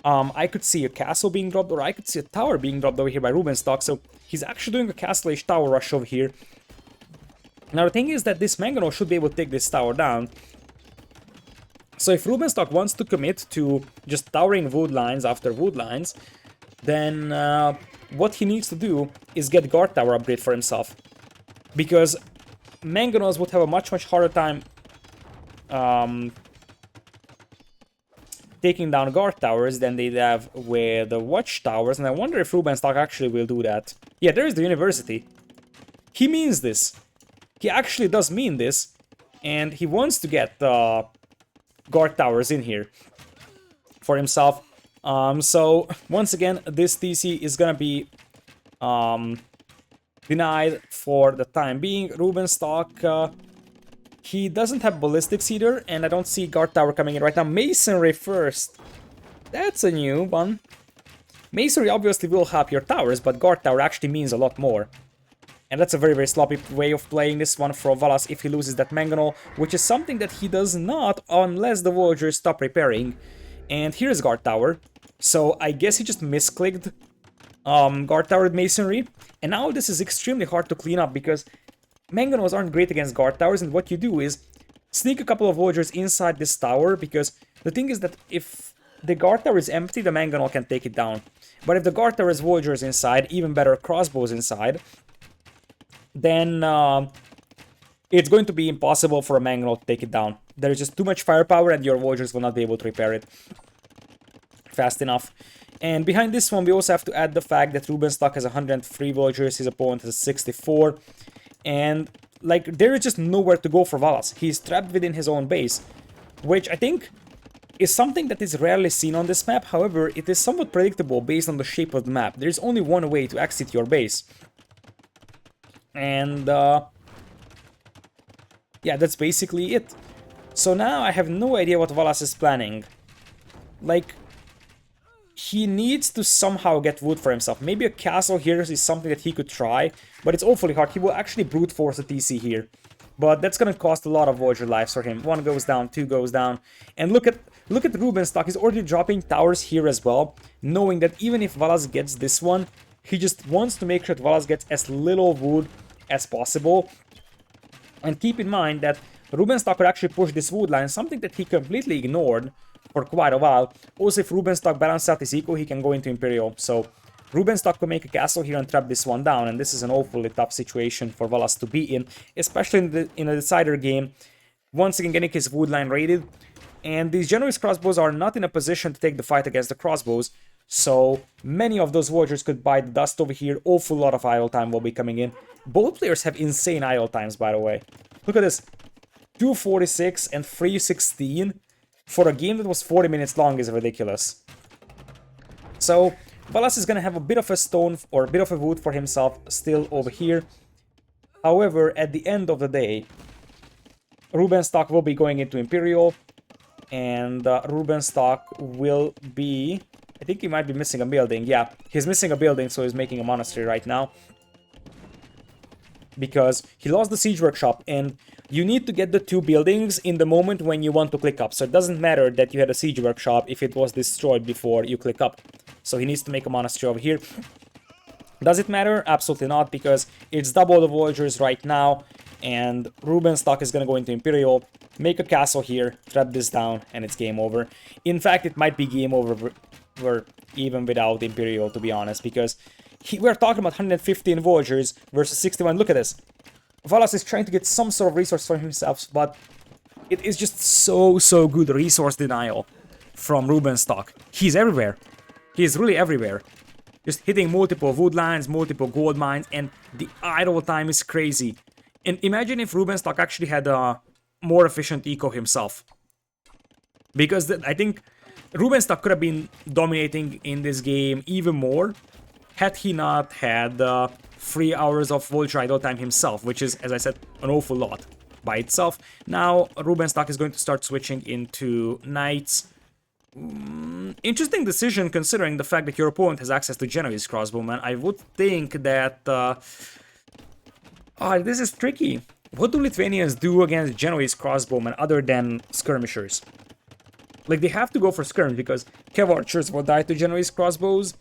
Speaker 1: I could see a castle being dropped, or I could see a tower being dropped over here by Rubenstock, so he's actually doing a castle-age tower rush over here. Now, the thing is that this Mangonel should be able to take this tower down. So if Rubenstock wants to commit to just towering wood lines after wood lines, then what he needs to do is get guard tower upgrade for himself. Because Mangonels would have a much harder time taking down guard towers than they'd have with the watchtowers, and I wonder if Rubenstock actually will do that. Yeah, there's the university. He means this. He actually does mean this, and he wants to get guard towers in here for himself. So, once again, this TC is gonna be denied for the time being. Rubenstock, he doesn't have ballistics either, and I don't see guard tower coming in right now. Masonry first. That's a new one. Masonry obviously will help your towers, but guard tower actually means a lot more. And that's a very sloppy way of playing this one for Valas if he loses that Mangonel, which is something that he does not unless the villagers stop repairing. And here's guard tower. So I guess he just misclicked guard tower with Masonry. And now this is extremely hard to clean up because Mangonels aren't great against guard towers, and what you do is sneak a couple of villagers inside this tower, because the thing is that if the guard tower is empty, the Mangonel can take it down. But if the guard tower has villagers inside, even better, crossbows inside, then it's going to be impossible for a Mangonel to take it down. There is just too much firepower, and your villagers will not be able to repair it fast enough. And behind this one, we also have to add the fact that Rubenstock has 103 villagers, his opponent has 64. And, like, there is just nowhere to go for Valas. He's trapped within his own base, which I think is something that is rarely seen on this map. However, it is somewhat predictable based on the shape of the map. There's only one way to exit your base. And, yeah, that's basically it. So now I have no idea what Valas is planning. Like, he needs to somehow get wood for himself. Maybe a castle here is something that he could try, but it's awfully hard. He will actually brute force a TC here, but that's gonna cost a lot of villager lives for him. 1 goes down, 2 goes down, and look at Rubenstock. He's already dropping towers here as well, knowing that even if Valas gets this one, he just wants to make sure that Valas gets as little wood as possible. And keep in mind that Rubenstock could actually push this wood line, something that he completely ignored for quite a while. Also, if Rubenstock balances out his eco, he can go into Imperial. So Rubenstock could make a castle here and trap this one down, and this is an awfully tough situation for Valas to be in, especially in a decider game. Once again, getting his wood line raided, and these generous crossbows are not in a position to take the fight against the crossbows. So many of those villagers could bite the dust over here. Awful lot of idle time will be coming in. Both players have insane idle times, by the way. Look at this. 2:46 and 3:16 for a game that was 40 minutes long is ridiculous. So Valas is gonna have a bit of a stone or a bit of a wood for himself still over here. However, at the end of the day, Rubenstock will be going into Imperial, and Rubenstock will be... I think he might be missing a building. Yeah, he's missing a building, so he's making a monastery right now. Because he lost the siege workshop, and you need to get the 2 buildings in the moment when you want to click up. So it doesn't matter that you had a siege workshop if it was destroyed before you click up. So he needs to make a monastery over here. Does it matter? Absolutely not, because it's double the villagers right now. and Rubenstock is gonna go into Imperial, make a castle here, trap this down, and it's game over. In fact, it might be game over even without Imperial, to be honest, because we're talking about 115 Voyagers versus 61. Look at this. Valas is trying to get some sort of resource for himself, but it is just so good resource denial from Rubenstock. He's everywhere. He's really everywhere. Just hitting multiple wood lines, multiple gold mines, and the idle time is crazy. And imagine if Rubenstock actually had a more efficient eco himself. Because I think Rubenstock could have been dominating in this game even more had he not had 3 hours of vulture idle time himself, which is, as I said, an awful lot by itself. Now Rubenstock is going to start switching into knights. Interesting decision considering the fact that your opponent has access to Genoese crossbowmen. I would think that... this is tricky. What do Lithuanians do against Genoese crossbowmen other than skirmishers? Like, they have to go for skirms because cav archers will die to Genoese crossbows,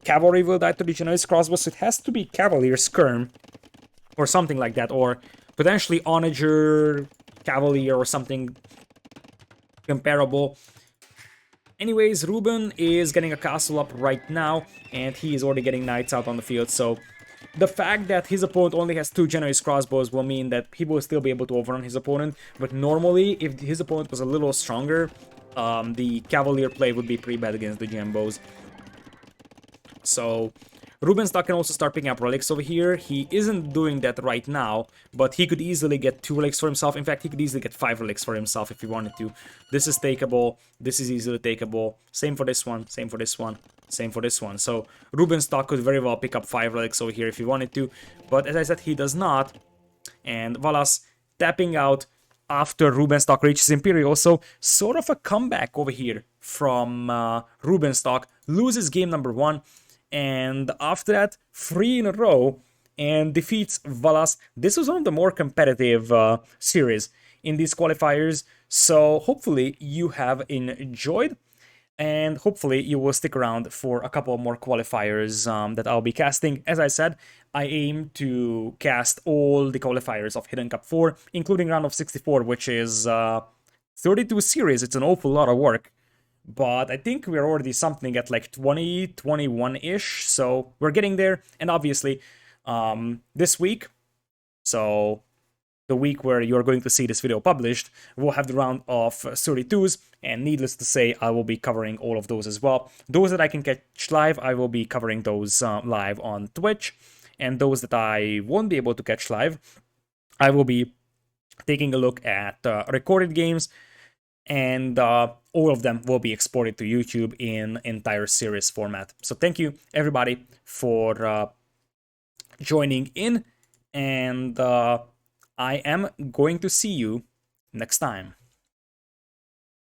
Speaker 1: cavalry will die to the Genoese crossbows, so it has to be cavalier skirm or something like that, or potentially onager cavalier or something comparable. Anyways, Ruben is getting a castle up right now, and he is already getting knights out on the field, so the fact that his opponent only has 2 Genoese crossbows will mean that he will still be able to overrun his opponent, but normally, if his opponent was a little stronger, the cavalier play would be pretty bad against the Gembos. So Rubenstock can also start picking up relics over here. He isn't doing that right now, but he could easily get 2 relics for himself. In fact, he could easily get 5 relics for himself if he wanted to. This is takeable. This is easily takeable. Same for this one. Same for this one. Same for this one. So Rubenstock could very well pick up 5 relics over here if he wanted to. But as I said, he does not. And Valas tapping out after Rubenstock reaches Imperial. So sort of a comeback over here from Rubenstock. Loses game number 1. And after that, 3 in a row and defeats Valas. This was one of the more competitive series in these qualifiers. So hopefully you have enjoyed. And hopefully you will stick around for a couple more qualifiers that I'll be casting. As I said, I aim to cast all the qualifiers of Hidden Cup 4, including round of 64, which is 32 series. It's an awful lot of work. But I think we're already something at like 20, 21-ish. So we're getting there. And obviously, this week, so the week where you're going to see this video published, we'll have the round of 32s, and needless to say, I will be covering all of those as well. Those that I can catch live, I will be covering those live on Twitch, and those that I won't be able to catch live, I will be taking a look at recorded games, and all of them will be exported to YouTube in entire series format. So thank you, everybody, for joining in, and I am going to see you next time.